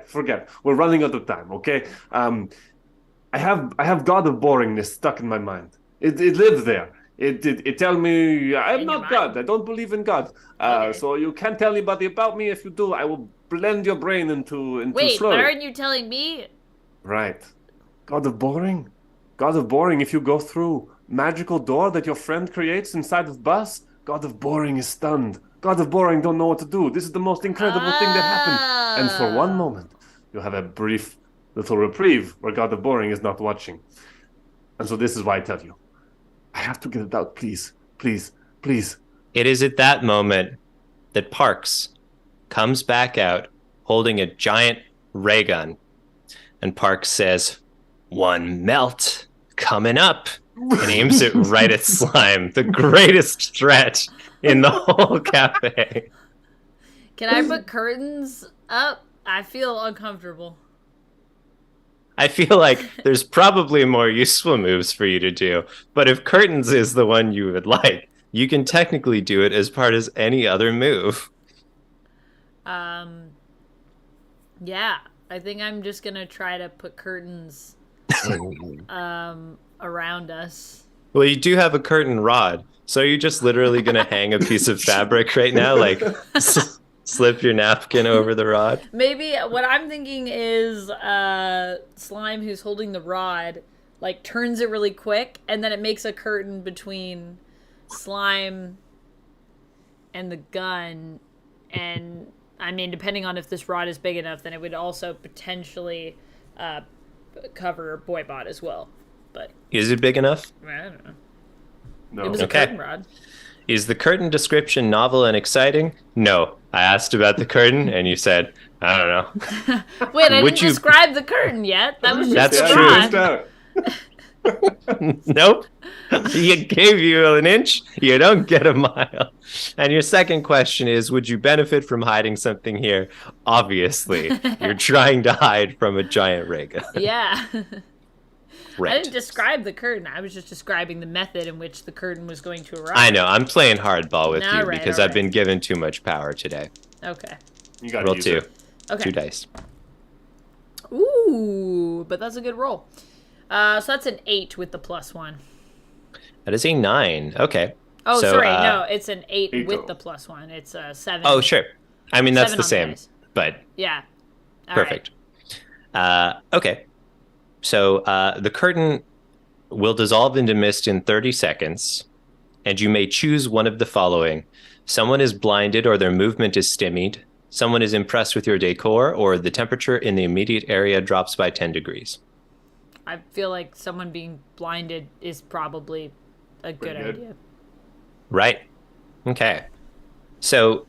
Forget. We're running out of time. Okay. I have God of boringness stuck in my mind. It lives there. It tell me I'm not God. I don't believe in God. Okay. So you can't tell anybody about me. If you do, I will blend your brain into Wait, slurry. but aren't you telling me? Right. God of boring. If you go through magical door that your friend creates inside of bus, God of boring is stunned. God of boring don't know what to do. This is the most incredible thing that happened. And for one moment, you have a brief little reprieve where God of boring is not watching. And so this is why I tell you. I have to get it out, please. Please. It is at that moment that Parks comes back out holding a giant ray gun. And Parks says, "One melt coming up," and aims it right at Slime, the greatest threat in the whole cafe. Can I put curtains up? I feel uncomfortable. I feel like there's probably more useful moves for you to do, but if curtains is the one you would like, you can technically do it as part of any other move. Yeah, I think I'm just gonna try to put curtains around us. Well, you do have a curtain rod, so you're just literally gonna hang a piece of fabric right now, like slip your napkin over the rod. Maybe what I'm thinking is Slime, who's holding the rod, like turns it really quick, and then it makes a curtain between Slime and the gun. And I mean, depending on if this rod is big enough, then it would also potentially cover Boybot as well. But is it big enough? I don't know. No. It was a curtain rod. Is the curtain description novel and exciting? No. I asked about the curtain, and you said, I don't know. Wait, I didn't describe the curtain yet. That was just That's true. Nope. He gave you an inch, you don't get a mile. And your second question is, would you benefit from hiding something here? Obviously. You're trying to hide from a giant ray gun. Yeah. Right. I didn't describe the curtain. I was just describing the method in which the curtain was going to arrive. I know. I'm playing hardball with you right, because I've been given too much power today. Okay. You got Roll 2. Okay. 2 dice. Ooh, but that's a good roll. So that's an 8 with the +1. That is a 9. Okay. Oh, so, sorry. No, it's an 8 with the +1. It's a 7. Oh, sure. I mean, that's the same. Dice. But yeah. All perfect. Right. Okay. So the curtain will dissolve into mist in 30 seconds, and you may choose one of the following. Someone is blinded or their movement is stymied. Someone is impressed with your decor, or the temperature in the immediate area drops by 10 degrees. I feel like someone being blinded is probably a good idea. Right. Okay. So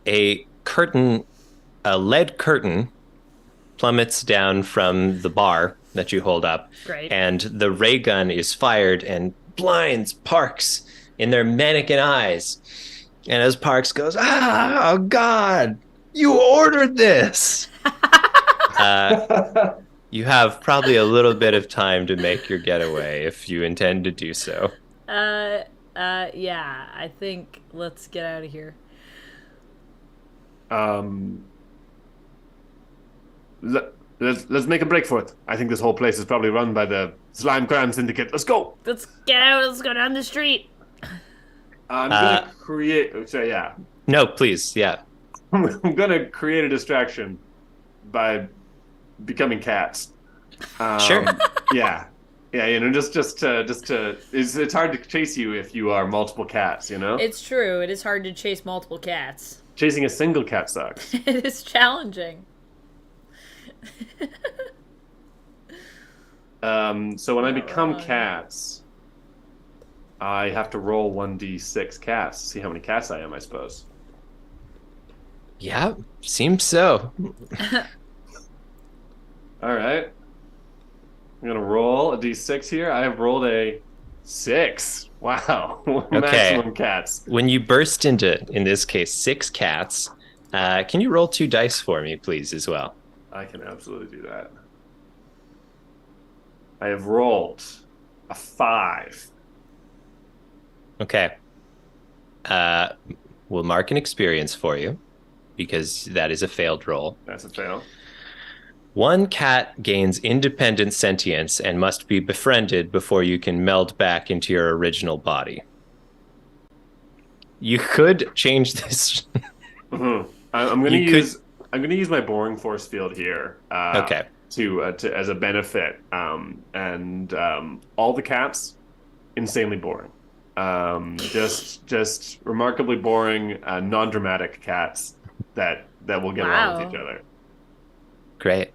a lead curtain plummets down from the bar that you hold up. Great. And the ray gun is fired and blinds Parks in their mannequin eyes. And as Parks goes, oh God, you ordered this. You have probably a little bit of time to make your getaway if you intend to do so. Yeah, I think let's get out of here. Um, let's make a break for it. I think this whole place is probably run by the Slime Crime Syndicate. Let's go. Let's get out. Let's go down the street. I'm gonna create. So yeah, No, please, yeah. I'm gonna create a distraction by becoming cats. Sure. Yeah, just to. It's hard to chase you if you are multiple cats. You know, It's true. It is hard to chase multiple cats. chasing a single cat sucks. It is challenging. So when I become wrong. cats, I have to roll 1d6 cats to see how many cats I am, I suppose. Yeah, seems so. All right. I'm gonna roll a d6 here. I have rolled a 6. Wow. Maximum cats. When you burst into, in this case, 6 cats, can you roll 2 dice for me, please, as well? I can absolutely do that. I have rolled a 5. Okay. We'll mark an experience for you because that is a failed roll. That's a fail. 1 cat gains independent sentience and must be befriended before you can meld back into your original body. You could change this. Mm-hmm. I'm gonna use my boring force field here. Okay. To as a benefit, and all the cats, insanely boring. Just remarkably boring, non-dramatic cats that will get along with each other. Great.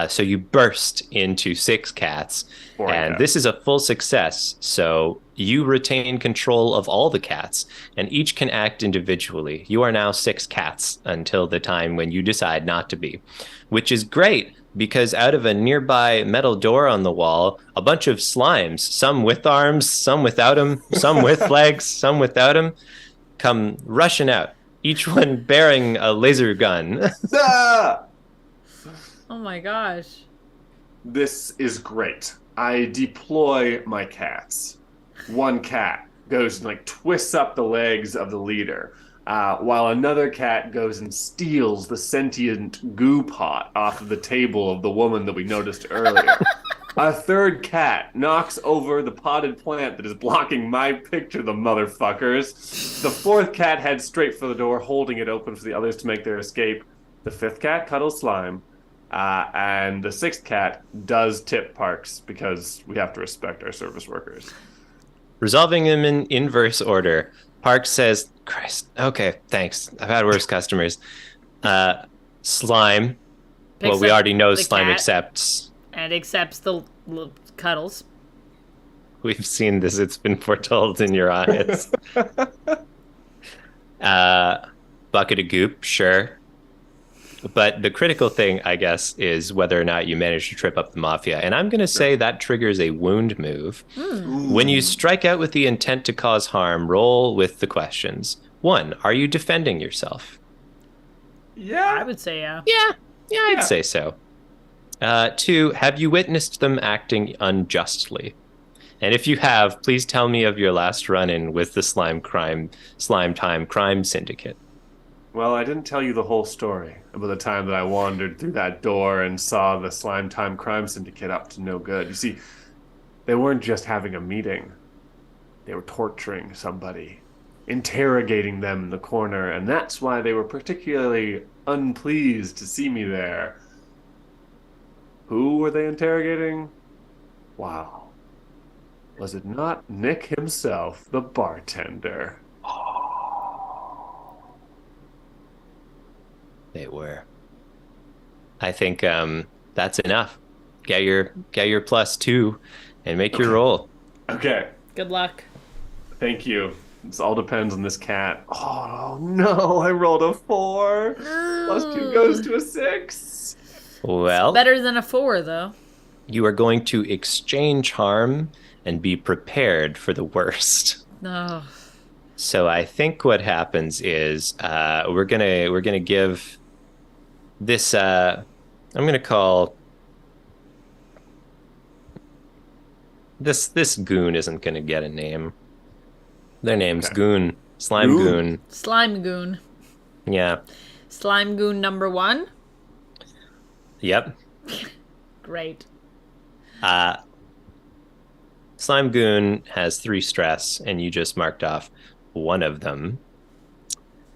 So you burst into 6 cats, and this is a full success. So you retain control of all the cats, and each can act individually. You are now 6 cats until the time when you decide not to be, which is great because out of a nearby metal door on the wall, a bunch of slimes, some with arms, some without them, some with legs, some without them, come rushing out, each one bearing a laser gun. Oh my gosh. This is great. I deploy my cats. 1 cat goes and twists up the legs of the leader, while another cat goes and steals the sentient goo pot off of the table of the woman that we noticed earlier. A 3rd cat knocks over the potted plant that is blocking my picture, the motherfuckers. The 4th cat heads straight for the door, holding it open for the others to make their escape. The 5th cat cuddles Slime. And the 6th cat does tip Parks because we have to respect our service workers. Resolving them in inverse order, Parks says, Christ, okay, thanks. I've had worse customers. Slime. Picks We up already know the Slime cat accepts. and accepts the cuddles. We've seen this. It's been foretold in your eyes. Bucket of goop, sure. But the critical thing, I guess, is whether or not you manage to trip up the Mafia. And I'm going to say that triggers a wound move. When you strike out with the intent to cause harm, roll with the questions. 1, are you defending yourself? Yeah. I would say yeah. Yeah, I'd say so. 2, have you witnessed them acting unjustly? And if you have, please tell me of your last run-in with the Slime Time Crime Syndicate. Well, I didn't tell you the whole story about the time that I wandered through that door and saw the Slime Time Crime Syndicate up to no good. You see, they weren't just having a meeting. They were torturing somebody, interrogating them in the corner, and that's why they were particularly unpleased to see me there. Who were they interrogating? Wow. Was it not Nick himself, the bartender? They were. I think that's enough. Get your +2 and make your roll. Okay. Good luck. Thank you. This all depends on this cat. Oh no, I rolled a 4. +2 goes to a 6. Well, Better than a 4, though. you are going to exchange harm and be prepared for the worst. No. So I think what happens is we're gonna give this. I'm gonna call This goon isn't going to get a name. Their name's Okay. Goon. Slime Goon. Slime Goon. Yeah. Slime Goon number 1. Yep. Great. Slime Goon has 3 stress, and you just marked off one of them.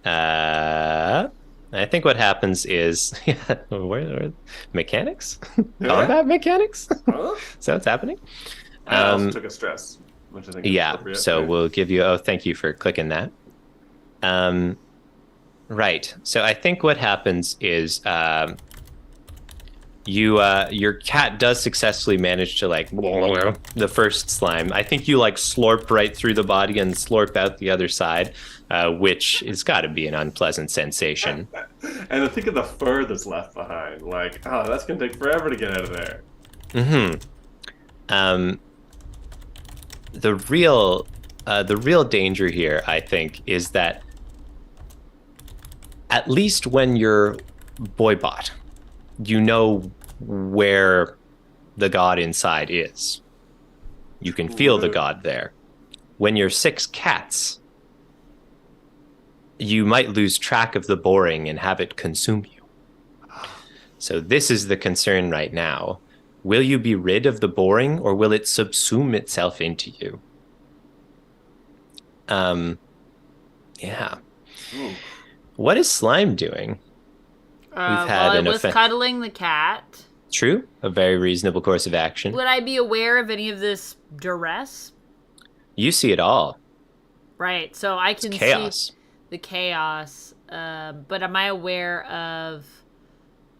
I think what happens is where mechanics? Combat mechanics? Huh? So what's happening? I also took a stress, which I think is Yeah, appropriate. so Right. we'll give you thank you for clicking that. Right. So I think what happens is your cat does successfully manage to like the first slime. I think you like slurp right through the body and slurp out the other side, which has got to be an unpleasant sensation. And I think of the fur that's left behind. Like, oh, that's gonna take forever to get out of there. The real danger here, I think, is that at least when you're boybot, you know where the god inside is. You can feel the god there. When you're 6 cats, you might lose track of the boring and have it consume you. So this is the concern right now. Will you be rid of the boring, or will it subsume itself into you? Yeah. Ooh. What is Slime doing? Well, I was cuddling the cat. True. A very reasonable course of action. Would I be aware of any of this duress? You see it all. Right, so I can Chaos. see the chaos. But am I aware of,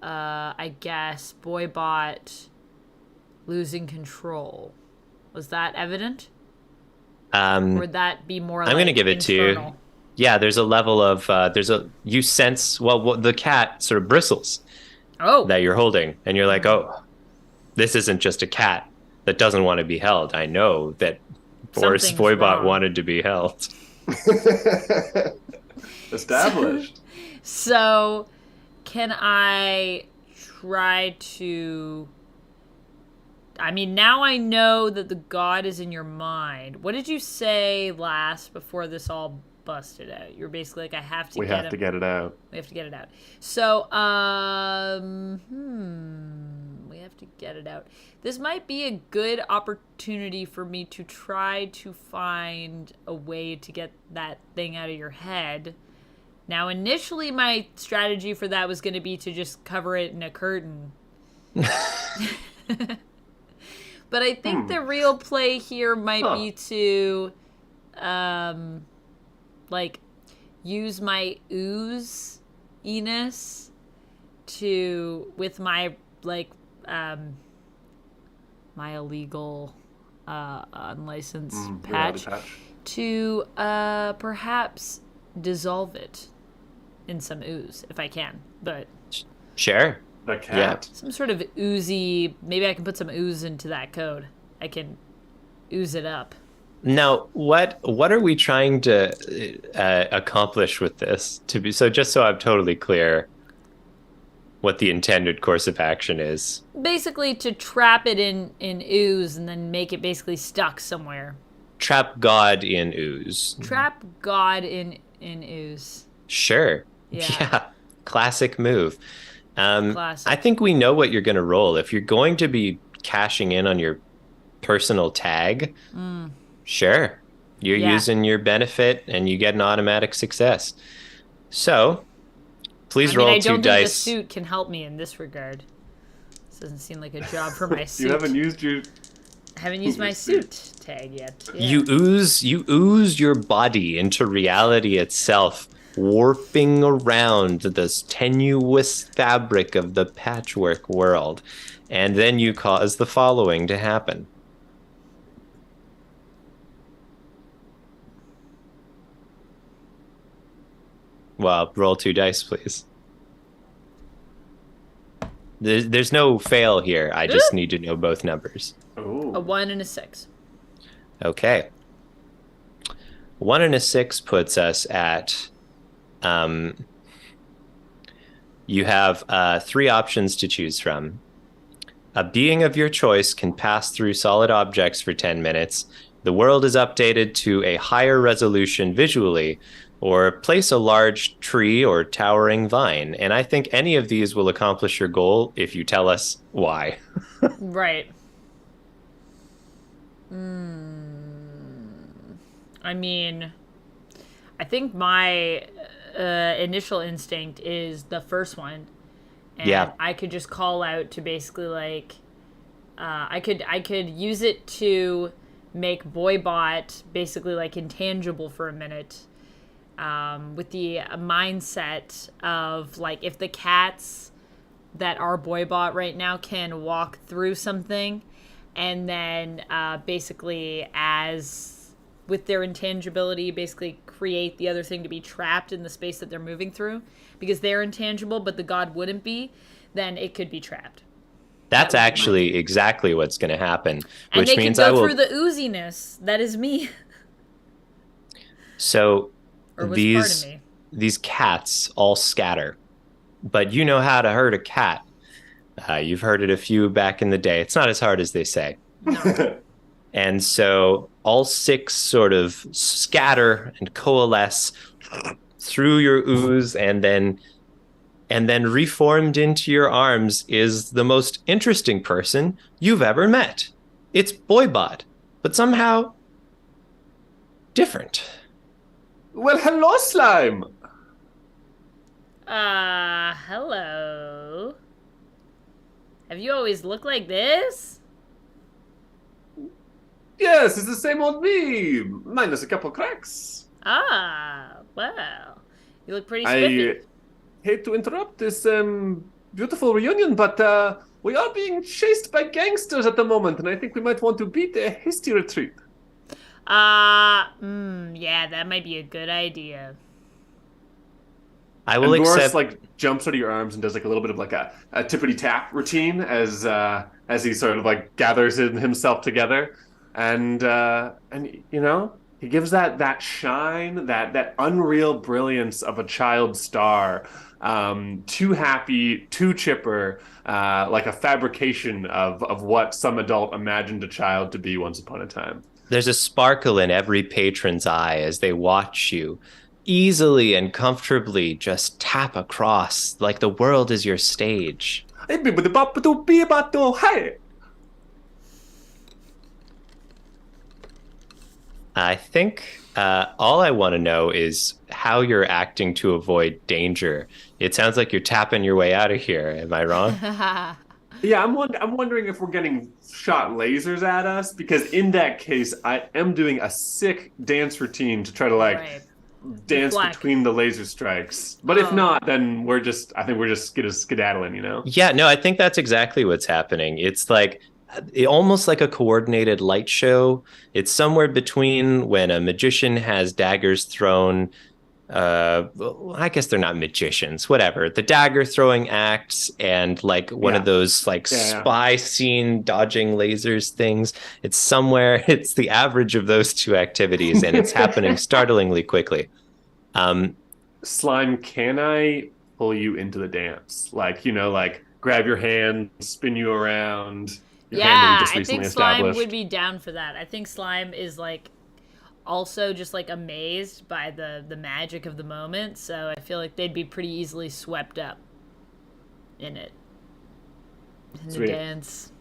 I guess, Boybot losing control? Was that evident? Or would that be more I'm going to give it internal? to you. Yeah, there's a level of, you sense, the cat sort of bristles that you're holding. And you're like, oh, this isn't just a cat that doesn't want to be held. I know that Boris Something's Voybot wrong. wanted to be held. Established. So, can I try to... I mean, now I know that the god is in your mind. What did you say last before this all busted out? You were basically like, I have to We get have him. to get it out. We have to get it out. So, we have to get it out. This might be a good opportunity for me to try to find a way to get that thing out of your head. Now, initially, my strategy for that was going to be to just cover it in a curtain. But I think the real play here might be to, use my ooze-iness with my, my illegal, unlicensed patch, to, perhaps dissolve it in some ooze, if I can. But Sure. The cat. some sort of oozy, maybe I can put some ooze into that code. I can ooze it up. Now, what are we trying to accomplish with this? Just so I'm totally clear what the intended course of action is. Basically to trap it in ooze and then make it basically stuck somewhere. Trap God in ooze. Trap God in ooze. Sure. Yeah. Classic move. Classic. I think we know what you're going to roll. If you're going to be cashing in on your personal tag, sure. You're using your benefit and you get an automatic success. So, please roll 2 dice. I don't think the suit can help me in this regard. This doesn't seem like a job for my suit. You haven't used your... I haven't used my suit tag yet. Yeah. You ooze your body into reality itself, warping around this tenuous fabric of the Patchwork World, and then you cause the following to happen. Well, roll 2 dice, please. There's no fail here. I just need to know both numbers. Ooh. A 1 and a 6. Okay. 1 and a 6 puts us at... you have 3 options to choose from. A being of your choice can pass through solid objects for 10 minutes. The world is updated to a higher resolution visually, or place a large tree or towering vine. And I think any of these will accomplish your goal if you tell us why. Right. I mean, I think my initial instinct is the first one. And Yeah. I could just call out to basically like, I could use it to make Boybot basically like intangible for a minute, with the mindset of like if the cats that are Boybot right now can walk through something, and then basically as with their intangibility basically create the other thing to be trapped in the space that they're moving through because they're intangible but the god wouldn't be, then it could be trapped. That's actually exactly what's going to happen, And which they means can I go will. through the ooziness that is me. So Or was part of me. these cats all scatter, but you know how to herd a cat. You've herded a few back in the day. It's not as hard as they say. No. And so all 6 sort of scatter and coalesce through your ooze, and then reformed into your arms is the most interesting person you've ever met. It's Boybot, but somehow different. Well, hello, Slime. Hello. Have you always looked like this? Yes, it's the same old me, minus a couple cracks. Well. You look pretty spiffy. I hate to interrupt this beautiful reunion, but we are being chased by gangsters at the moment, and I think we might want to beat a hasty retreat. Yeah, that might be a good idea. I will And Boris accept. like jumps out of your arms and does like a little bit of like a tippity tap routine as he sort of like gathers himself together, and you know he gives that shine, that unreal brilliance of a child star, too happy, too chipper, like a fabrication of what some adult imagined a child to be once upon a time. There's a sparkle in every patron's eye as they watch you easily and comfortably just tap across like the world is your stage. I think all I want to know is how you're acting to avoid danger. It sounds like you're tapping your way out of here. Am I wrong? Yeah, I'm wondering if we're getting shot lasers at us, because in that case, I am doing a sick dance routine to try to like Right. dance Black. between the laser strikes. But if not, then I think we're just skedaddling, you know? Yeah, no, I think that's exactly what's happening. It's like almost like a coordinated light show. It's somewhere between when a magician has daggers thrown. Well, I guess they're not magicians, whatever. The dagger throwing acts and like one of those like spy scene dodging lasers things. It's somewhere, it's the average of those two activities, and it's happening startlingly quickly. Slime, can I pull you into the dance? Like, you know, like grab your hand, spin you around. Your hand that we just I recently think Slime established. would be down for that. I think Slime is like also just like amazed by the magic of the moment, so I feel like they'd be pretty easily swept up in it. In Sweet. the dance.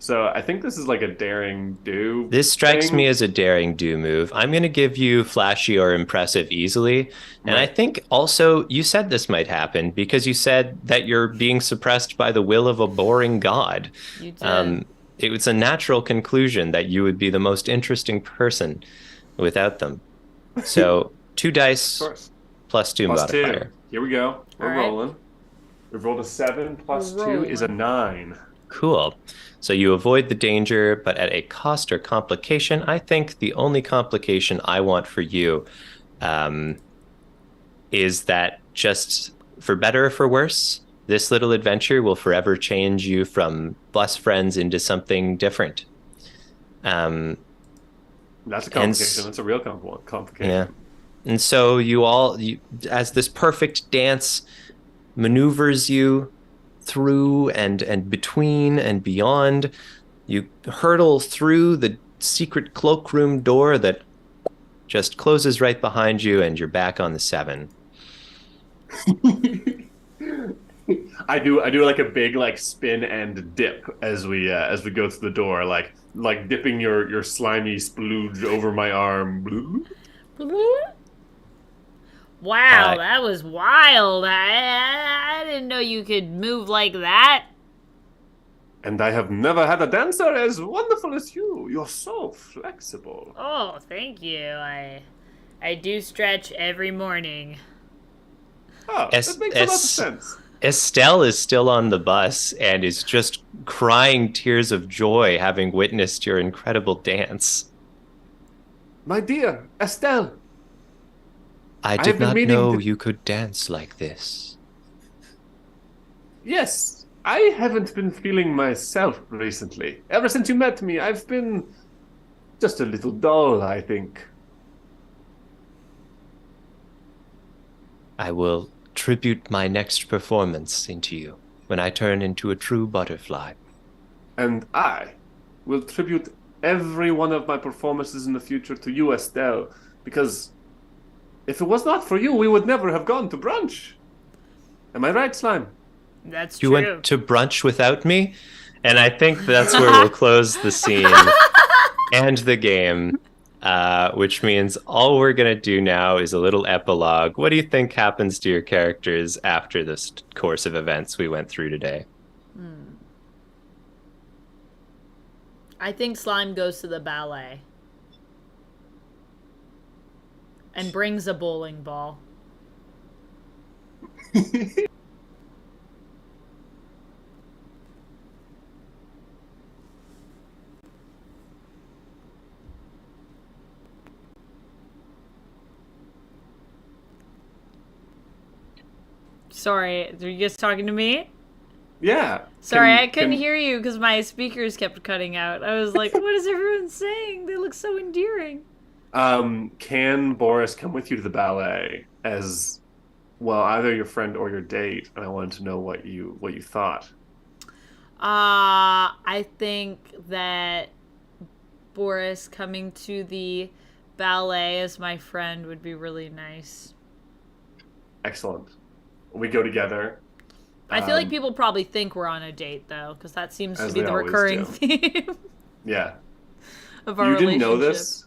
So I think this is like a daring do. This strikes thing. me as a daring do move. I'm going to give you flashy or impressive easily. And I think also you said this might happen because you said that you're being suppressed by the will of a boring god. You did. It was a natural conclusion that you would be the most interesting person without them. So 2 dice Of course. plus 2 Plus modifier. 2. Here we go. We're All right. rolling. We've rolled a 7 plus We're 2 is a rolling. 9. Cool. So you avoid the danger, but at a cost or complication. I think the only complication I want for you is that just for better or for worse, this little adventure will forever change you from best friends into something different. That's a complication. That's a real complication. Yeah. And so you as this perfect dance maneuvers you through and between and beyond. You hurtle through the secret cloakroom door that just closes right behind you, and you're back on the 7. I do like a big like spin and dip as we go through the door, like dipping your slimy splooge over my arm. Wow, that was wild. I didn't know you could move like that. And I have never had a dancer as wonderful as you. You're so flexible. Oh, thank you. I do stretch every morning. Oh, that makes a lot of sense. Estelle is still on the bus and is just crying tears of joy having witnessed your incredible dance. My dear Estelle. I did not know you could dance like this. Yes, I haven't been feeling myself recently. Ever since you met me, I've been just a little dull, I think. I will tribute my next performance into you when I turn into a true butterfly. And I will tribute every one of my performances in the future to you, Estelle, because if it was not for you, we would never have gone to brunch. Am I right, Slime? That's you true. You went to brunch without me? And I think that's where we'll close the scene and the game, which means all we're going to do now is a little epilogue. What do you think happens to your characters after this course of events we went through today? I think Slime goes to the ballet. And brings a bowling ball. Sorry, are you guys talking to me? Yeah. Sorry, I couldn't hear you because my speakers kept cutting out. I was like, what is everyone saying? They look so endearing. Can Boris come with you to the ballet as, well, either your friend or your date? And I wanted to know what you thought. I think that Boris coming to the ballet as my friend would be really nice. Excellent. We go together. I feel like people probably think we're on a date, though, because that seems to be the always recurring do. theme Yeah. of our You relationship. didn't know this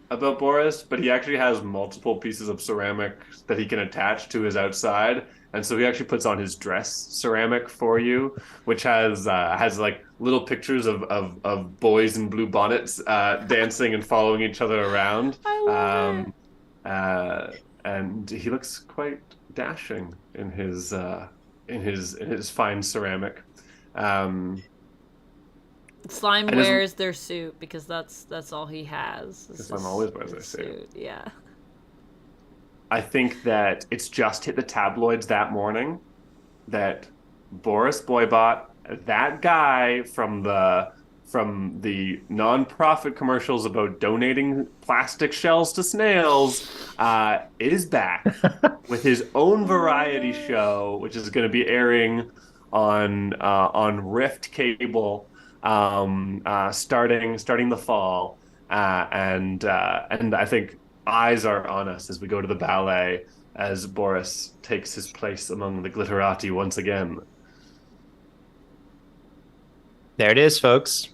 about Boris, but he actually has multiple pieces of ceramic that he can attach to his outside. And so he actually puts on his dress ceramic for you, which has like little pictures of boys in blue bonnets dancing and following each other around. I love it. And he looks quite dashing in his fine ceramic. Slime wears their suit because that's all he has. Slime always wears their suit. Yeah. I think that it's just hit the tabloids that morning that Boris Boybot, that guy from the non-profit commercials about donating plastic shells to snails, is back with his own variety show, which is going to be airing on Rift Cable, starting the fall, and I think eyes are on us as we go to the ballet as Boris takes his place among the glitterati once again. There it is, folks.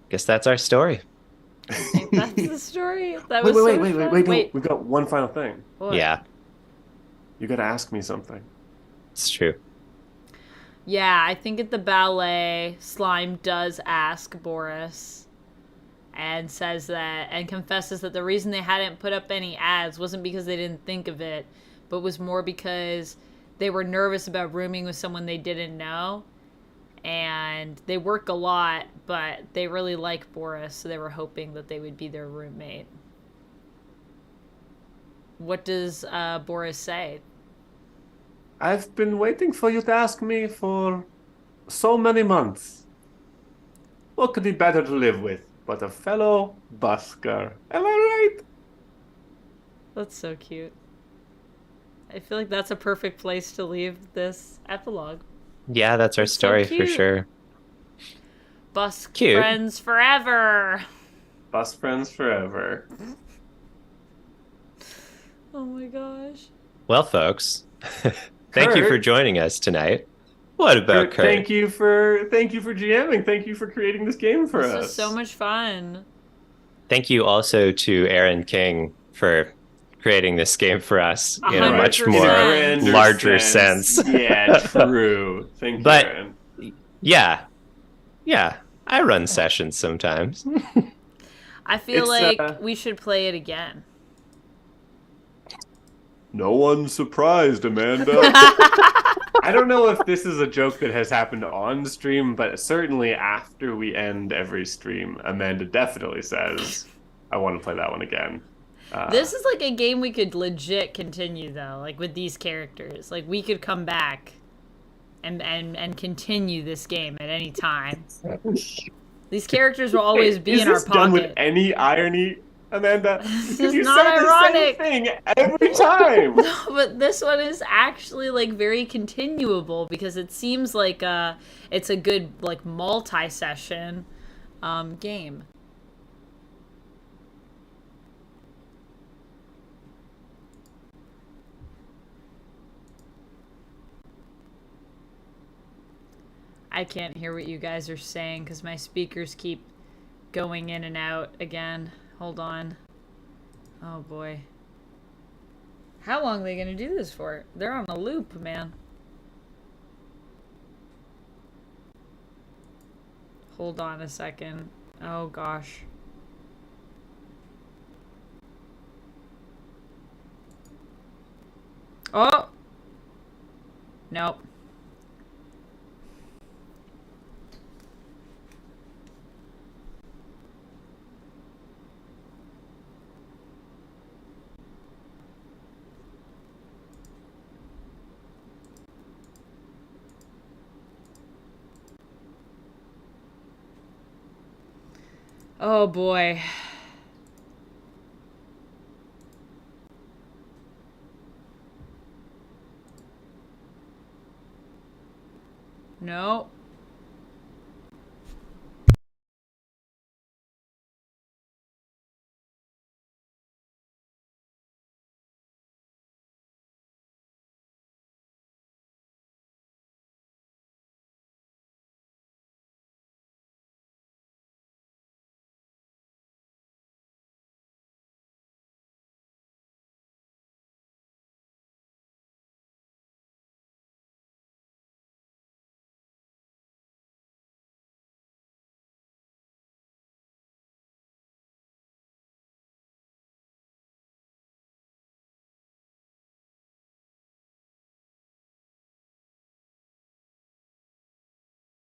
Guess that's our story. I think that's the story. Wait. We've got one final thing. What? Yeah. You got to ask me something. It's true. Yeah, I think at the ballet, Slime does ask Boris and says that, and confesses that the reason they hadn't put up any ads wasn't because they didn't think of it, but was more because they were nervous about rooming with someone they didn't know. And they work a lot, but they really like Boris, so they were hoping that they would be their roommate. What does Boris say? I've been waiting for you to ask me for so many months. What could be better to live with but a fellow busker? Am I right? That's so cute. I feel like that's a perfect place to leave this epilogue. Yeah, that's our It's so story for cute. sure. Bus Cute. friends forever. Best friends forever. Oh my gosh. Well, folks, thank you for Kurt, joining us tonight. What about Kurt, Kurt? thank you for GMing. Thank you for creating this game for This us. is so much fun. Thank you also to Aaron King for creating this game for us in a much 100%. more grander larger sense. Yeah, true. Thank you, But Aaron. yeah, I run sessions sometimes. I feel It's, like we should play it again. No one's surprised, Amanda. I don't know if this is a joke that has happened on stream, but certainly after we end every stream, Amanda definitely says, I want to play that one again. This is like a game we could legit continue though, like with these characters. Like we could come back and continue this game at any time. These characters will always be in our Is this done with pocket. any irony, Amanda? This Because is you not say ironic. the same thing every time. No, but this one is actually like very continuable because it seems like it's a good like multi-session game. I can't hear what you guys are saying because my speakers keep going in and out again. Hold on. Oh boy. How long are they going to do this for? They're on a loop, man. Hold on a second. Oh gosh. Oh! Nope. Oh boy. No.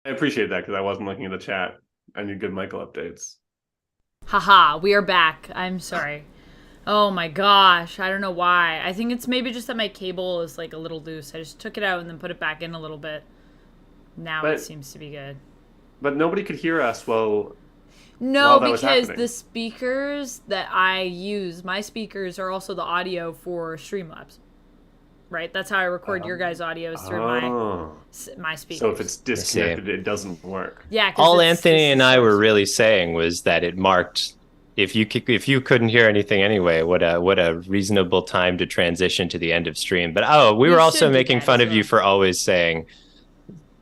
I appreciate that because I wasn't looking at the chat. I need good Michael updates. Haha, we are back. I'm sorry. Oh my gosh, I don't know why. I think it's maybe just that my cable is like a little loose. I just took it out and then put it back in a little bit. Now it seems to be good. But nobody could hear us No, while that was because happening. the speakers that I use, my speakers are also the audio for Streamlabs. Right? That's how I record your guys' audio is through my speakers. So if it's disconnected, it doesn't work. Yeah, 'cause All it's Anthony and I were source. really saying was that it marked if you couldn't hear anything anyway, what a reasonable time to transition to the end of stream. But we were also making fun of you for always saying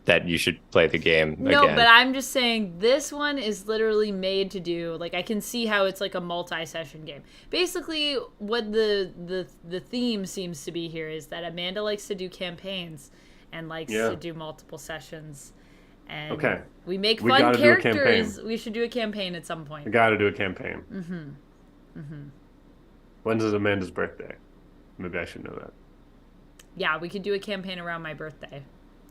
that you should play the game again. No, but I'm just saying this one is literally made to do, like, I can see how it's like a multi-session game. Basically, what the theme seems to be here is that Amanda likes to do campaigns and likes to do multiple sessions. And we make fun characters. We should do a campaign at some point. We gotta do a campaign. When's Amanda's birthday? Maybe I should know that. Yeah, we could do a campaign around my birthday.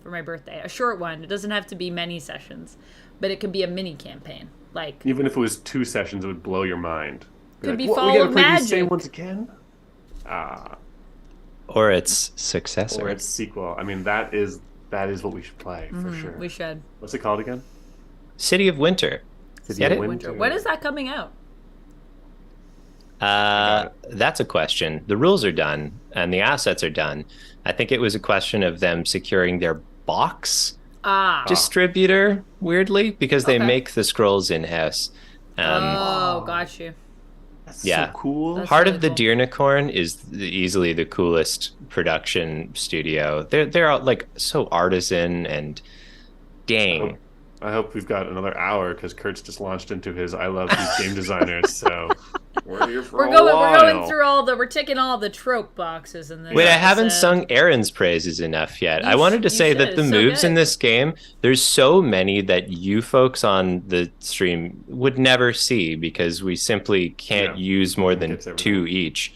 For my birthday. A short one. It doesn't have to be many sessions. But it could be a mini campaign. Like, even if it was 2 sessions, it would blow your mind. Could be we Fall gotta of play Magic. these same ones again? Or its successor. Or its sequel. I mean, that is what we should play, for sure. We should. What's it called again? City of Winter. City of Winter. When is that coming out? That's a question. The rules are done, and the assets are done. I think it was a question of them securing their box Ah. distributor, weirdly, because they Okay. make the scrolls in-house. Oh, got you. That's Yeah. so cool. That's Heart really of the cool. Deernicorn is easily the coolest production studio. They're all, like, so artisan and dang. I hope we've got another hour because Kurt's just launched into his I love these game designers. So we're here for We're a going. while. We're going through we're ticking all the trope boxes in this. Wait, I Yeah. haven't episode. sung Aaron's praises enough yet. I wanted to you say should. that the It's so moves in good. this game, there's so many that you folks on the stream would never see because we simply can't Yeah. use more than Gets everything. 2 each.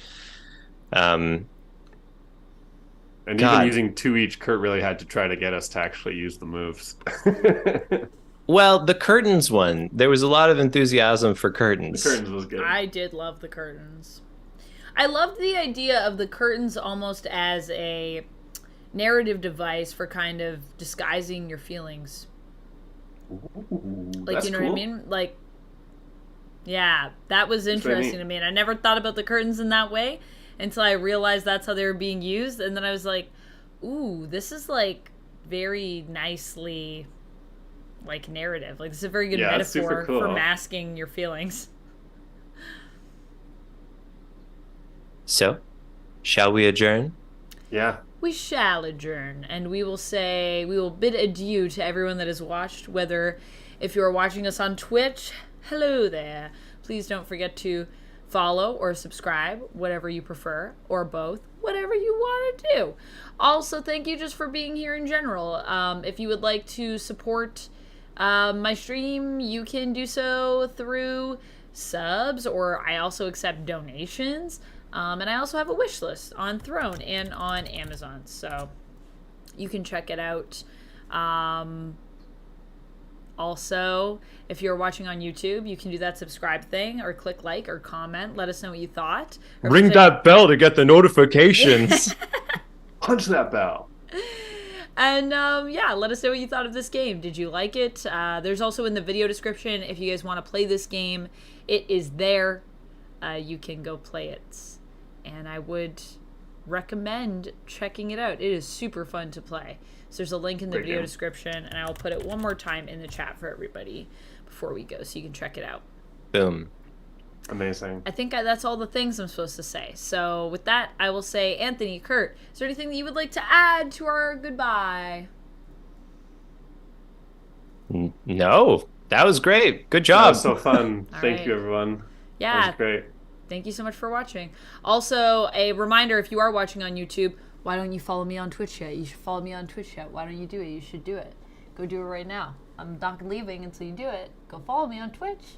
And God. even using 2 each, Kurt really had to try to get us to actually use the moves. Well, the curtains one, there was a lot of enthusiasm for The curtains. curtains was good. I did love the curtains. I loved the idea of the curtains almost as a narrative device for kind of disguising your feelings. Ooh, Like, that's you know cool. what I mean? Like, yeah, that was interesting neat. to me. And I never thought about the curtains in that way until I realized that's how they were being used. And then I was like, ooh, this is like very nicely like narrative. Like, this is a very good Yeah, it's super metaphor for cool. masking your feelings. So, shall we adjourn? Yeah. We shall adjourn, and we will bid adieu to everyone that has watched, whether if you are watching us on Twitch, hello there. Please don't forget to follow or subscribe, whatever you prefer, or both, whatever you want to do. Also, thank you just for being here in general. If you would like to support my stream, you can do so through subs, or I also accept donations. And I also have a wish list on Throne and on Amazon, so you can check it out. Also, if you're watching on YouTube, you can do that subscribe thing, or click like, or comment. Let us know what you thought. Or if Ring there's that bell to get the notifications. Punch that bell. And yeah, let us know what you thought of this game. Did you like it? There's also in the video description, if you guys want to play this game, it is there. You can go play it. And I would recommend checking it out. It is super fun to play. So there's a link in the Great video game. description, and I will put it one more time in the chat for everybody before we go, so you can check it out. Boom. Amazing. I think that's all the things I'm supposed to say. So with that, I will say, Anthony, Kurt, is there anything that you would like to add to our goodbye? No, that was great. Good That job. was so fun. All Thank right. you, everyone. That Yeah, was great. thank you so much for watching. Also, a reminder, if you are watching on YouTube, why don't you follow me on Twitch yet? You should follow me on Twitch yet. Why don't you do it? You should do it. Go do it right now. I'm not leaving until you do it. Go follow me on Twitch.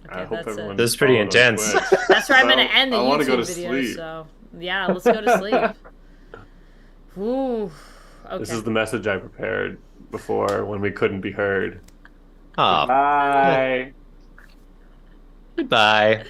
I hope everyone. This is pretty followed on intense. Twitch. That's where I'm going to end the I wanna YouTube go to video. sleep. So, yeah, let's go to sleep. Ooh. Okay. This is the message I prepared before when we couldn't be heard. Aw, Bye. goodbye.